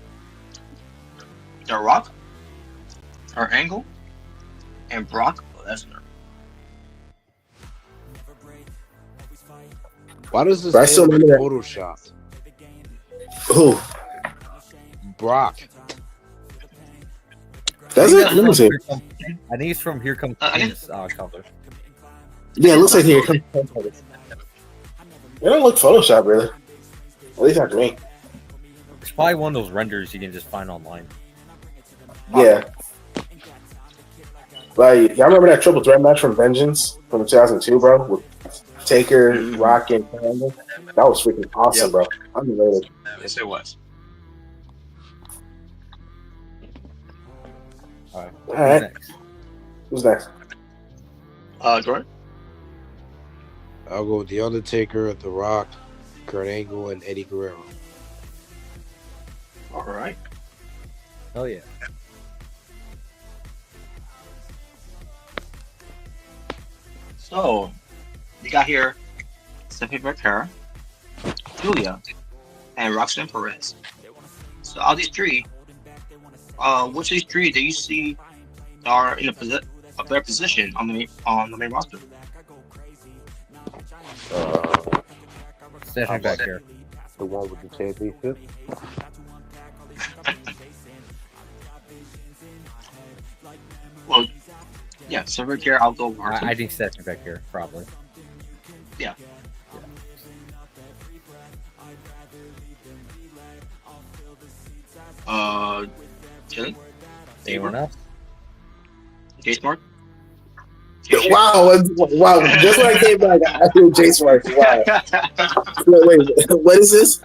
The Rock, Kurt Angle, and Brock Lesnar. Why does this But I still name remember that. Photoshopped? Who? Brock. Does it? Let me see. I think it's from Here Comes King's cover. Yeah, it looks like here. It don't look Photoshop, really. At least not to me. It's probably one of those renders you can just find online. Yeah. Like, y'all remember that triple threat match from Vengeance from 2002, bro? With Taker, Rock, and Angle? That was freaking awesome, bro. Underrated. Yes, it was. All All right. Next. Who's next? Jordan. I'll go with The Undertaker, The Rock, Kurt Angle, and Eddie Guerrero. All right. Oh, yeah. So, you got here Stephanie Vergara, Julia, and Roxanne Perez. So, out of these three, which of these three do you see are in a better position on the main roster? Stephanie back here. The one with the championship. Well, yeah, so Vergara, I'll go with I think Stephanie back here, probably. Yeah. Chilling. Anyone else? Jay Smart. Wow. Just when I came back, I feel Jason Mark. Wow. Wait, what is this?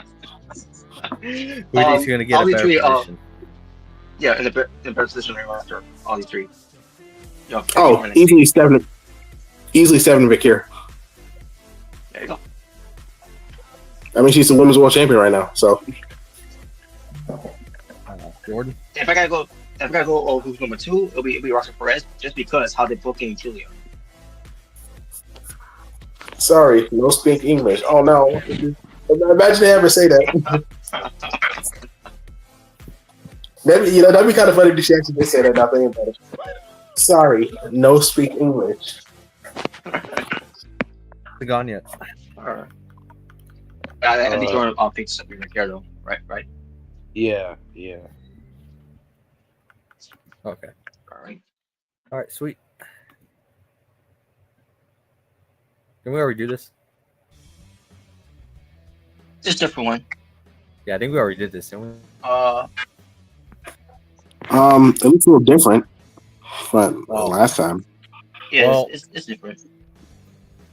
Who do you think is going to get all a these better three, position? Yeah, in a better position on the roster. All these three. Yeah, Easily Stephanie Vickier. There you go. I mean, she's the women's world champion right now, so. Jordan? If I gotta go, who's number two? It'll be Roxanne Perez, just because how they booking Julia. Sorry, no speak English. Oh, no. Imagine they ever say that. That'd be kind of funny if she actually did say that, not thinking about it. Sorry, no speak English. Gone yet? Alright. I think you're on pick something right there, though. Right? Yeah. Okay. All right, sweet. Can we already do this? Just a different one. Yeah, I think we already did this, didn't we? It looks a little different from last time. Yeah, Well, it's different.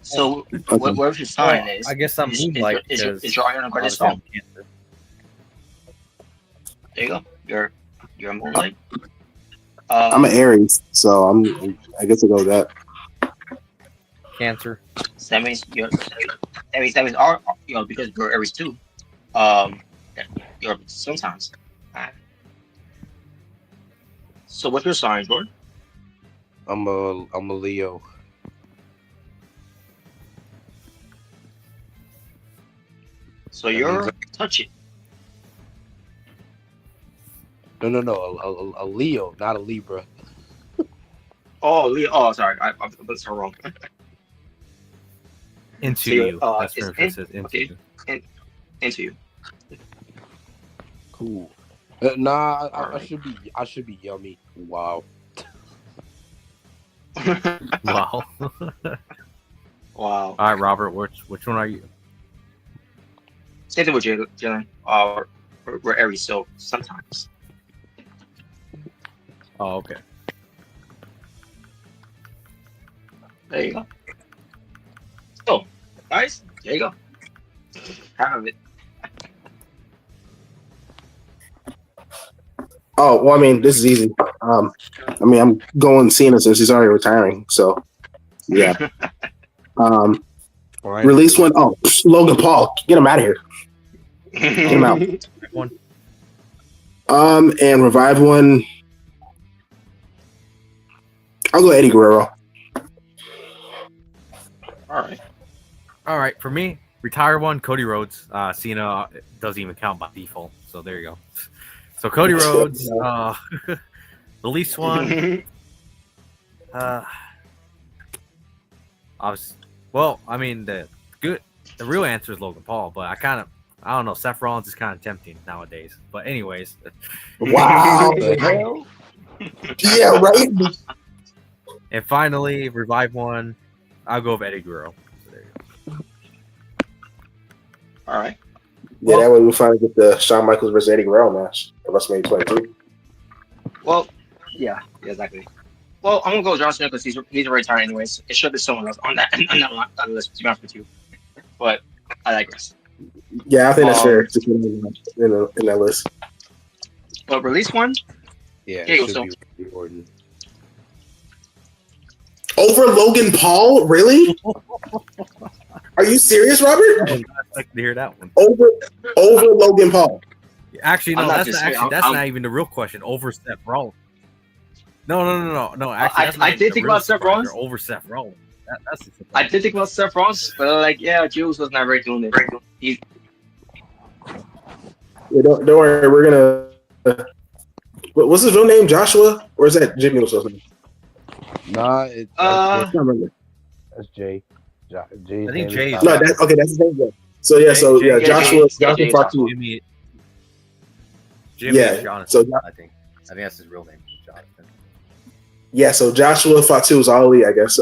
So, whatever your sign is, I guess I'm Moonlight is because your Ariana Grande obviously I'm song. Cancer. There you go. You're a Moonlight. I'm an Aries, so I guess I'll go with that. Cancer. So that means that means are because you're Aries too. You're sometimes. So what's your sign, Jordan? I'm a Leo. So you're touchy. No. A Leo, not a Libra. Oh, Leo. Oh, sorry. I put so wrong. Into So you're, you. That's it's where it says into okay. you. Into you. Cool. Nah, I Alright. should be yummy. Wow. Wow. Wow. All right, Robert, which one are you? Same thing with Jalen. We're Aries, so sometimes. Oh, okay. There you go. So, guys, there you go. Have it. Oh well, I mean, this is easy. I mean, I'm going Cena since he's already retiring. So yeah. Release one. Oh, Logan Paul, get him out of here. Get him out. One. And revive one. I'll go Eddie Guerrero. All right. For me, retire one, Cody Rhodes. Cena doesn't even count by default, so there you go. So Cody Rhodes. Release one. Well, I mean the real answer is Logan Paul, but I don't know. Seth Rollins is kind of tempting nowadays. But anyways, Wow. The hell? Yeah, right. And finally, revive one. I'll go with Eddie Guerrero. So there you go. All right. Yeah, that way we'll finally get the Shawn Michaels versus Eddie Guerrero match at WrestleMania 23. Well, yeah, exactly. Well, I'm gonna go with John Cena because he's already retired anyways. It should be someone else on that list, to be honest with you. But I digress. Yeah, I think that's fair to put in that list. But release one. Yeah, Here you it go, should be Randy Orton. Over Logan Paul, really? Are you serious, I Robert? would not like to hear that one. Over Logan Paul. Actually, no, I'm that's not even the real question. Over Seth Rollins. No. Actually, that's I did think about Seth Rollins. Over Seth Rollins. That's the I did think about Seth Rollins, but like, yeah, Jules was not very doing it. He's Yeah, don't worry, we're gonna. What's his real name? Joshua, or is that Jimmy Uso's name? Nah, I can't remember. that's Jay. I think Jay. No, that's his name. Yeah. So yeah, Joshua Fatu. Jimmy Yeah, is Jonathan. so- I think that's his real name, Jonathan. Yeah, so Joshua Fatu is Ali, I guess.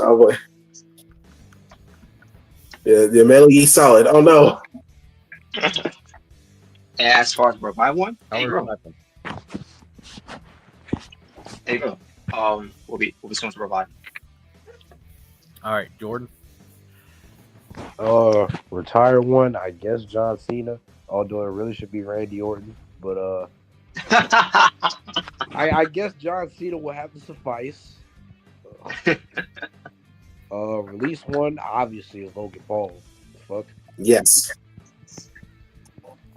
Yeah, the Metal Gear Solid. Oh no. as far as revive one. How There you would go. it happen? There you go. Will be someone to revive. All right, Jordan. Retire one, I guess John Cena. Although it really should be Randy Orton, but I guess John Cena will have to suffice. Release one, obviously, is Logan Paul. Fuck. Yes.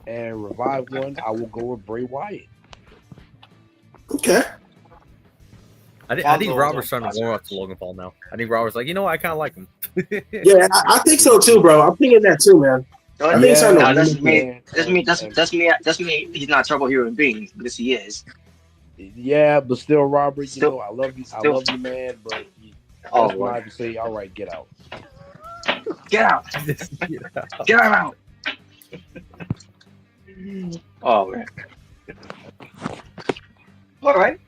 And revive one, I will go with Bray Wyatt. Okay. I think Robert's starting to warm up to Logan Paul now. I think Robert's like, you know what? I kind of like him. Yeah, I think so too, bro. I'm thinking that too, man. I think it's starting to Doesn't mean he's not a terrible human being, because he is. Yeah, but still, Robert, Still- you know, I love you, still- man, but Oh, that's why I have to say, all right, get out. Get out! Get him out! Oh man. All right.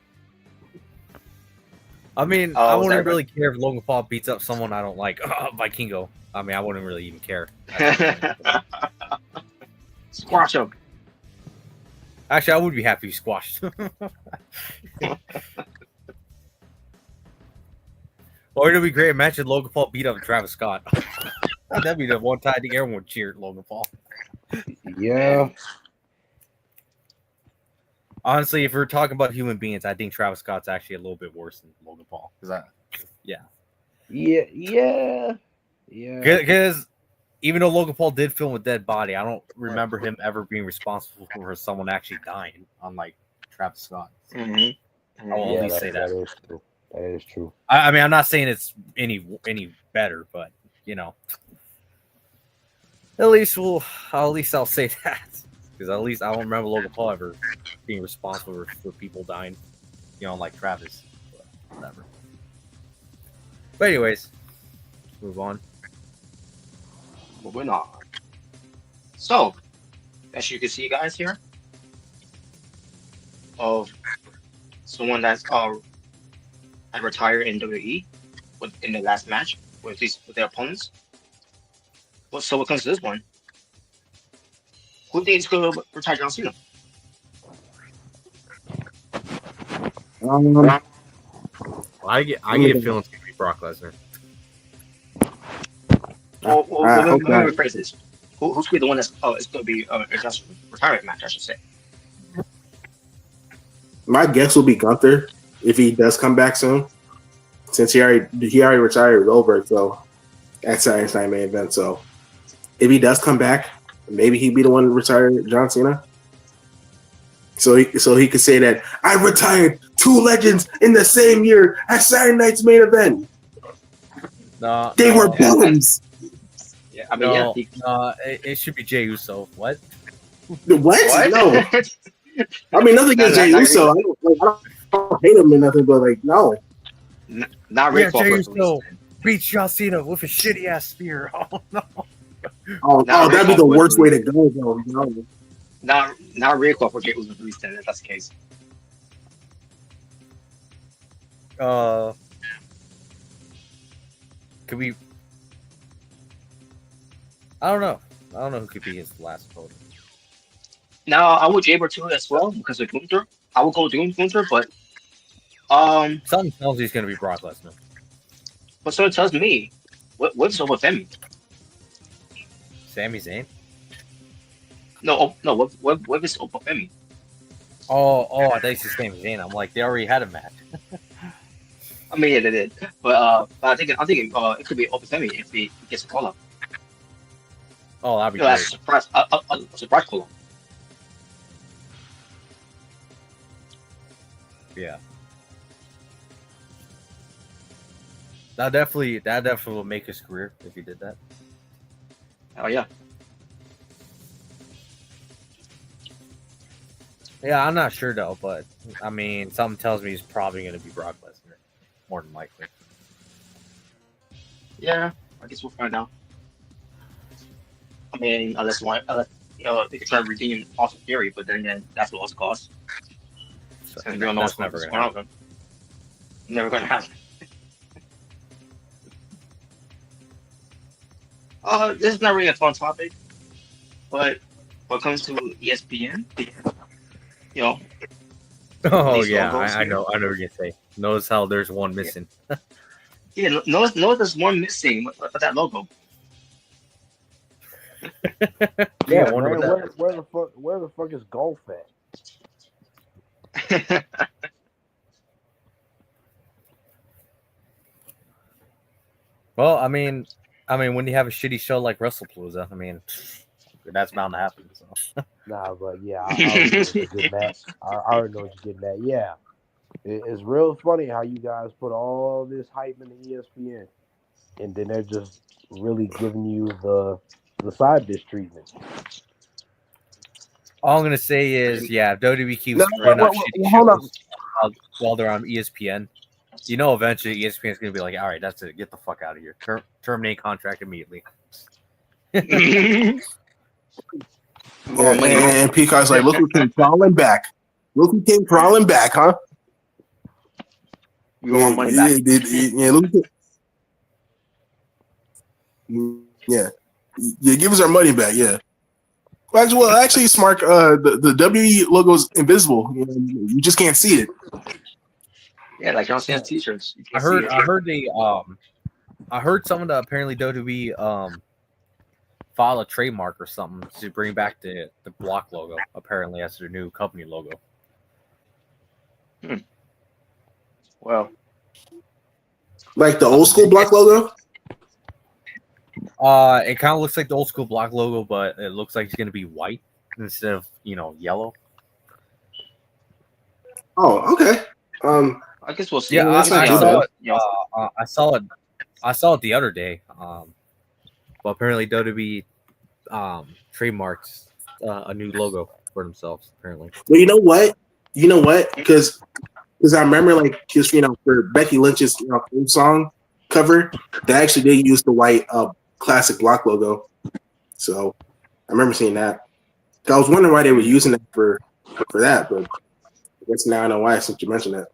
I mean, Oh, I was wouldn't that really care if Logan Paul beats up someone I don't like. Vikingo. I mean, I wouldn't really even care. Squash him. Actually, I would be happy he squashed. Or it'd be great. Imagine Logan Paul beat up Travis Scott. That'd be the one time I think everyone would cheer Logan Paul. Yeah. Honestly, if we're talking about human beings, I think Travis Scott's actually a little bit worse than Logan Paul. Yeah. Because even though Logan Paul did film a dead body, I don't remember him ever being responsible for someone actually dying, unlike Travis Scott. Mm-hmm. I will at least say that. That is true. That is true. I mean, I'm not saying it's any better, but you know, at least I'll say that, because at least I don't remember Logan Paul ever being responsible for people dying, you know, like Travis. But whatever. But anyways, let's move on. Moving on. So, as you can see, guys, here, of someone that's had retired in WWE in the last match with their opponents. Well, so what comes to this one? Who thinks going to retire John Cena? I get a feeling it's gonna be Brock Lesnar. Well, let me okay. rephrase this. Who's going to be the one that's it's going to be a John's retirement match, I should say. My guess will be Gunther if he does come back soon, since he already retired with Goldberg. So at Saturday Night Main Event. So if he does come back, maybe he'd be the one to retire John Cena. So he could say that I retired 2 legends in the same year at Saturday Night's Main Event. No, They were villains. Yeah, I mean, no, yeah. it should be Jey Uso. What? What? No. I mean, nothing against Jey Uso. I don't hate him or nothing, but like, no. Not Rick Jey Walker. Uso beats John Cena with a shitty ass spear. Oh no. Oh, that'd be the worst way to go, though. No. Not Rick Walker. Jey Uso released then if that's the case. Could we? I don't know. I don't know who could be his last opponent. Now I would Jaber too as well because of Gunther. I would go doing Gunther, but something tells me he's gonna be Brock Lesnar. But so it tells me what's over Femi? Sami Zayn? No. What is over Femi? Oh, I thought you said Sami Zayn. I'm like, they already had a match. I mean, yeah, they did, but I'm thinking it could be over Femi if he gets a call up. Oh, that'd be great. That's a surprise call up. Yeah. That definitely will make his career if he did that. Oh yeah. Yeah, I'm not sure though, but I mean, something tells me he's probably going to be Brock Lesnar, more than likely. Yeah, I guess we'll find out. I mean, unless they could try to redeem Austin Theory, but then that's lost cause. So, we don't know what's never going to happen. Never going to happen. This is not really a fun topic, but when it comes to ESPN, you know. Oh yeah, I know what you're gonna say. Notice how there's one missing. Yeah, notice there's one missing with that logo. Yeah, where the fuck is golf at? Well, I mean, when you have a shitty show like WrestlePalooza, I mean, that's bound to happen. So. Nah, but yeah, I already know what you're getting at. I already know what you're getting at. Yeah, it's real funny how you guys put all this hype into ESPN, and then they're just really giving you the side dish treatment. All I'm gonna say is, yeah, if WWE keeps putting up shitty shows while they're on ESPN, you know, eventually ESPN is gonna be like, all right, that's it, get the fuck out of here, terminate contract immediately. And Peacock's like, look who came crawling back. Look who came crawling back, huh? You want money back? Yeah, give us our money back. Yeah. Well, actually, Smart. The WWE logo is invisible. You just can't see it. Yeah, like John Cena's t-shirts. I heard someone that apparently WWE file a trademark or something to bring back the block logo. Apparently, as their new company logo. Well, like the old school block logo. It kind of looks like the old school block logo, but it looks like it's going to be white instead of yellow. Oh, okay. I guess we'll see. Yeah, I saw it the other day. But apparently WWE trademarks a new logo for themselves. Apparently. Well, you know what? Because I remember just for Becky Lynch's theme song cover, they actually did use the white classic block logo. So I remember seeing that. I was wondering why they were using it for that, but I guess now I know why since you mentioned that.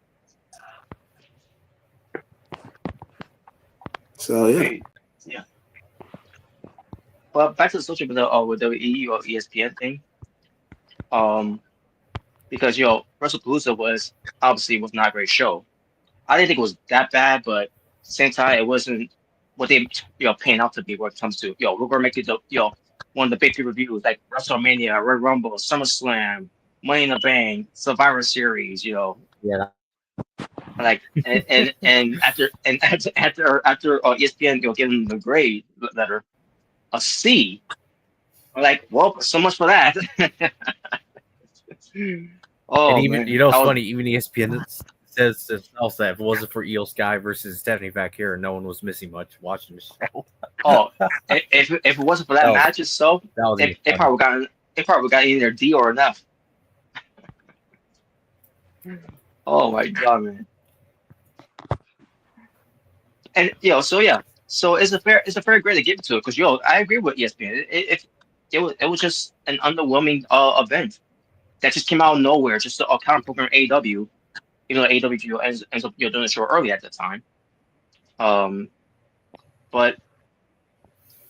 So yeah. But back to the social with WWE or ESPN thing. Because WrestlePalooza was not a great show. I didn't think it was that bad, but at the same time, it wasn't what they paying out to be when it comes to we're gonna make it one of the big reviews like WrestleMania, Royal Rumble, SummerSlam, Money in the Bank, Survivor Series, Yeah, like and after ESPN giving him the grade letter a C. I'm like, well, so much for that. and Oh even man, it's that was funny. Even ESPN says also that if it wasn't for Io Sky versus Stephanie Vaquera, no one was missing much watching the show. oh if it wasn't for that match itself, that was they funny. probably got either D or an F. Oh my god, man. And so yeah, so it's a fair grade to give it to it because I agree with ESPN. It was just an underwhelming event that just came out of nowhere, just a counter program AEW. AEW ends up doing the show early at the time. But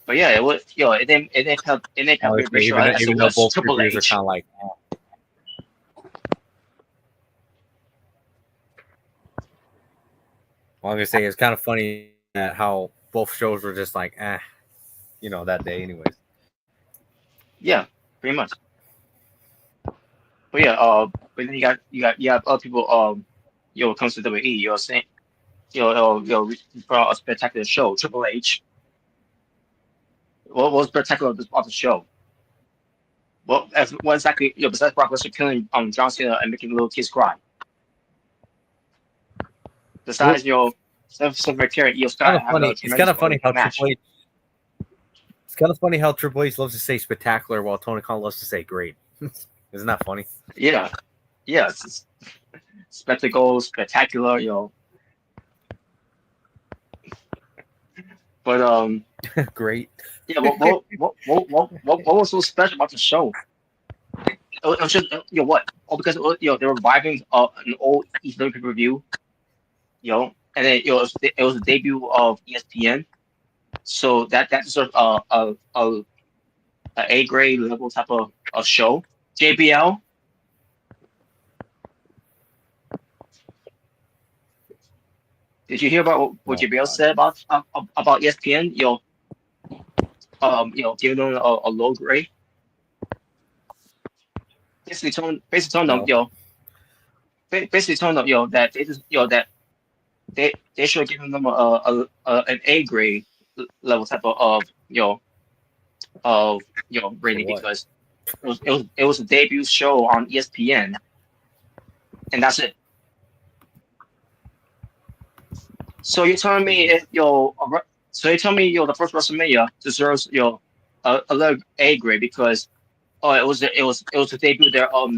yeah, it was it didn't have a Honestly, great show even as it even though was both Triple reviews are H. kind of like, well, I'm gonna say it's kind of funny that how both shows were just like, that day, anyways. Yeah, pretty much. But yeah, but then you have other people when it comes to WWE, saying for a spectacular show, Triple H. What was spectacular about the show? What exactly besides Brock Lesnar killing John Cena and making little kids cry? Besides Seth McCarthy and Io Sky having a It's kind tremendous of funny how match. Triple H. It's kind of funny how Triple H loves to say spectacular while Tony Khan loves to say great. Isn't that funny? Yeah, it's spectacle, spectacular, But Great. yeah, what was so special about the show? It was just what? Oh, because they were reviving an old ECW pay-per-view, and then it was the debut of ESPN, so that deserves a grade level type of show. JBL. Did you hear about what Oh JBL God. said about ESPN? Giving them a low grade. Basically telling them, No. basically telling them, that they just, that they should have given them an A grade level type of For rating what? because it was a debut show on ESPN and that's it. So you're telling me so you're telling me the first WrestleMania deserves a level A grade because it was the debut of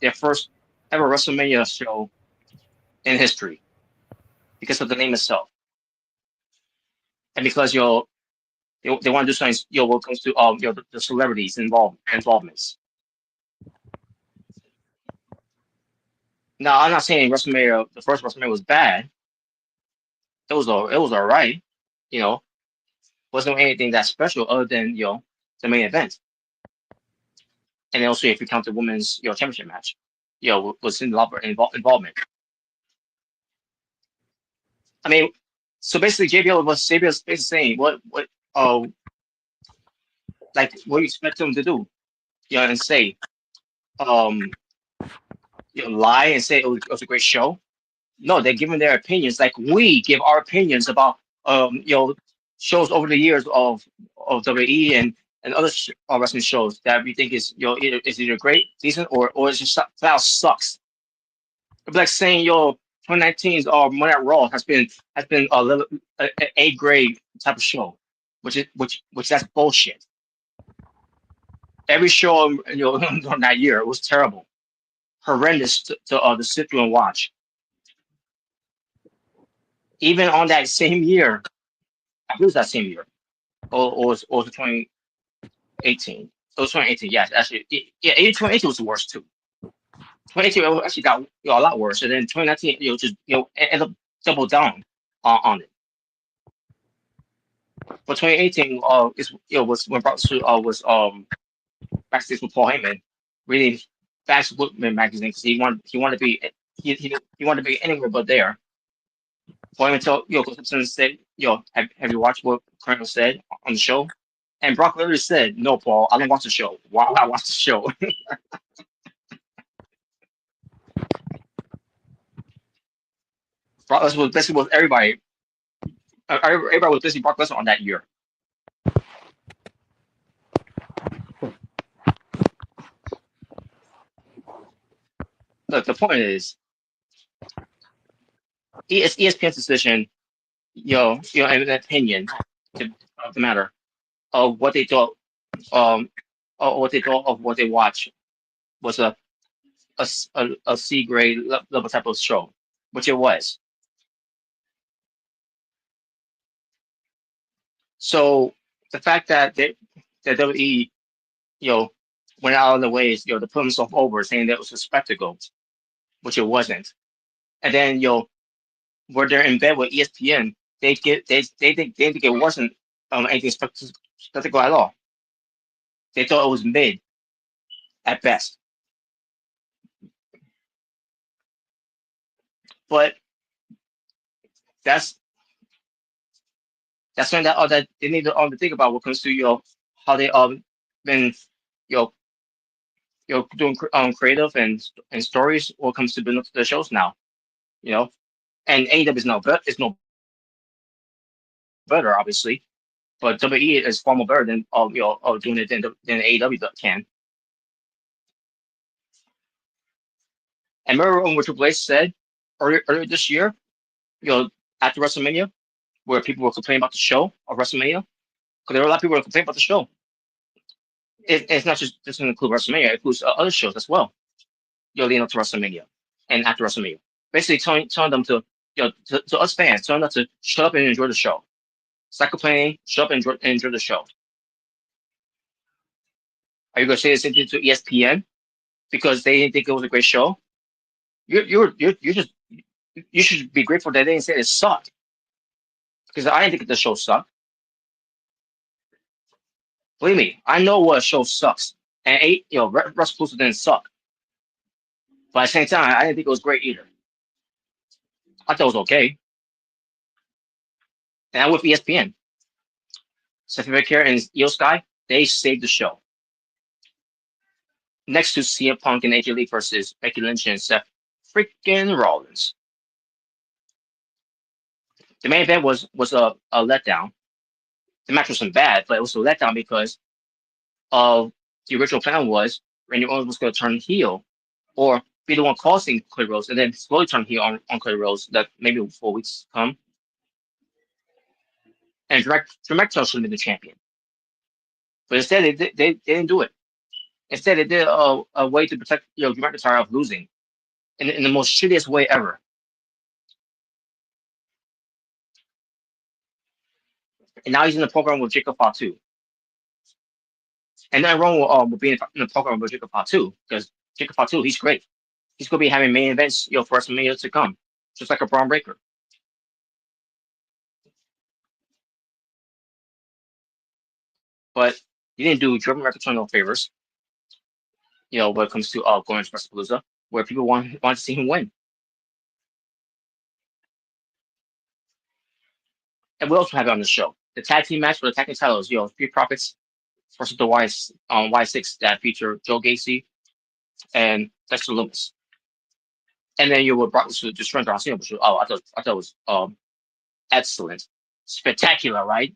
their first ever WrestleMania show in history because of the name itself and because they want to do something when it comes to the celebrities involvements. Now I'm not saying WrestleMania the first WrestleMania was bad. It was all right. You know, wasn't anything that special other than the main event. And then also if you count the women's championship match, was in a lot of involvement. I mean, so basically JBL was basically saying what uh like what you expect them to do, and say lie and say it was a great show. No, they're giving their opinions like we give our opinions about shows over the years of WWE and other wrestling shows that we think is either great, decent, or it's just flat out sucks. It's like saying 2019's Monday Night Raw has been a grade type of show, which that's bullshit. Every show during that year was terrible, horrendous to sit through and watch. Even on that same year, I believe it was that same year, or was it 2018? It was 2018. Yes, actually, yeah, 2018 was the worst too. 2018 actually got a lot worse, and then 2019, just ended up double down on it. But 2018, was when brought to backstage with Paul Heyman, reading Fast Footman magazine because he wanted to be he wanted to be anywhere but there. Paul Heyman told Gustafson said, have you watched what Colonel said on the show? And Brock literally said, "No, Paul, I don't watch the show. Why would I watch the show?" Brock Lesnar was basically with everybody. Everybody was basically Brock Lesnar on that year. Look, the point is, it's ESPN's decision, in an opinion, of the matter of what they thought, of what they watched was a C grade level type of show, which it was. So the fact that that WWE, went out of the ways, to put himself over, saying that it was a spectacle, which it wasn't, and then where they're in bed with ESPN, they think it wasn't anything spectacle at all. They thought it was mid at best. But that's something that they need to think about when it comes to how they been doing creative and stories when it comes to building up the shows now, and AEW is no better, obviously, but WWE is far more better than doing it than AEW can. And remember when Triple H said earlier this year, after WrestleMania, where people were complaining about the show of WrestleMania, because there were a lot of people who were complaining about the show. It's not just doesn't include WrestleMania; it includes other shows as well. Leading up to WrestleMania and after WrestleMania, basically telling them to to us fans, telling them to shut up and enjoy the show. Stop complaining, shut up and enjoy the show. Are you going to say the same thing to ESPN because they didn't think it was a great show? You should be grateful that they didn't say it sucked, because I didn't think the show sucked. Believe me, I know what a show sucks, and WrestlePalooza didn't suck. But at the same time, I didn't think it was great either. I thought it was okay. And I'm with ESPN. Stephanie McCare and Io Sky, they saved the show. Next to CM Punk and AJ Lee versus Becky Lynch and Seth freaking Rollins. The main event was a letdown. The match wasn't bad, but it was a letdown because of the original plan was Randy Orton was going to turn heel or be the one causing Cody Rhodes and then slowly turn heel on Cody Rhodes that maybe 4 weeks to come. And Drew McIntyre should have been the champion. But instead, they didn't do it. Instead, they did a way to protect Drew McIntyre of losing in the most shittiest way ever. And now he's in the program with Jacob Fatu. And then wrong with being in the program with Jacob Fatu, because Jacob Fatu, he's great. He's going to be having main events for WrestleMania to come, just like a Braun Breaker. But he didn't do Drew McIntyre no favors, when it comes to going to WrestlePalooza, where people want to see him win. And we also have it on the show. The tag team match for the tag team titles, Street Profits versus the Y6 that feature Joe Gacy and Dexter Lumis. And then you were brought to destroy John Cena, which I thought it was excellent. Spectacular, right?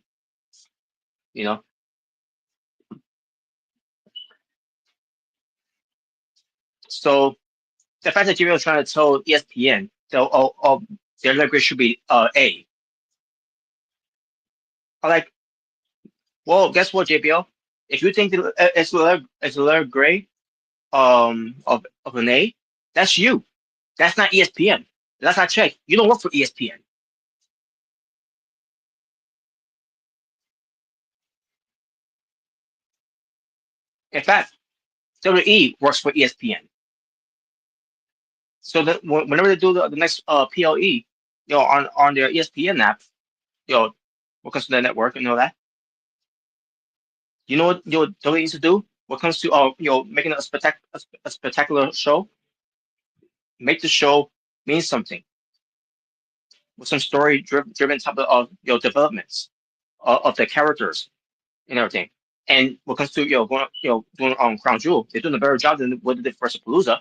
So the fact that you're trying to tell ESPN that their letter grade should be A. I'm like, well, guess what, JBL? If you think it's a letter grade of an A, that's you. That's not ESPN. Last I checked, you don't work for ESPN. In fact, WWE works for ESPN. So that whenever they do the next PLE, on their ESPN app, what comes to the network and all that, you know what WWE needs to do? What comes to making a spectacular show? Make the show mean something with some story driven type of developments of the characters and everything. And what comes to doing Crown Jewel, they're doing a better job than what they did for WrestlePalooza.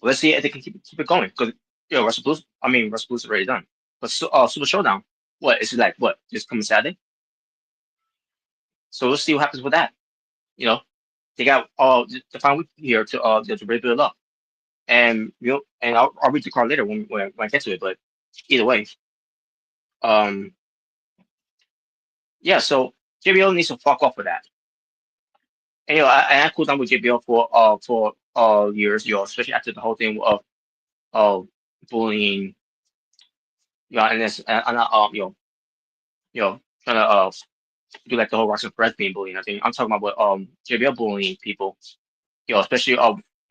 Let's see if they can keep it going. Because Wrestle Blues. I mean, Wrestle Blues is already done. But Super Showdown. What is it like? What just coming Saturday? So we'll see what happens with that. You know, they got the final week here to really build up. And and I'll read the card later when I get to it. But either way, um, yeah. So JBL needs to fuck off with that. And I cooled down with JBL for years, especially after the whole thing of bullying, and this and trying to do like the whole Roxanne Perez being bullying. I think I'm talking about what JBL bullying people, especially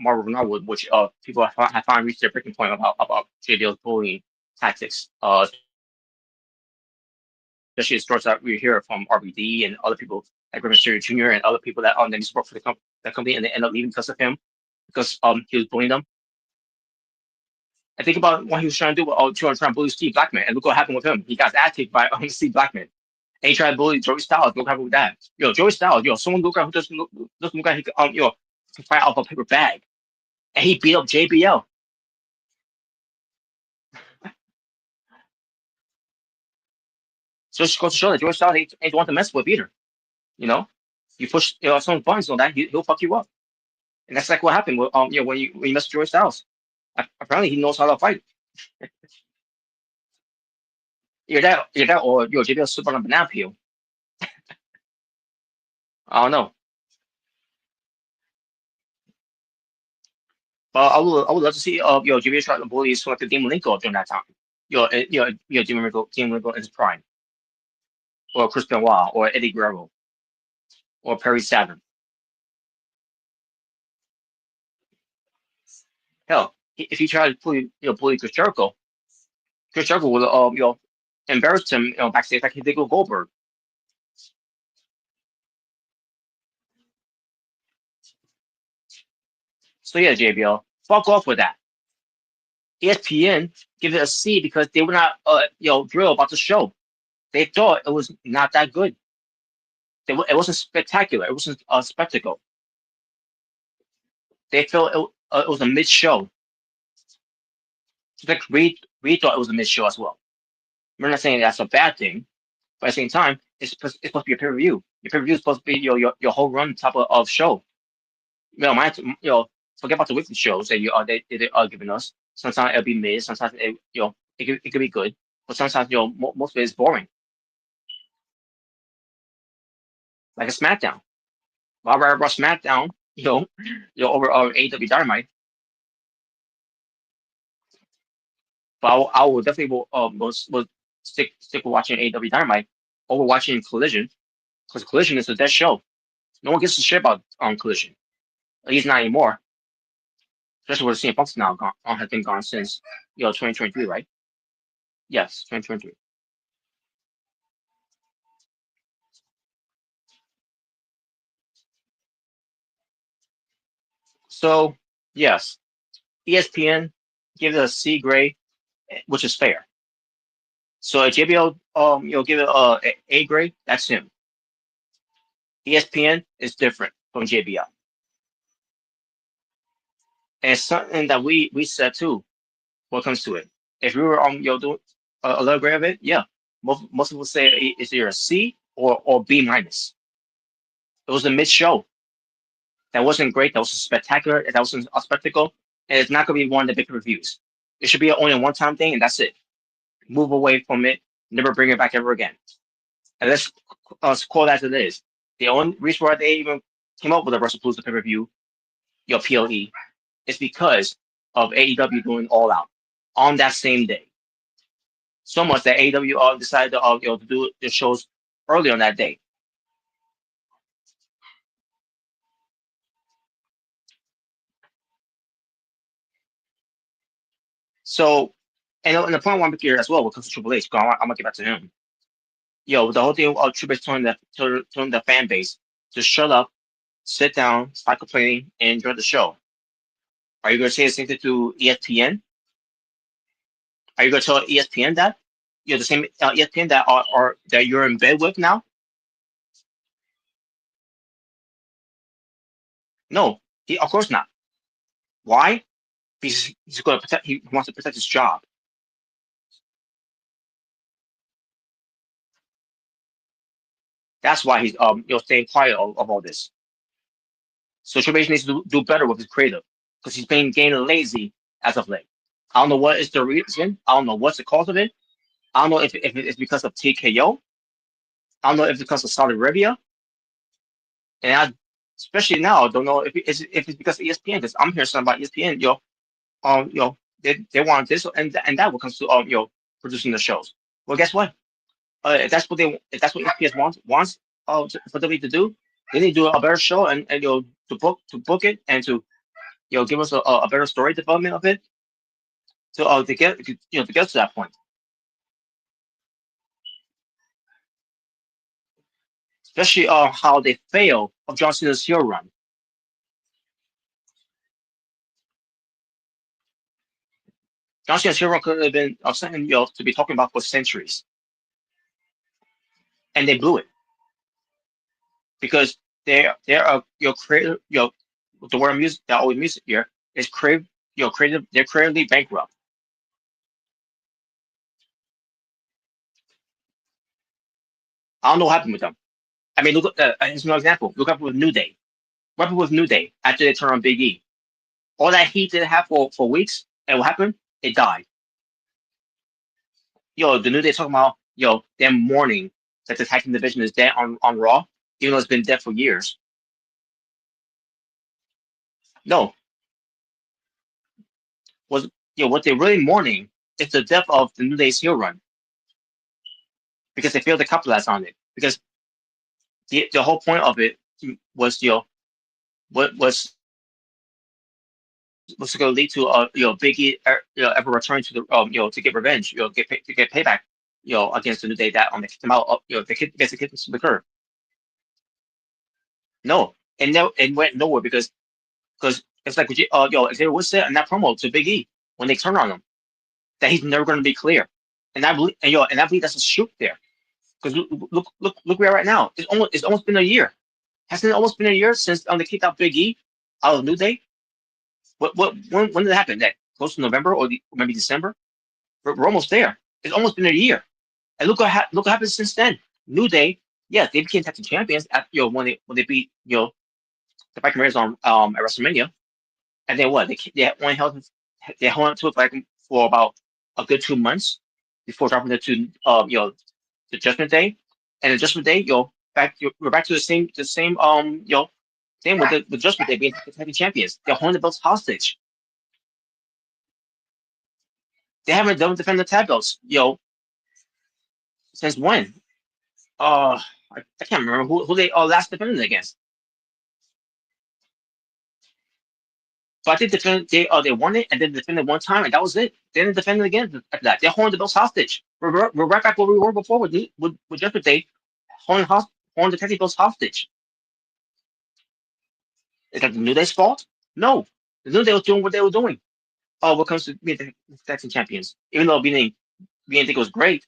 Marvel Ronaldo, which people have finally reached their breaking point about JBL's bullying tactics. Especially the stories that we hear from RBD and other people like Rey Mysterio Jr. and other people that then used to work for that company and they end up leaving because of him because he was bullying them. I think about what he was trying to do with trying to bully Steve Blackman, and look what happened with him. He got his ass kicked by Steve Blackman. And he tried to bully Joey Styles. Look what happened with that. Joey Styles, someone look at who doesn't look like he can fight off a paper bag. And he beat up JBL. So it just goes to show that Joey Styles ain't the one to mess with either. You push some buttons on that, he'll fuck you up. And that's like what happened with when you mess with Joey Styles. Apparently he knows how to fight. You're that, or JBL super on a banana peel. I don't know. I would love to see JBL try to bully someone like Demon Linko during that time. Demon Linko in his prime, or Chris Benoit, or Eddie Guerrero, or Perry Saturn. Hell, if he tried to bully Chris Jericho would embarrass him backstage like he did with Goldberg. So yeah, JBL, fuck off with that. ESPN give it a C because they were not thrilled about the show. They thought it was not that good. It wasn't spectacular. It wasn't a spectacle. They felt it was a mid show. Just like Reed thought it was a mid show as well. We're not saying that's a bad thing, but at the same time, it's supposed to be a pay per view. Your pay per view is supposed to be your whole run type of show. Forget about the weekly shows that they are giving us. Sometimes it'll be mid. Sometimes it could be good, but sometimes most of it is boring. Like a SmackDown. I'd rather watch SmackDown, over AEW Dynamite. But I will definitely will stick with watching AEW Dynamite over watching Collision, because Collision is a dead show. No one gives a shit about Collision. At least not anymore. Especially with CM Punk's now gone, has been gone since 2023, right? Yes, 2023. So yes, ESPN gives it a C grade, which is fair. So a JBL give it a grade, that's him. ESPN is different from JBL. And it's something that we said too when it comes to it. If we were doing a low grade of it, yeah, most people say it's either a C or B minus. It was a mid show. That wasn't great. That wasn't spectacular. That wasn't a spectacle. And it's not going to be one of the big reviews. It should be only a one-time thing, and that's it. Move away from it. Never bring it back ever again. And let's call that as it is. The only reason why they even came up with a WrestlePalooza pay-per-view, PLE, is because of AEW doing All Out on that same day. So much that AEW decided to do the shows early on that day. So, and the point I want to make here as well, because of Triple H, I'm gonna get back to him. The whole thing of Triple H telling the fan base to shut up, sit down, stop complaining, and enjoy the show. Are you gonna say the same thing to ESPN? Are you gonna tell ESPN that? The same ESPN that that you're in bed with now? No, of course not. Why? He's going to protect. He wants to protect his job. That's why he's staying quiet of all this. So Triple H needs to do better with his creative because he's been getting lazy as of late. I don't know what is the reason. I don't know what's the cause of it. I don't know if it's because of TKO. I don't know if it's because of Saudi Arabia. And especially now, I don't know if it's because of ESPN because I'm hearing something about ESPN. They want this and that when it comes to producing the shows. Well, guess what? If that's what ESPN wants for WWE to do, they need to do a better show and to book it and to give us a better story development of it to get to get to that point. Especially how they fail of John Cena's heel run. John Cena's heel run could have been something to be talking about for centuries, and they blew it because they're creative the word music that always music here is creative. They're creatively bankrupt. I don't know what happened with them. I mean, look. Here's an example. Look up with New Day. What happened with New Day after they turned on Big E? All that heat they have for weeks, and what happened? It died. The New Day talking about them mourning that the tag team division is dead on Raw, even though it's been dead for years. No, what they're really mourning is the death of the New Day's heel run because they failed to capitalize on it. Because the whole point of it was what was going to lead to Big E ever returning to the to get revenge, to get payback, against the New Day that they kicked him out, they basically kicked him to the curb. No, and it went nowhere because it's like Xavier Woods said in that promo to Big E when they turned on him that he's never going to be clear, and I believe that's a shoot there because look where right now it's almost been a year. Hasn't it almost been a year since they kicked out Big E out of New Day? When did it happen? That close to November or maybe December? We're almost there. It's almost been a year, and look what happened since then. New Day, yeah, they became tag team champions at when they beat the Viking Raiders on at WrestleMania. And then what? They only held on to it for about a good 2 months before dropping it to the Judgment Day. And the Judgment Day, we're back to the same thing with the Judgment Day being the champions. They're holding the belts hostage. They haven't done defend the tag belts, since when? I can't remember who they last defended against. But they won it and then defended one time and that was it. They didn't defend it again after that. They're holding the belts hostage. We're right back where we were before with Judgment Day holding the tag belts hostage. Is that the New Day's fault? No, the New Day was doing what they were doing. Oh, when it comes to being the tag team champions, even though we didn't think it was great,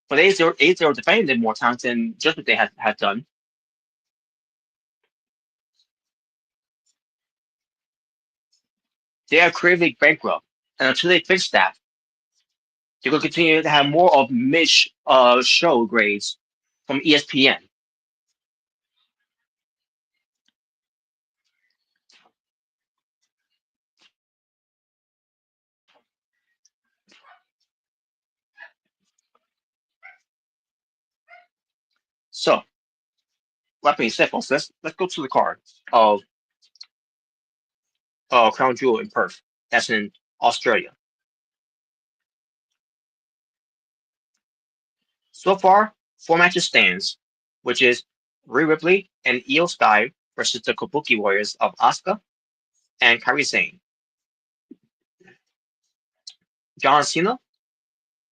but they were defending it more times than Judgment Day had done. They are creatively bankrupt, and until they fix that, they're going to continue to have more of Mitch show grades from ESPN. So, that being said, folks, let's go to the card of Crown Jewel in Perth. That's in Australia. So far, 4 matches stands, which is Rhea Ripley and Io Sky versus the Kabuki Warriors of Asuka and Kairi Sane. John Cena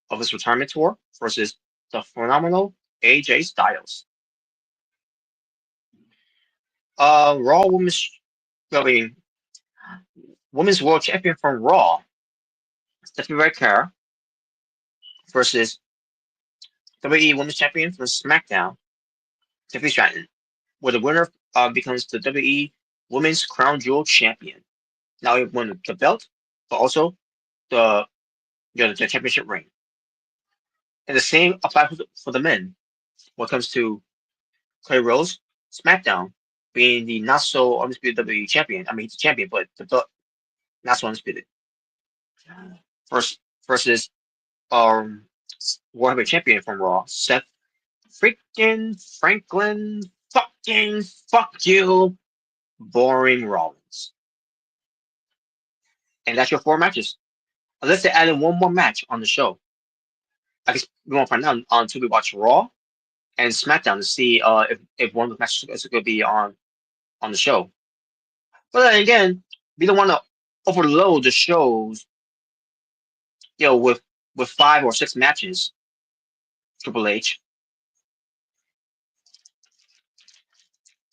of his retirement tour versus the phenomenal AJ Styles. Raw Women's World Champion from Raw, Stephanie Red versus WWE Women's Champion from SmackDown, Tiffany Stratton, where the winner becomes the WWE Women's Crown Jewel Champion. Now he won the belt, but also the the championship ring. And the same applies for the men when it comes to Clay Rose, SmackDown being the not so undisputed WWE champion. I mean, he's a champion, but the belt not so undisputed. First versus World Heavyweight Champion from Raw, Seth freaking Franklin, fucking fuck you, boring Rollins. And that's your 4 matches. Unless they added one more match on the show. I guess we won't find out until we watch Raw and SmackDown to see if one of the matches is going to be on the show. But then again, we don't want to overload the shows, with 5 or 6 matches. Triple H.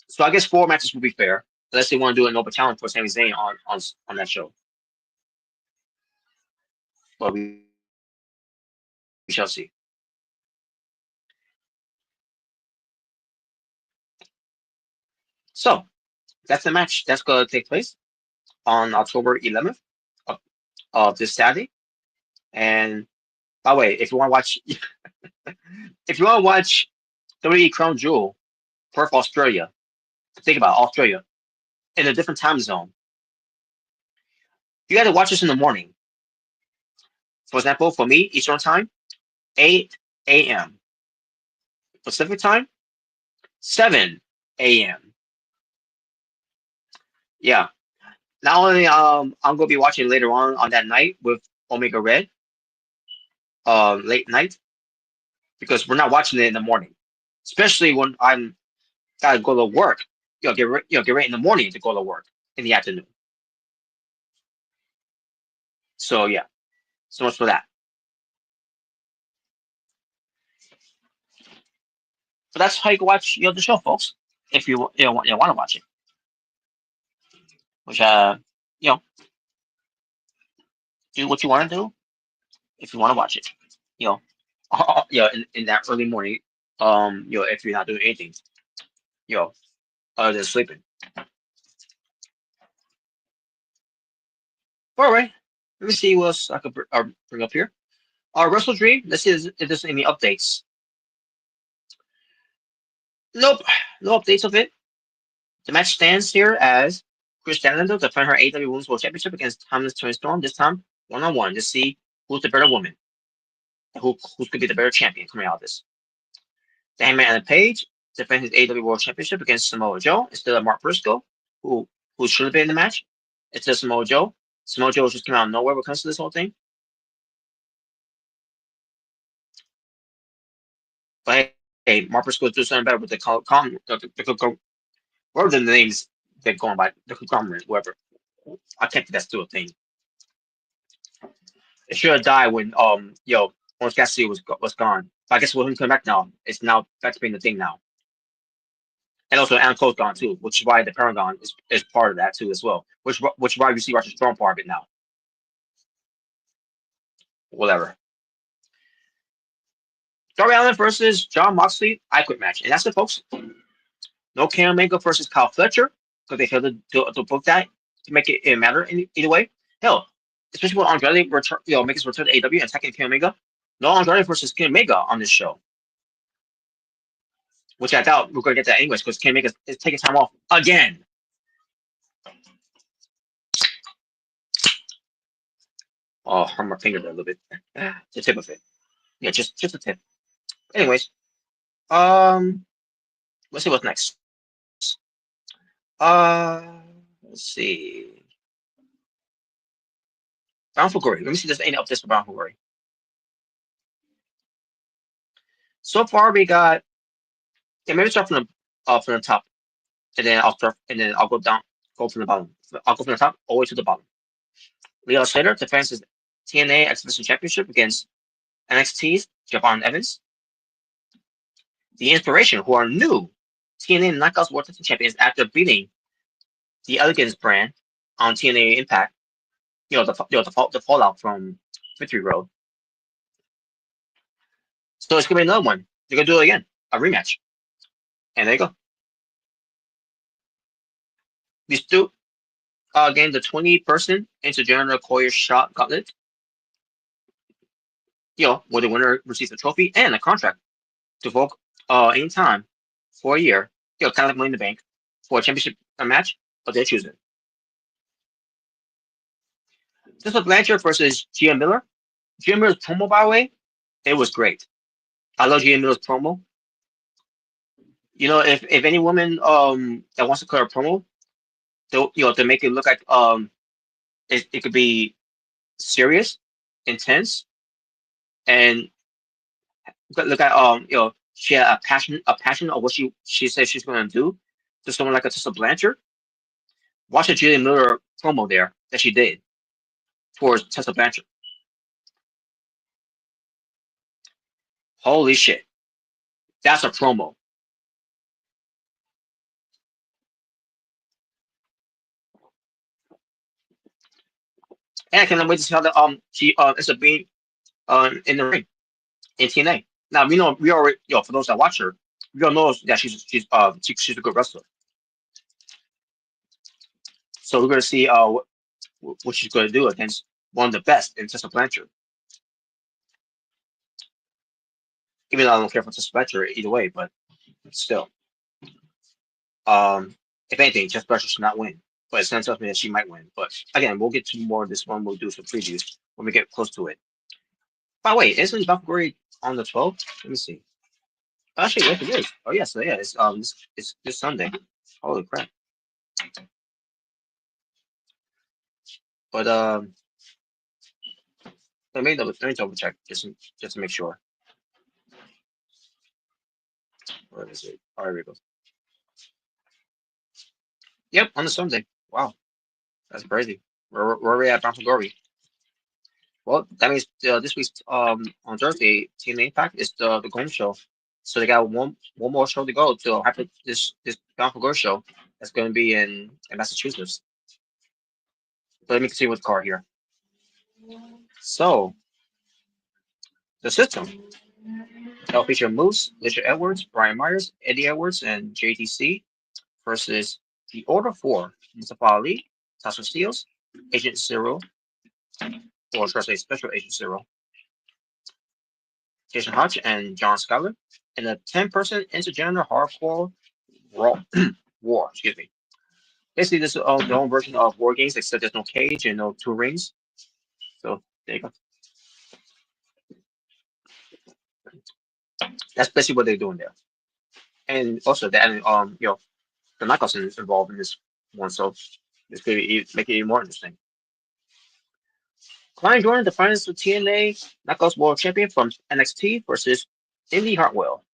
So I guess 4 matches would be fair, unless they want to do an open challenge for Sami Zayn on that show. But we shall see. So that's the match that's going to take place on October 11th of this Saturday. And by the way, if you want to watch WWE Crown Jewel, Perth, Australia, think about Australia in a different time zone. You got to watch this in the morning. For example, for me, Eastern Time, 8 a.m. Pacific Time, 7 a.m. Yeah. Not only I'm gonna be watching later on that night with Omega Red, late night, because we're not watching it in the morning, especially when I'm gotta go to work. Get ready in the morning to go to work in the afternoon. So yeah, so much for that. But that's how you can watch the show, folks. If you want to watch it, which do what you want to do if you want to watch it. In that early morning, if you're not doing anything, other than sleeping. All right, let me see what else I could bring up here. Wrestle Dream. Let's see if there's any updates. Nope, no updates of it. The match stands here as Chris Statlander defend her AEW Women's World Championship against Timeless Tony Storm. This time, 1-on-1 to see who's the better woman, and who's going to be the better champion coming out of this. The Hangman Adam Page defend his AEW World Championship against Samoa Joe instead of Mark Briscoe, who should have been in the match. It's just Samoa Joe. Samoa Joe just came out of nowhere when it comes to this whole thing. But hey, Mark Briscoe doing something better with whatever the names they're going by, the conglomerate, whatever. I can't think that's still a thing. It should have died when Orange Cassidy was gone. But I guess when he come back now, it's now back to being the thing now. And also Adam Cole's gone too, which is why the Paragon is part of that too as well. Which is why we see Russian Strong part of it now. Whatever. Darby Allin versus Jon Moxley, I Quit match. And that's it, folks. No Kenny Omega versus Kyle Fletcher, because they failed to book that to make it matter either way. Hell, especially when Andrade makes his return to AEW and attacking Kenny Omega. No Andrade versus Kenny Omega on this show. Which I doubt we're going to get that anyways, because Kenny Omega is taking time off again. Oh, hurt my finger there a little bit. The tip of it. Yeah, just a tip. Anyways, let's see what's next. Let's see. Bound for Glory. Let me see if there's any updates for Bound for Glory. So far, we got. Yeah, maybe start from the top, and then I'll go down, go from the bottom. I'll go from the top all the way to the bottom. Leo Slater defends his TNA X Division Championship against NXT's Javon Evans. The Inspiration, who are new TNA Knockouts World Champions after beating the Elegance brand on TNA Impact. The fallout from Victory Road. So it's gonna be another one. They're gonna do it again, a rematch, and there you go. These two gain the 20-person intergender Koya shot gauntlet. Where the winner receives a trophy and a contract to vote anytime for a year. Kind of like Money in the Bank for a championship match, but they're choosing. This was Blanchard versus Gia Miller. Gia Miller's promo, by the way, it was great. I love Gia Miller's promo. If any woman that wants to cut a promo, to make it look like it could be serious, intense, and look at she had a passion of what she said she's gonna do to someone like a Tessa Blanchard. Watch the Gia Miller promo there that she did towards Tessa Blanchard. Holy shit. That's a promo. And I cannot wait to see how she ends up being in the ring in TNA. Now we already for those that watch her, we all know that she's a good wrestler. So we're gonna see what she's gonna do against one of the best in Tessa Blanchard. Even though I don't care for Tessa Blanchard either way, but still. If anything, Tessa Blanchard should not win. But it tells me that she might win. But again, we'll get to more of this one. We'll do some previews when we get close to it. By the way, isn't Valkyrie on the 12th? Let me see. Actually, yes, it is. Oh yes, yeah, it's this Sunday. Holy crap! But let me double check just to make sure. Where is it? Oh, here we go. Yep, on the Sunday. Wow, that's crazy. Where are we at, Valkyrie? Well, that means this week's on Thursday, TNA Impact is the home show. So they got one more show to go to after this Bound for Glory show. That's going to be in Massachusetts. But let me continue with the card here. So the system. It'll feature Moose, Richard Edwards, Brian Myers, Eddie Edwards, and JTC versus the Order 4, Mustafa Ali, Tasha Steeles, Agent Zero, or should I say Special Agent Zero, Jason Hodge, and John Schuyler, and a 10-person intergender hardcore war. Excuse me. Basically, this is their own version of War Games, except there's no cage and no 2 rings. So there you go. That's basically what they're doing there. And also, the Knockouts is involved in this one, so this could make it even more interesting. Klein Jordan defines the TNA Knockouts World Champion from NXT versus Indy Hartwell.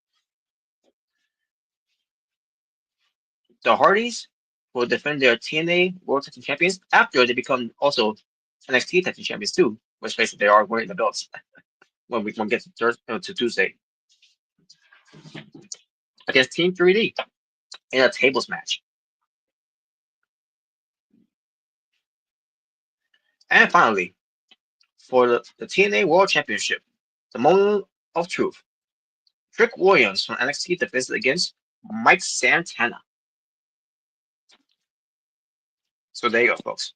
The Hardys will defend their TNA World Tag Team Champions after they become also NXT Tag Team Champions too, which basically they are wearing the belts when we get to Tuesday. Against Team 3D in a tables match. And finally, for the TNA World Championship, the moment of truth. Trick Williams from NXT defends against Mike Santana. So there you go, folks.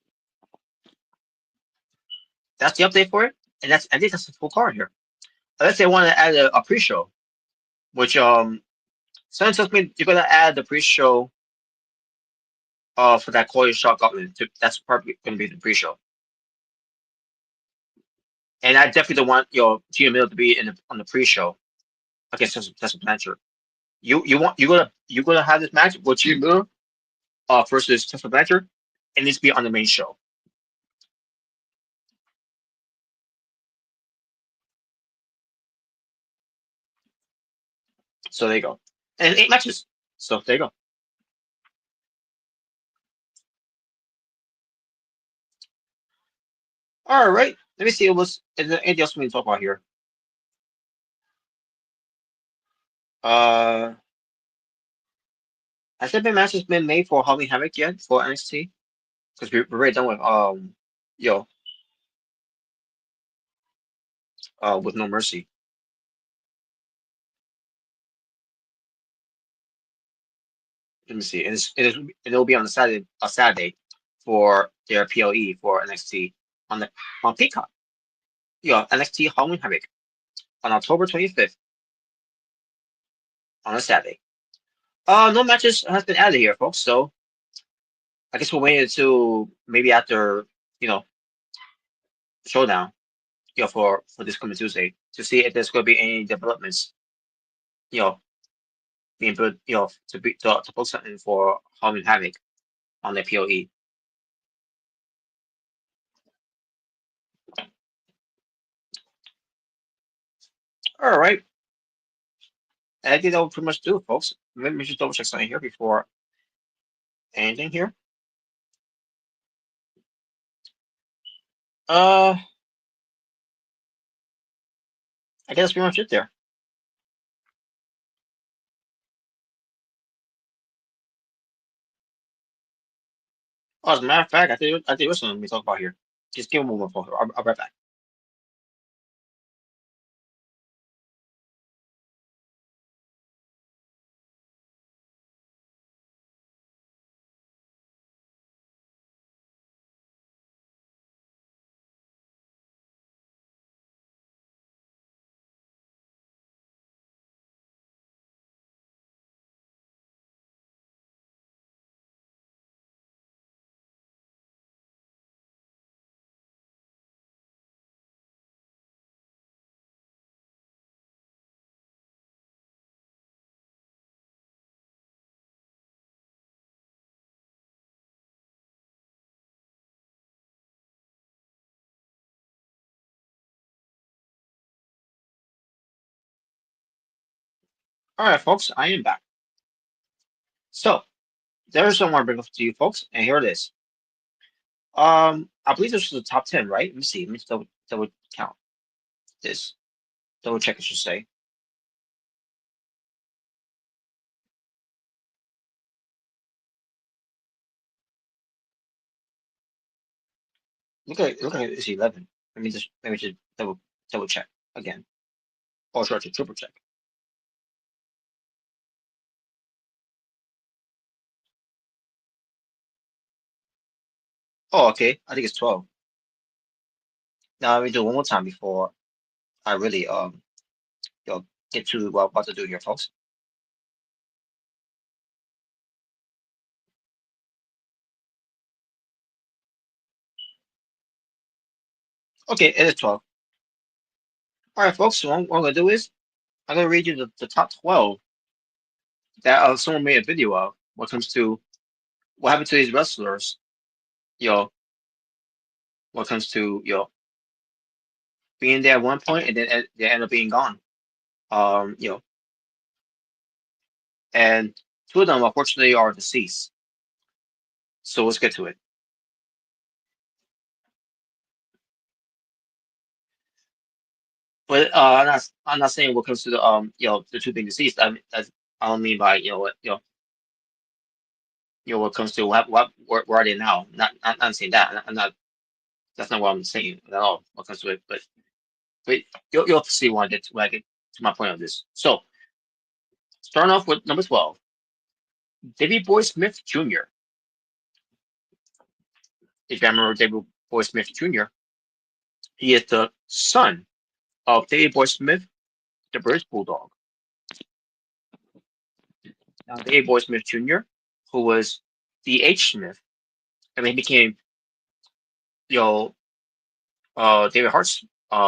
That's the update for it, and I think that's the full card here. Unless they want to add a pre-show, which someone tells me you're gonna add the pre-show for that Koya Shot Gauntlet. That's probably gonna be the pre-show. And I definitely don't want Gia Miller to be on the pre-show against Tessa Blanchard. You're gonna have this match with Gia Miller versus Tessa Blanchard. It needs to be on the main show. So there you go. And 8 matches. So there you go. All right. Let me see. Is there anything else we need to talk about here? Has there been matches been made for Halloween Havoc yet for NXT? Because we're already done with with No Mercy. Let me see. It'll be on Saturday. for their PLE for NXT on Peacock. NXT Halloween Havoc on October 25th on a Saturday. No matches has been added here, folks. So I guess we'll wait until maybe after Showdown, for this coming Tuesday to see if there's going to be any developments, being put, to post something for Halloween Havoc on the PLE. All right. I think that will pretty much do it, folks. Let me just double check something here before anything here. I guess that's pretty much it there. Oh, as a matter of fact, I think there's something we talk about here. Just give me a moment, folks. I'll be right back. All right, folks, I am back. So there's something I want to bring up to you, folks, and here it is. I believe this was the top 10, right? Let me see. Let me just double count this. Double check, I should say. Look at it's 11. Let me just double check again. Or sorry, to triple check. Oh, okay. I think it's 12. Now let me do it one more time before I really get to what I'm about to do here, folks. Okay, it is 12. All right, folks. So what I'm gonna do is I'm gonna read you the top 12 that someone made a video of when it comes to what happened to these wrestlers. When it comes to being there at one point and then they end up being gone. Um, you know, and two of them unfortunately are deceased. So let's get to it. But I'm not saying what comes to the two being deceased. I don't mean by what comes to where are they now? Not saying that. I'm not. That's not what I'm saying at all. What comes to it, but you'll see when I get to my point of this. So starting off with number 12, Davey Boy Smith Jr. If you remember Davey Boy Smith Jr., he is the son of Davey Boy Smith, the British Bulldog. Now Davey Boy Smith Jr., who was D.H. Smith, and then he became David Hart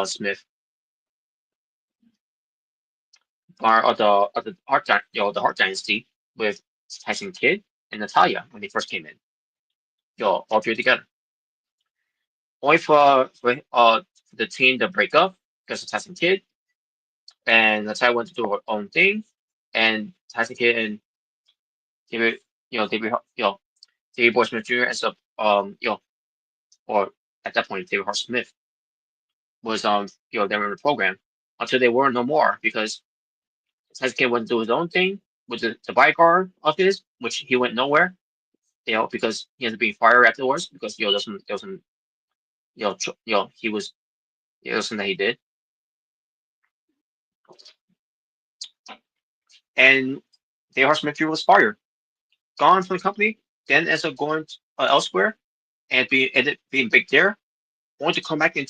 Smith, of the Hart Dynasty with Tyson Kidd and Natalia when they first came in. All three together. Only for the team to break up because of Tyson Kidd, and Natalia went to do her own thing, and Tyson Kidd and David, David Boy Smith Jr. ends up, or at that point David Hart Smith was they were in the program until they were no more because Tyson Kidd went to do his own thing with the bodyguard of his, which he went nowhere, because he ended up being fired afterwards because there was he was something that he did, and David Hart Smith Jr. was fired, gone from the company, then ends up going elsewhere, and being big there. Only to come back in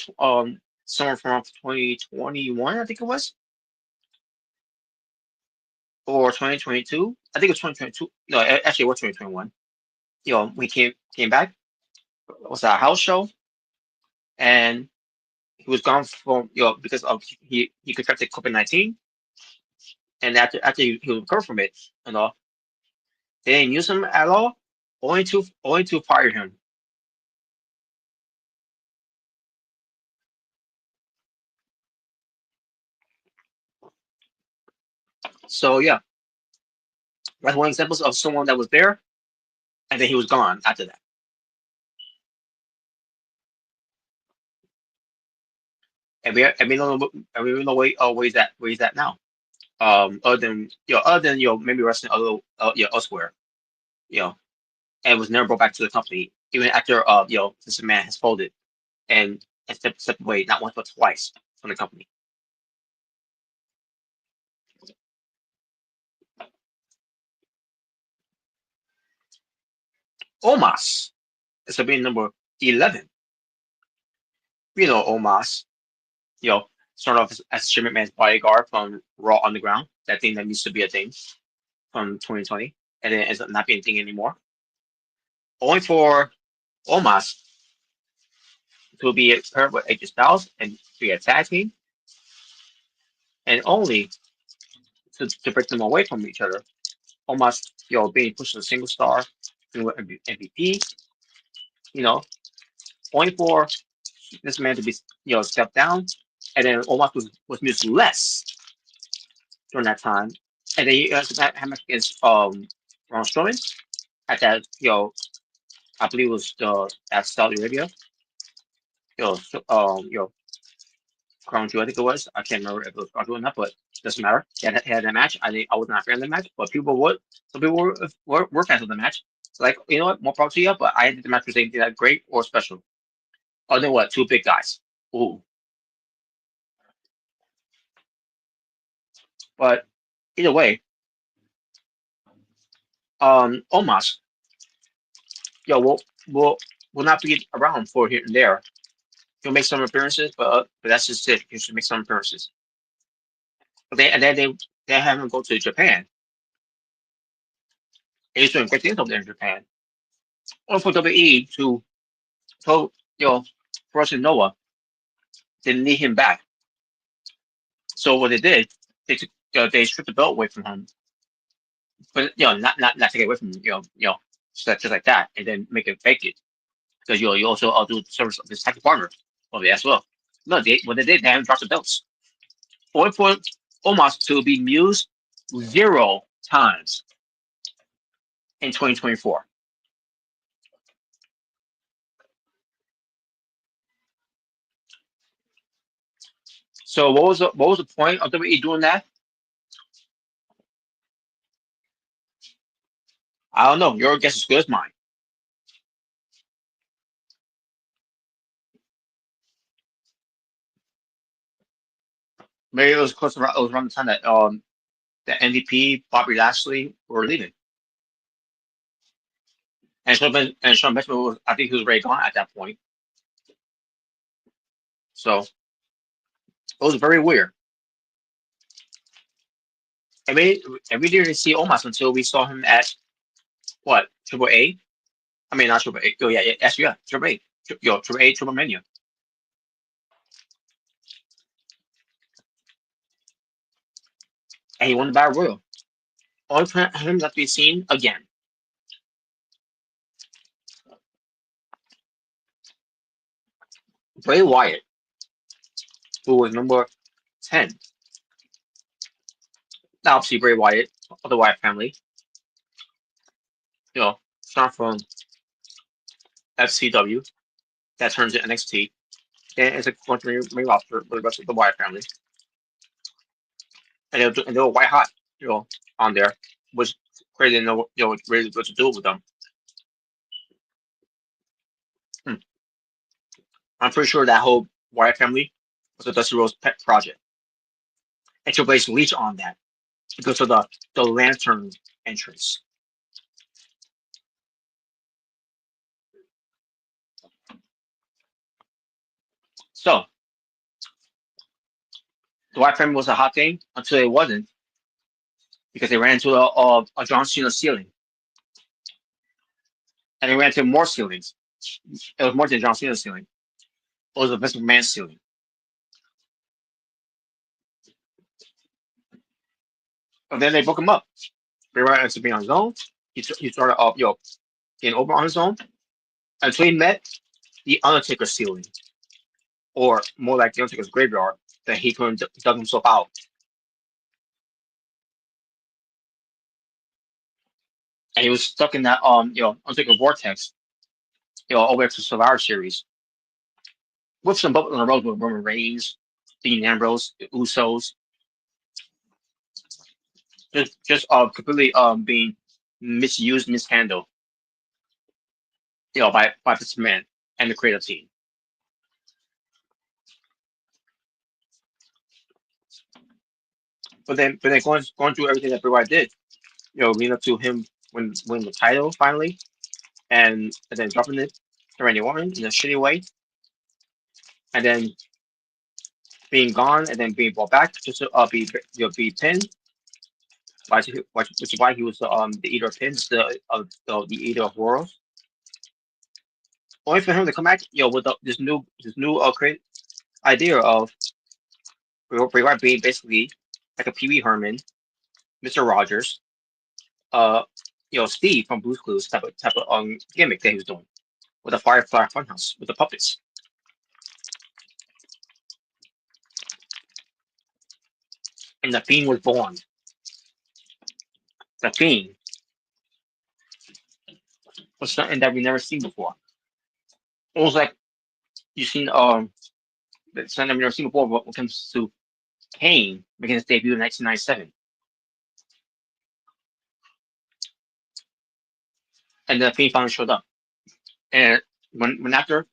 summer from 2021, I think it was, or 2022. I think it was 2022. No, actually, it was 2021. We came back. It was a house show, and he was gone from because of he contracted COVID-19, and after he recovered from it, they didn't use him at all, only to fire him. So yeah, that's one example of someone that was there, and then he was gone after that. And we don't know where he's at now. Other than maybe wrestling elsewhere, you know, and was never brought back to the company even after this man has folded and stepped away not once but twice from the company. Omos is being number 11. Omos, started off as Jim McMahon's bodyguard from Raw Underground, that thing that used to be a thing from 2020, and then it ends up not being a thing anymore. Only for Omos to be paired with AJ Styles and be a tag team, and only to break them away from each other. Omos, being pushed to a single star, being MVP, only for this man to be, stepped down, and then Omos was used less during that time, and then he had match against Braun Strowman at that, I believe it was at Saudi Arabia, Crown Jewel, I think it was. I can't remember if it was Crown Jewel or not, but doesn't matter. He had that match. I was not a fan of the match, but some people were fans of the match. So like, you know what, more proud to you, but I didn't think the match was anything that great or special. Other than what, two big guys. Ooh. But either way, Omos, will not be around for here and there. He'll make some appearances, but that's just it. He should make some appearances. Then they have him go to Japan. And he's doing great things over there in Japan. Or for WWE to tell for us to Noah didn't need him back. So what they did, they stripped the belt away from him. But not take it away from him, just like that, and then make it fake it. Because you also do the service of this tag partner over there as well. No, what they did, they haven't dropped the belts. Only for Omos to be mused 0 times in 2024. So what was the point of WWE doing that? I don't know. Your guess is as good as mine. Maybe it was close around. It was around the time that the MVP, Bobby Lashley were leaving, and Shawn Benjamin was. I think he was already gone at that point. So it was very weird. And we didn't see Omos until we saw him at what, Triple A? I mean, not Triple A. Oh yeah, Triple A. Triple A, Triple Mania. And he won the Battle Royal. Only for him not to be seen again. Bray Wyatt, who was number 10. Now, obviously, Bray Wyatt of the Wyatt family. Start from FCW, that turns into NXT, and it's a country main roster for the rest of the Wyatt family. And they were white hot, on there, which crazy didn't know, really what to do with them. I'm pretty sure that whole Wyatt family was a Dusty Rhodes pet project. And Triple H leech on that because of the lantern entrance. So the White Family was a hot thing until it wasn't, because they ran into a John Cena ceiling, and they ran into more ceilings. It was more than John Cena's ceiling. It was a Vince McMahon ceiling. And then they broke him up. Bray Wyatt ended up being on his own. He started off, getting over on his own until he met the Undertaker ceiling, or more like the Undertaker's graveyard, that he couldn't dug himself out. And he was stuck in that Undertaker vortex, all the way up to Survivor Series, with some bumps on the road with Roman Reigns, Dean Ambrose, the Usos, just completely being misused, mishandled, by this man and the creative team. But then going through everything that Bray Wyatt did, leading up to him winning the title finally, and then dropping it to Randy Orton in a shitty way, and then being gone, and then being brought back just to be pinned. Which is why he was the eater of pins, the eater of worlds. Only for him to come back, with this new great idea of Bray Wyatt being basically like a Pee Wee Herman, Mr. Rogers, Steve from Blue's Clues type of gimmick that he was doing with the Firefly Funhouse with the puppets. And the Fiend was born. The Fiend was something that we never seen before. It was like you've seen something that we never seen before when it comes to Kane making his debut in 1997. And the Fiend finally showed up. And when after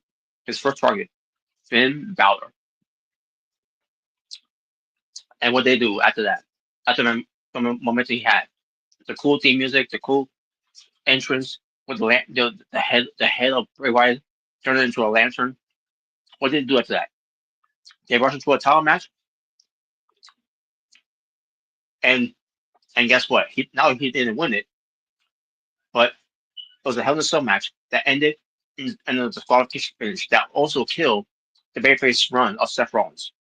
his first target, Finn Balor. And what they do after that, after the moment he had, the cool theme music, the cool entrance with the head of Bray Wyatt turned it into a lantern. What did they do after that? They rushed into a title match, and guess what? He didn't win it, but it was a Hell in a Cell match that ended in a disqualification finish that also killed the babyface run of Seth Rollins.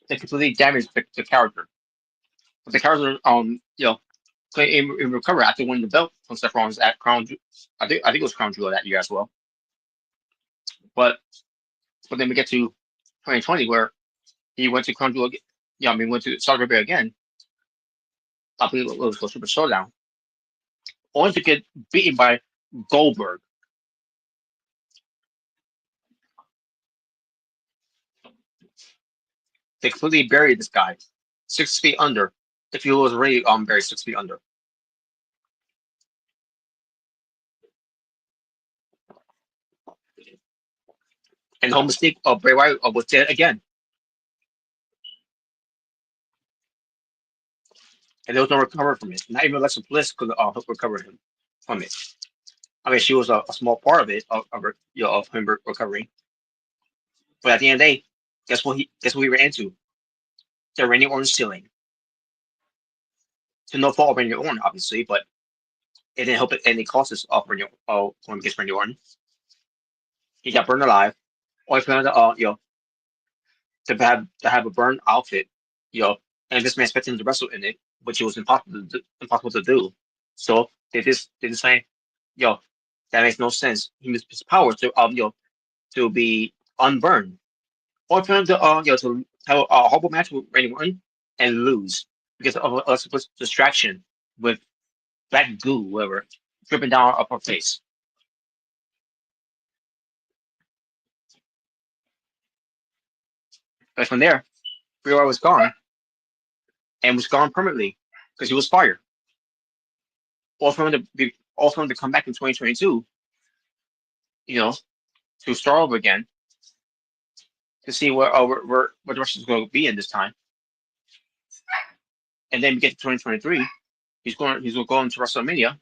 They completely damaged the character. But the character, couldn't recover after winning the belt from Seth Rollins at Crown. I think it was Crown Jewel that year as well. But then we get to 2020 where he went to Crown Jewel. Went to Saudi Arabia again. I believe it was for Super Showdown. Only to get beaten by Goldberg. They completely buried this guy 6 feet under. If he was already buried 6 feet under. And the whole mistake of Bray Wyatt was dead again. And there was no recovery from it. Not even Alexa Bliss could help recover him from it. I mean, she was a small part of it, of him recovering. But at the end of the day, guess what we ran into? The Randy Orton ceiling. To no fault of Randy Orton, obviously, but it didn't help it, and it cost us going against Randy Orton. He got burned alive. Only for him to have a burned outfit, and this man expected him to wrestle in it, which it was impossible to do. So they just say, that makes no sense. He used his power to be unburned. Or for him to to have a horrible match with Randy Orton and lose because of a distraction with black goo, whatever, dripping down up her face. But from there, Bray Wyatt was gone, and was gone permanently because he was fired. All for him to come back in 2022, to start over again, to see where the rest is going to be in this time. And then we get to 2023. He's going to go into WrestleMania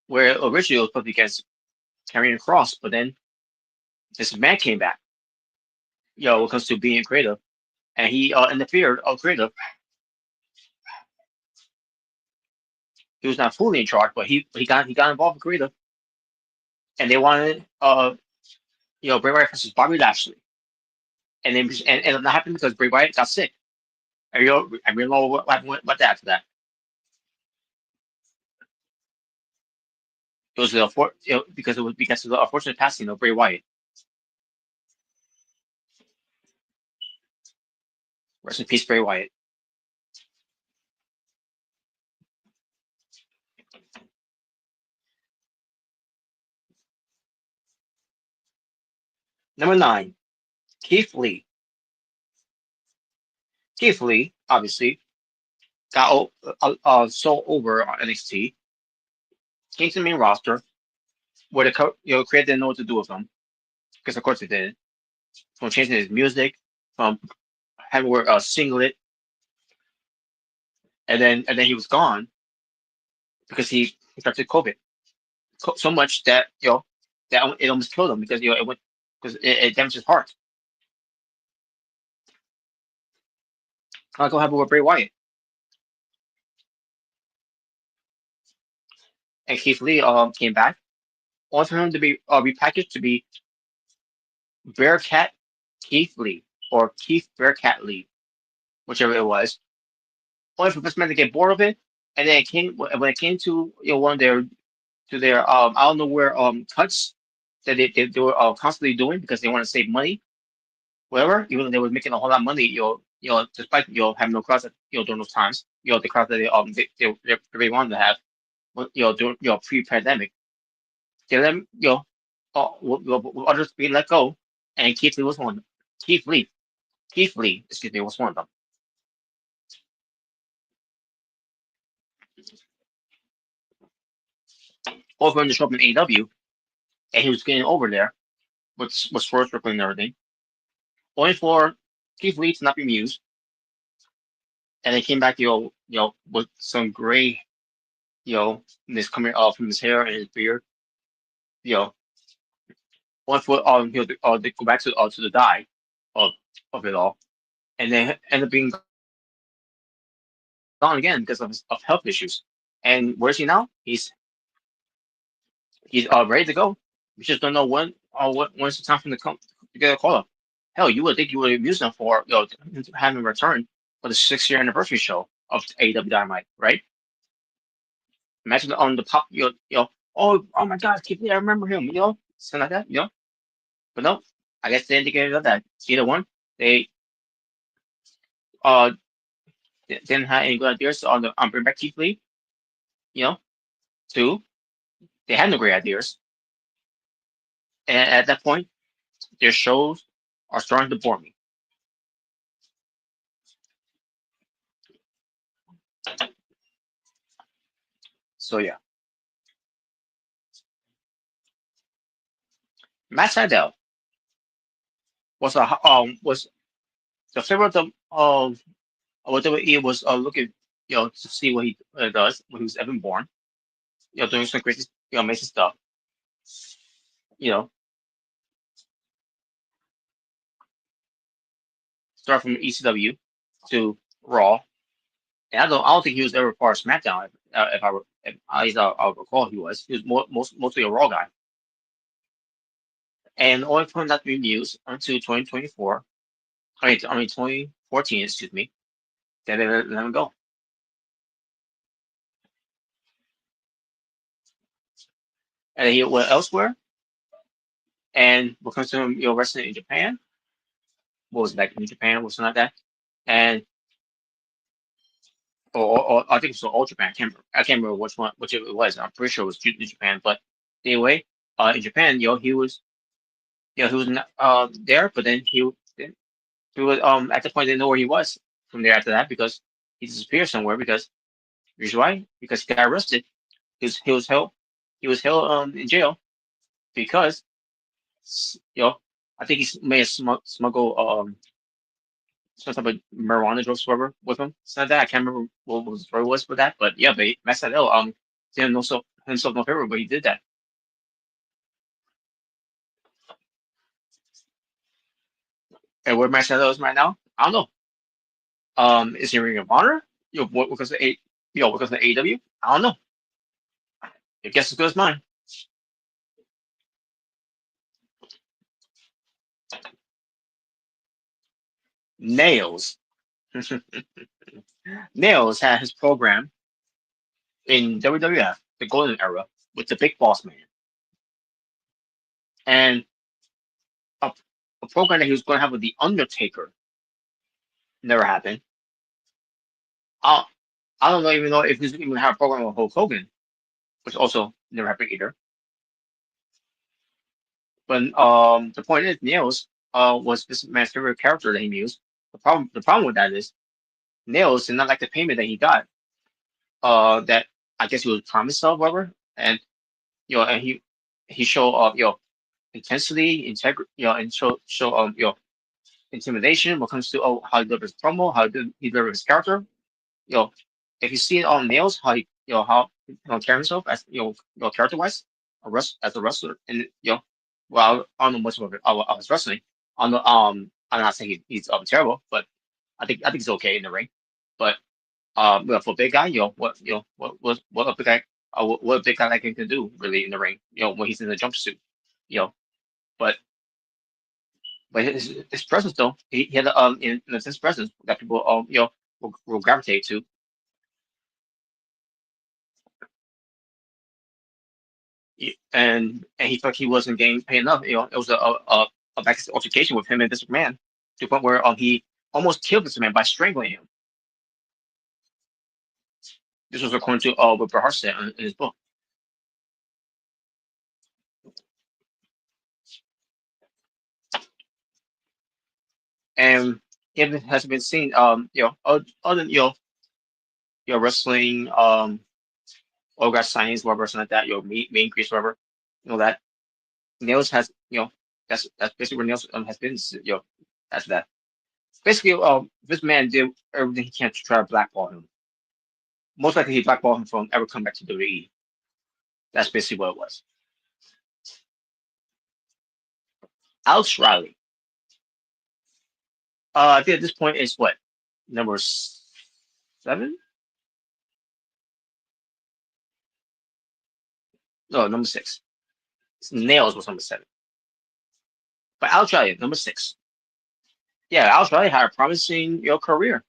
where originally it was supposed to be against Karrion Kross, but then this man came back. When it comes to being creative, and he interfered of creative. He was not fully in charge, but he got involved with creative, and they wanted Bray Wyatt versus Bobby Lashley, and then and it not happened because Bray Wyatt got sick. I don't know what happened with that after that. It was because of the unfortunate passing of Bray Wyatt. Rest in peace, Bray Wyatt. Number 9, Keith Lee. Keith Lee, obviously, got so over on NXT. Came to the main roster, where the creator didn't know what to do with him, because of course they did. From changing his music, from having to wear a singlet, and then he was gone because he contracted COVID so much that that it almost killed him because it went because it damaged his heart. Kind of what happened with Bray Wyatt and Keith Lee. Came back, only for him to be repackaged to be Bearcat Keith Lee or Keith Bearcat Lee, whichever it was. Only for this man to get bored of it, and then when it came to one of their I don't know where cuts that they were constantly doing because they want to save money, whatever. Even though they were making a whole lot of money, despite having no crowds during those times, the crowds that they wanted to have, during pre-pandemic, they let them with others being let go, and Keith Lee was one of them. Keith Lee, excuse me, was one of them. Over in the show up in AEW, and he was getting over there, was first Brooklyn and everything. Only for Keith Lee to not be used, and they came back, with some gray, this coming off from his hair and his beard, only for they go back to the dye of it all, and then end up being gone again because of health issues. And where's he now? He's ready to go. We just don't know when's the time for him to get a call up. Hell, you would think you would have used him for having him return for the 6-year anniversary show of AEW Dynamite, right? Imagine on the pop, oh my God, Keith Lee, I remember him, something like that, But no, I guess they indicated of that. Either one, they didn't have any good ideas on bring back Keith Lee. Two, they had no great ideas, and at that point, their shows are starting to bore me. So yeah, Matt Sydal was the favorite of what WWE was looking to see what he does when he was ever born. Doing some crazy amazing stuff. Start from ECW to Raw, and I don't think he was ever part of SmackDown. If I recall, he was mostly a Raw guy. And only for him not to be used until 2024. I mean 2014, excuse me. Then they let him go. And then he went elsewhere, and what comes to him, wrestling in Japan. What was it, like in Japan or something like that? And or I think it was All Japan. I can't remember which it was. I'm pretty sure it was New Japan. But anyway, in Japan, he was not there, but then he was at the point they didn't know where he was from there after that because he disappeared somewhere because why? Because he got arrested. He was held in jail because I think he may have smuggled some type of marijuana drugs whatever with him. It's not that I can't remember what the story was for that, but yeah, but Matt Sydal didn't also himself no favor, but he did that. And where Marcelo is right now, I don't know. Is he Ring of Honor? Because of because of AEW? I don't know. Your guess is as good as mine. Nails. Nails had his program in WWF, the Golden Era, with the Big Boss Man, and a, a program that he was going to have with the Undertaker never happened. I I don't even know if he's even have a program with Hulk Hogan, which also never happened either. But the point is, Nails was this man's favorite character that he used. The problem with that is Nails did not like the payment that he got. That I guess he was promised of, whatever, and and he showed intensity, integrity, and show intimidation when it comes to how he delivers promo, how he delivers his character. You know, if you see it on Nails, how he how carry himself as character wise, as a wrestler, and well, I don't know much about his wrestling. I'm not saying he's terrible, but I think he's okay in the ring. But well, for a big guy, what a big guy, what a big guy like him can do really in the ring, when he's in the jumpsuit, you know. But his presence though, he had in his presence that people will gravitate to. And he felt he wasn't getting paid enough. It was a back altercation with him and Vince McMahon to the point where he almost killed Vince McMahon by strangling him. This was according to what Bret Hart said in his book. And it has been seen, other than wrestling, autograph signings, whatever, something like that, meet and greets, whatever, that Nails has, that's basically where Nails has been, after that. Basically, this man did everything he can to try to blackball him. Most likely, he blackballed him from ever coming back to WWE. That's basically what it was. Alex Riley. I think at this point is what, number 7? No, number 6. Nails was number 7. But Alex Riley, number 6. Yeah, Alex Riley had a promising career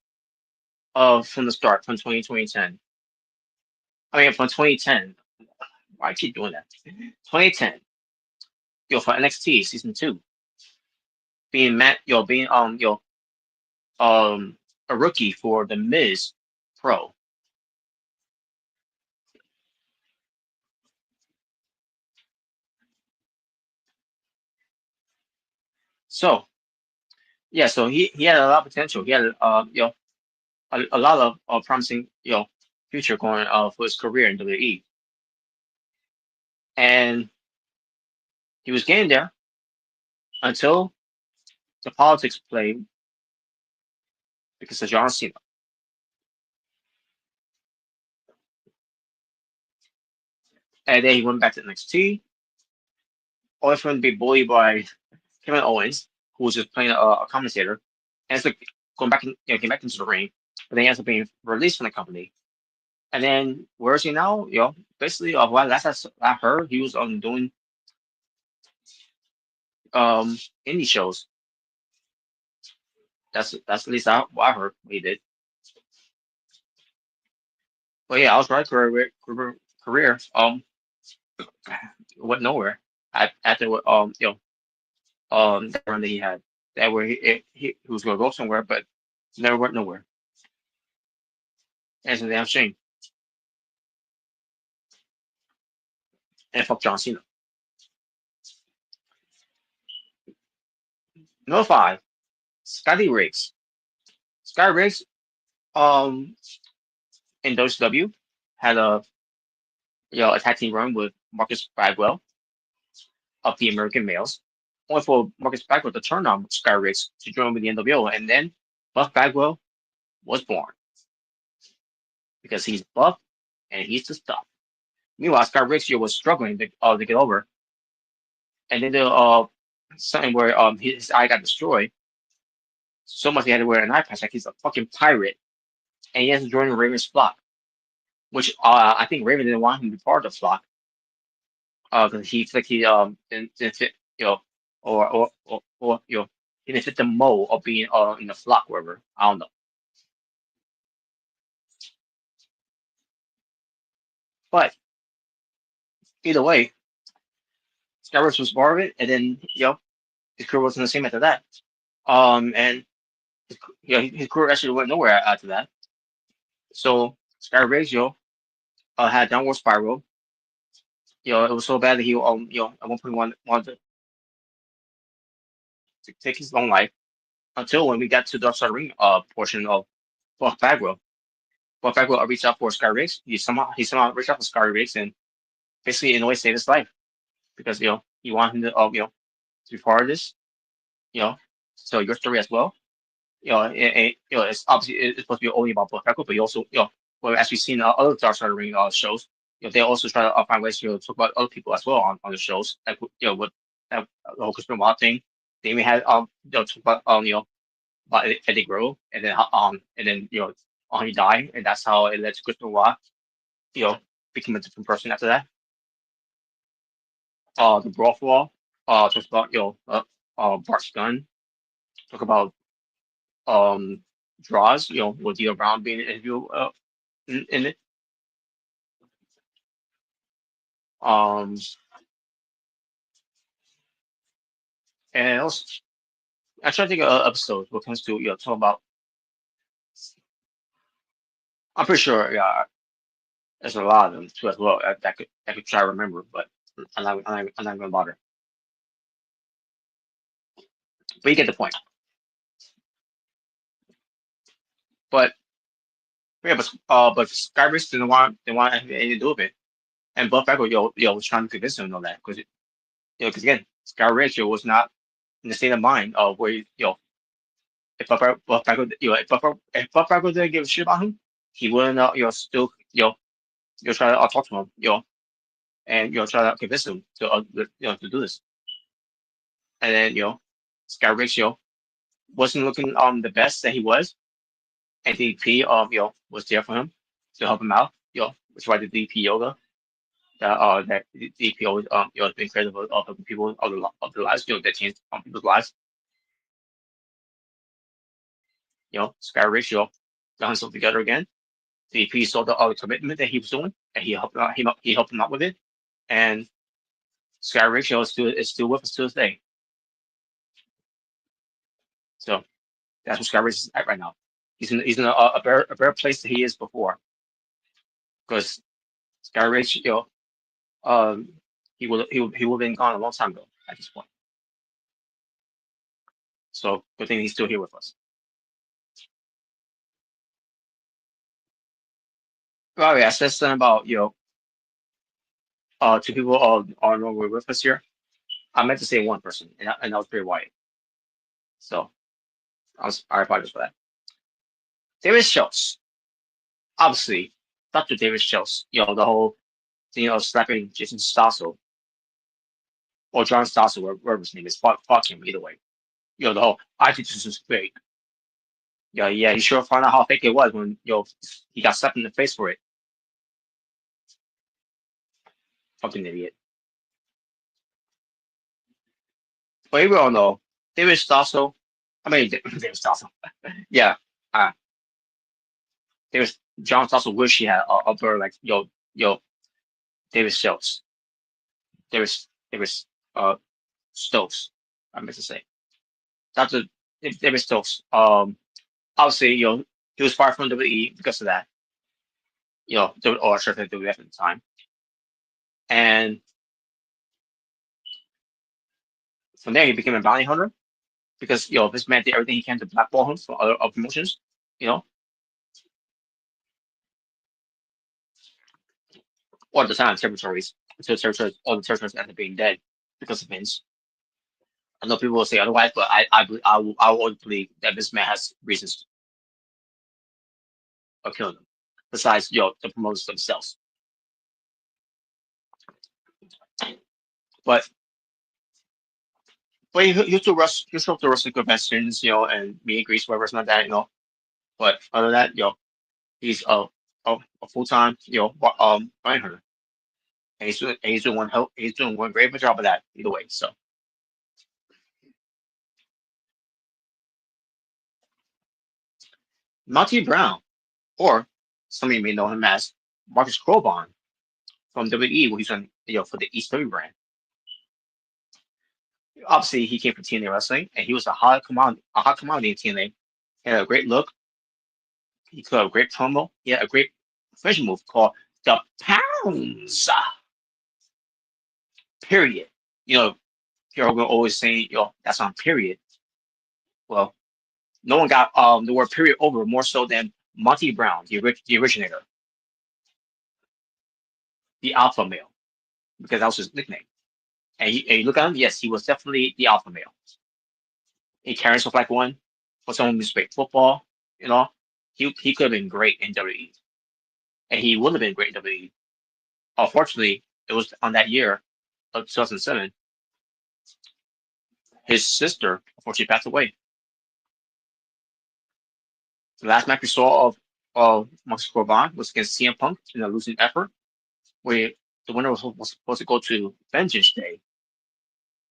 from the start, from 2010. I mean, from 2010. Why I keep doing that? 2010. For NXT season 2, being a rookie for the Miz Pro. So yeah, so he had a lot of potential. He had a lot of promising future going for his career in WWE, and he was getting there until the politics played because of John Cena. And then he went back to NXT, only for him to be bullied by Kevin Owens, who was just playing a commentator, and it's like going back came back into the ring, but then he ends up being released from the company. And then where is he now? Basically, what last I heard, he was doing indie shows. That's at least what I heard he did. But yeah, I was right career went nowhere after what that run that he had. That where he was gonna go somewhere, but never went nowhere. And it's a damn shame. And fuck John Cena. Number 5, Scotty Riggs. Scotty Riggs, in WCW, had a tag team run with Marcus Bagwell of the American Males, only for Marcus Bagwell to turn on Scotty Riggs to join with the NWO, and then Buff Bagwell was born because he's buff and he's the stuff. Meanwhile, Scott Riggs was struggling to get over, and then the something where his eye got destroyed so much he had to wear an eye patch like he's a fucking pirate, and he has to join Raven's flock, which I think Raven didn't want him to be part of the flock because he didn't fit or he didn't fit the mold of being in the flock wherever. I don't know. But either way, Skyward was part of it, and then his career wasn't the same after that. And his career actually went nowhere after that. So Skyward had downward spiral. It was so bad that he at one point wanted to take his own life until when we got to the Dark Side Ring portion of Buff Bagwell. Buff Bagwell reached out for Sky Riggs. He somehow reached out for Sky Riggs and basically in a way saved his life because he wanted him to to be part of this. So your story as well. It's obviously it's supposed to be only about Buff Bagwell, but you also well as we've seen other Dark Side Ring shows, they also try to find ways to talk about other people as well on the shows, like with the whole Christmas Wild thing. They even had talk about about Eddie Grove, and then he died, and that's how it led to Christopher Watt, became a different person after that. The Brawl Wall, talks about Bart's gun, talk about draws, with Dino Brown being an interview in it. And also, I try to think of episodes when it comes to talk about. I'm pretty sure, yeah, there's a lot of them too as well. That could try to remember, but I'm not gonna bother. But you get the point. But yeah, but Skybridge didn't want anything to do with it, and Buff Bagwell was trying to convince him of that because because again, Skybridge was not in the state of mind of where if Buff Bagwell if Buff Bagwell didn't give a shit about him, he wouldn't still try to talk to him and try to convince him to to do this, and then Skybridge wasn't looking the best that he was. And DP was there for him to help him out. Which why the DP yoga that DP always has been credible of helping people of their lives, that changed people's lives. Sky Ratio got himself together again. DP saw the commitment that he was doing, and he helped he helped him out with it. And Sky Ratio is still with us to this day. So that's what Sky Ratio is at right now. He's in a better place than he is before. Because Sky Ratio, he would have been gone a long time ago at this point. So good thing he's still here with us. Oh yeah, I said something about two people are no longer with us here. I meant to say one person, and that was Bray Wyatt. So I apologize for that. David Schultz, obviously, Dr. David Schultz. The whole thing of slapping Jason Stossel or John Stossel, whatever his name is. Fuck him either way. The whole I think this is fake. Yeah, he sure found out how fake it was when he got slapped in the face for it. Fucking idiot. But we all know David Stossel. I mean David Stossel. Yeah. David John Stossel wish he had a better like David Schultz. David Stokes. I meant to say. Dr. David Stokes. Obviously, he was fired from WWE because of that. Or sure that WWF at the time. And from there, he became a bounty hunter because this man did everything he can to blackball him from other promotions. Or at the time, territories until all the territories ended up being dead because of Vince. I know people will say otherwise, but I will always believe that this man has reasons of killing them. Besides, the promoters themselves. But he still wrestle good conventions, and meet and greets, whatever, something like that, But other than that, he's a full time, fight hunter, and he's doing one great job of that either way. So Monty Brown, or some of you may know him as Marcus Crowbon from WWE, where he's on for the ECW brand. Obviously, he came from TNA Wrestling, and he was a hot commodity in TNA. He had a great look. He could have a great promo. He had a great finishing move called the Pounds. Period. People are always saying, that's on period. Well, no one got the word period over more so than Monty Brown, the originator, the alpha male, because that was his nickname. And you look at him, yes, he was definitely the alpha male. He carried himself like one. For someone who's played football, he could have been great in WWE, and he would have been great in WWE. Unfortunately, it was on that year of 2007. His sister unfortunately passed away. The last match we saw of Marcus Corbin was against CM Punk in a losing effort, where the winner was supposed to go to Vengeance Day,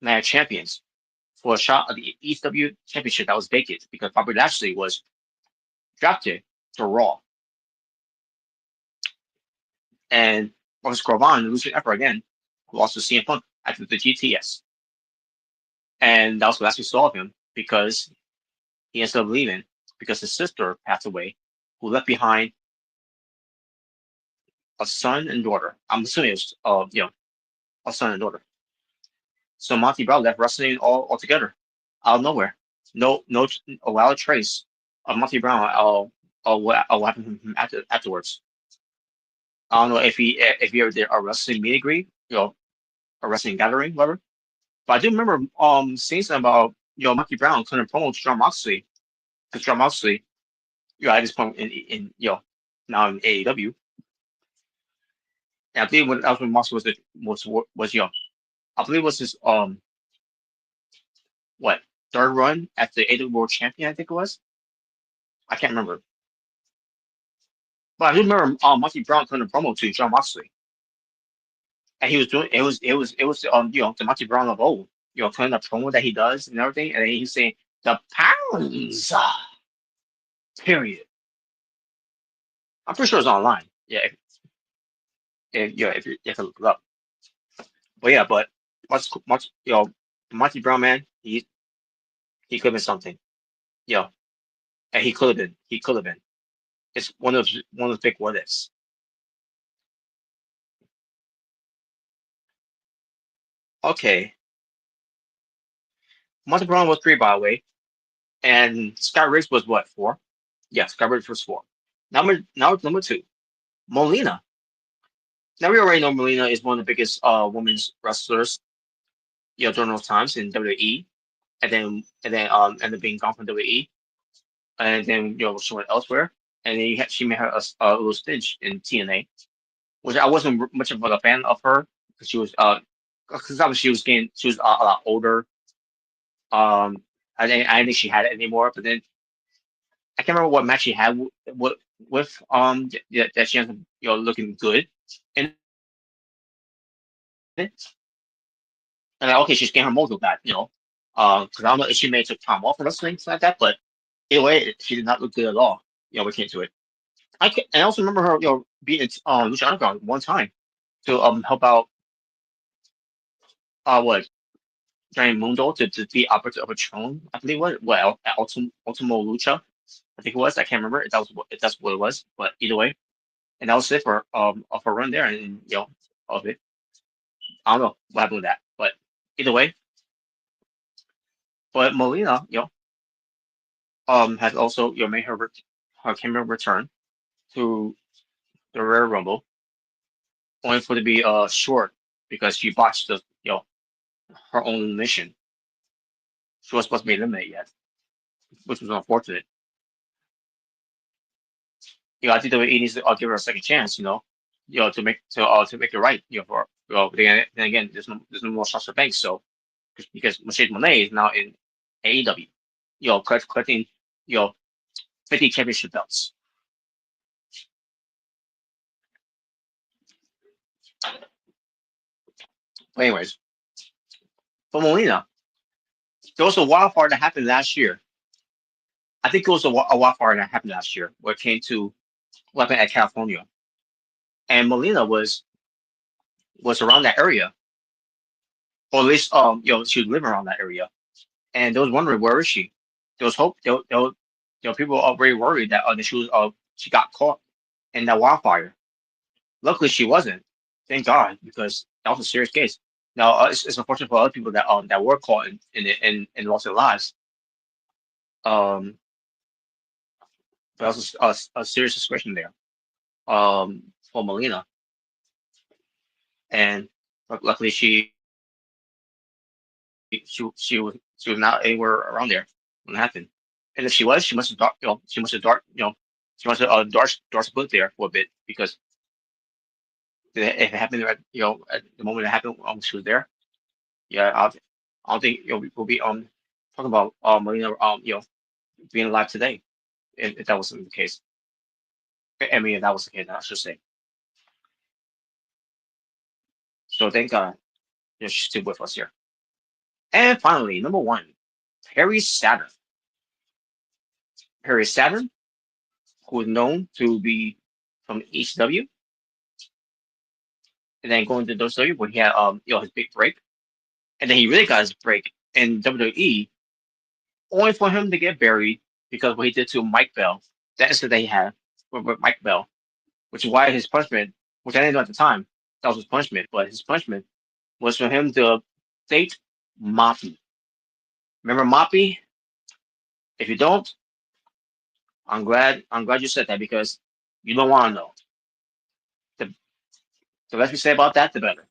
Night of Champions, for a shot at the ECW Championship that was vacant because Bobby Lashley was drafted to Raw. And Marcus Corbin, losing effort again, lost to CM Punk after the GTS. And that was the last we saw of him because he ended up leaving because his sister passed away, who left behind a son and daughter. I'm assuming it was, a son and daughter. So Monty Brown left wrestling altogether, out of nowhere. No, without a trace of Monty Brown. What happened to him afterwards. I don't know if he ever did a wrestling meet and greet, a wrestling gathering, whatever. But I do remember seeing something about Monty Brown couldn't promote John Moxley because John Moxley, at this point in now in AEW. And I believe that was when Moxley was I believe it was his third run at the AEW World Champion, I think it was. I can't remember. But I do remember Monty Brown cutting a promo to John Moxley. And he was doing it was the Monty Brown of old, cutting the promo that he does and everything, and then he's saying the Pounds. Period. I'm pretty sure it's online. Yeah, if you have to look it up. But yeah, Monty Brown, man, he could have been something. And he could have been. It's one of the big what ifs. Okay. Monty Brown was 3, by the way. And Scott Riggs was what, 4? Yeah, Scott Riggs was 4. Now it's number 2. Molina. Now we already know Molina is one of the biggest women's wrestlers, during those times in WWE. And then ended up being gone from WWE. And then she went elsewhere. And then she made her a little stitch in TNA, which I wasn't much of a fan of her because she was obviously she was a lot older. I didn't think she had it anymore. But then I can't remember what match she had with that she ended up looking good in it. And okay, she's getting her mojo back, because I don't know if she may took time off or wrestling, something like that. But either way, she did not look good at all. We came to it. And I also remember her, beating Lucha Underground one time to help out Giant Mundo to defeat Alberto Patron, I believe Ultimo Lucha, I think it was. I can't remember if that's what it was, but either way, and that was it for of her run there, and of it. I don't know what happened with that, but either way. But Molina, has also made her camera return to the Rare Rumble, only for it to be short because she botched the her own mission. She was supposed to be eliminated yet, which was unfortunate. I think WWE needs to give her a second chance, to make it right, for Well, then again, there's no more Sasha Banks, so because Mercedes Monet is now in AEW, collecting 50 championship belts. But anyways, for Molina, there was a wildfire that happened last year. I think it was a wildfire that happened last year where it came to what happened at California, and Molina was around that area, or at least she was living around that area, and they was wondering where is she. There was hope. People were already worried that she got caught in that wildfire. Luckily, she wasn't. Thank God, because that was a serious case. Now, it's unfortunate for other people that were caught in lost their lives. But also a serious situation there. For Molina, and luckily she was not anywhere around there when it happened. And if she was, she must have she must have dodged bullet there for a bit because if it happened at at the moment it happened, she was there. Yeah, I don't think we'll be talking about Molina being alive today if that wasn't the case. I mean, if that was the case, I should say. So thank God, she's still with us here. And finally, number one, Perry Saturn. Perry Saturn, who is known to be from HW, and then going to WWE when he had his big break, and then he really got his break in WWE, only for him to get buried because what he did to Mike Bell, that incident that he had with Mike Bell, which is why his punishment, which I didn't know at the time, that was his punishment, but his punishment was for him to date Moppy. Remember Moppy? If you don't, I'm glad you said that because you don't want to know. The less we say about that, the better.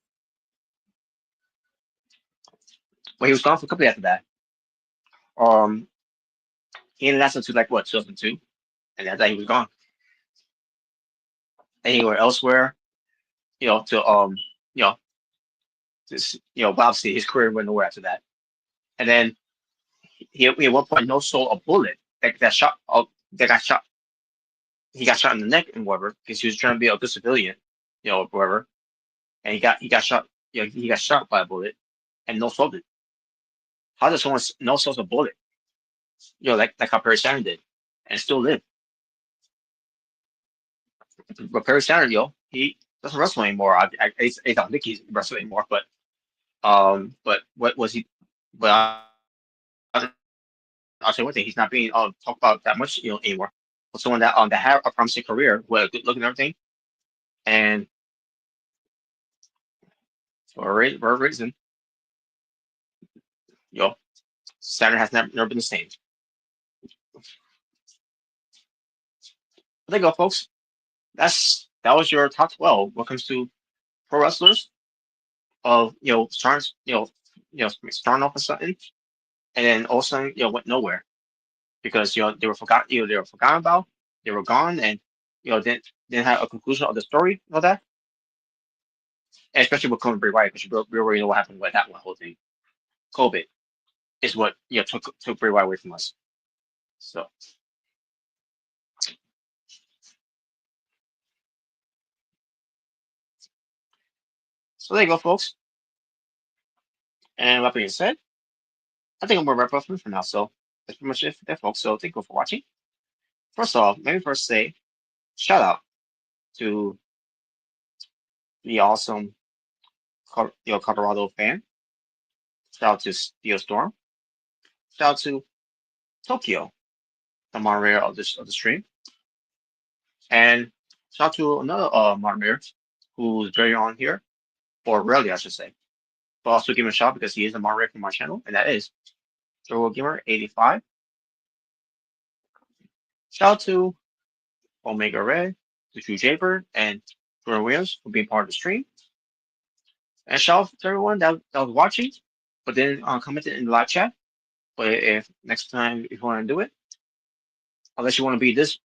But he was gone for a couple after that. Um, he didn't last until like what 2002, and after that he was gone. And he went elsewhere, to you know, this, obviously his career went nowhere after that. And then he at one point no sold a bullet that shot that got shot. He got shot in the neck and whatever because he was trying to be a good civilian, whatever. And he got shot. He got shot by a bullet and no sold it. How does someone no sold a bullet? Like how Perry Saturn did, and still live. But Perry Saturn, he doesn't wrestle anymore. I don't think he's wrestling anymore. But what was he? But I'll say one thing: he's not being talked about that much, anymore. But someone that had a promising career with a good look and everything, and for a reason, Saturn has never been the same. There you go, folks. That was your top 12 when it comes to pro wrestlers of starting off with something, and then all of a sudden went nowhere because they were forgotten. They were forgotten about. They were gone, and didn't have a conclusion of the story of that. And especially with Kobe Bray Wyatt, because we already know what happened with that one whole thing. COVID is what took Bray Wyatt away from us. So there you go, folks. And that being said, I think I'm gonna wrap up for now. So that's pretty much it for that, folks. So thank you for watching. First off, let me first say shout out to the awesome Colorado fan. Shout out to Steel Storm. Shout out to Tokyo, the moderator of the stream. And shout out to another moderator who's very on here, or rarely I should say. But also give him a shout because he is a moderator for my channel, and that is Gamer85. Shout out to Omega Red, the True Japer, and Jordan Williams for being part of the stream. And shout out to everyone that was watching, but then commented in the live chat. But if next time if you want to do it, unless you want to be this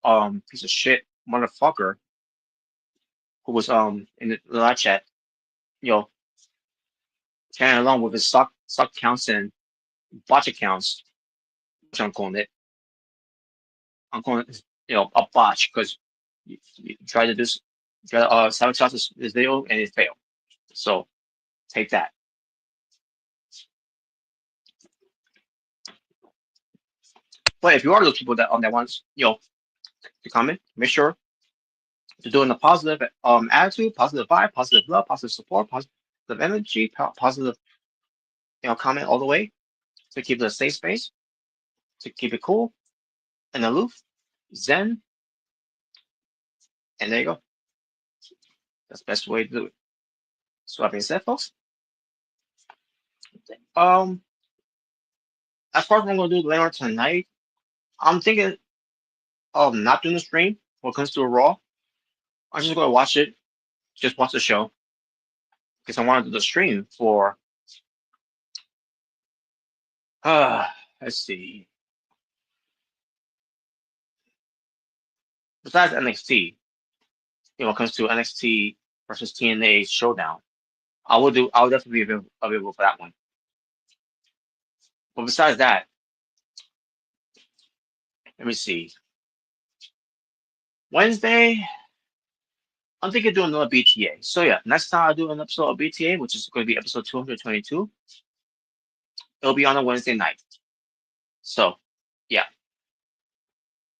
piece of shit motherfucker who was in the live chat, carrying along with his suck counts and botch accounts, which I'm calling it. I'm calling it, a botch because you try to sabotage this video and it failed. So take that. But if you are those people that wants to comment, make sure to do it in a positive attitude, positive vibe, positive love, positive support, positive energy, positive comment all the way to keep it a safe space, to keep it cool and aloof, zen, and there you go. That's the best way to do it. So that being said, folks, as far as what I'm gonna do later tonight, I'm thinking of not doing the stream when it comes to a Raw. I'm just gonna watch it, just watch the show, because I want to do the stream for let's see. Besides NXT, when it comes to NXT versus TNA Showdown, I'll definitely be available for that one. But besides that, let me see. Wednesday, I'm thinking of doing another BTA. So yeah, next time I do an episode of BTA, which is going to be episode 222, it'll be on a Wednesday night. So yeah.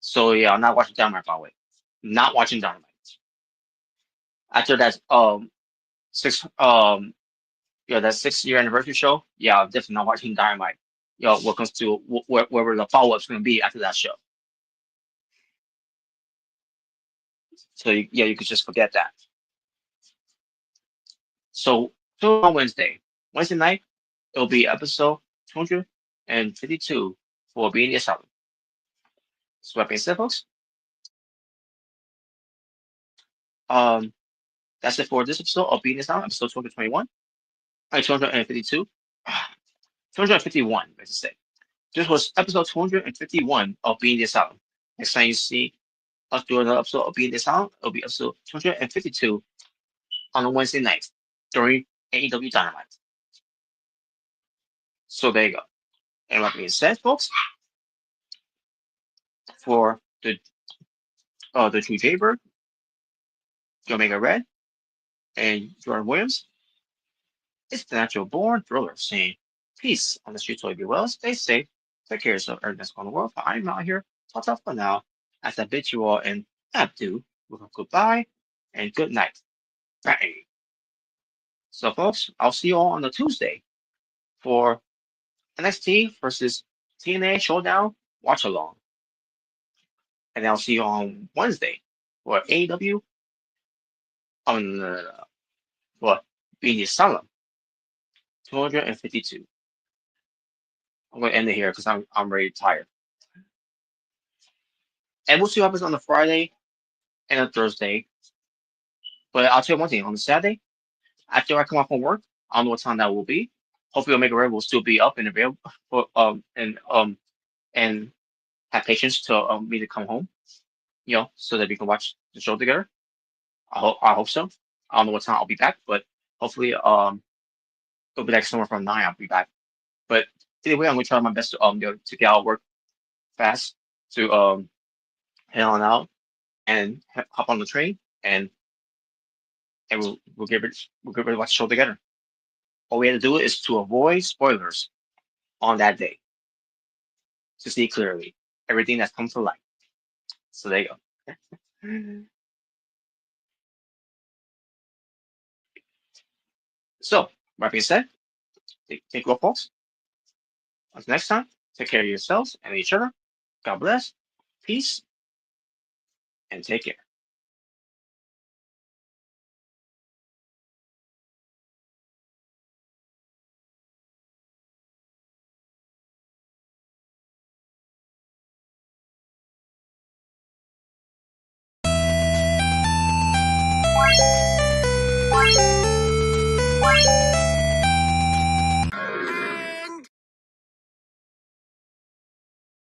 So yeah, I'm not watching Dynamite, by the way. Not watching Dynamite. After that that 6-year anniversary show, yeah, I'm definitely not watching Dynamite. What comes to wherever the follow-up's going to be after that show. So you could just forget that. So on Wednesday night, it'll be episode 252 for Being the Asylum. So that being said, folks, that's it for this episode of Being the Asylum, episode 221. 252. 251, let's say. This was episode 251 of Being the Asylum. Next time you see us do another episode of Being the Asylum, it'll be episode 252 on a Wednesday night during AEW Dynamite. So there you go. And like being said, folks, for the True Jaybird, Omega Red, and Jordan Williams, it's the Natural Born Thriller saying peace on the streets, so be well, stay safe, take care of yourself, everything's going to the world. But I'm out here. Talk for now. As I bid you all an abdo with a goodbye and good night. Bang. So, folks, I'll see you all on the Tuesday for NXT versus TNA Showdown Watch Along. And I'll see you on Wednesday for AEW on Being the Asylum 252. I'm going to end it here because I'm really tired. And we'll see what happens on the Friday and a Thursday. But I'll tell you one thing, on the Saturday, after I come off from work, I don't know what time that will be. Hopefully Omega Red will still be up and available for and have patience to me to come home, so that we can watch the show together. I hope so. I don't know what time I'll be back, but hopefully it'll be like somewhere from 9 I'll be back. But either way, I'm gonna try my best to get out of work fast to head on out and hop on the train and we'll get ready to watch the show together. All we have to do is to avoid spoilers on that day to see clearly everything that's come to light. So there you go. So, that being said, take you all, folks. Until next time, take care of yourselves and each other. God bless, peace, and take care.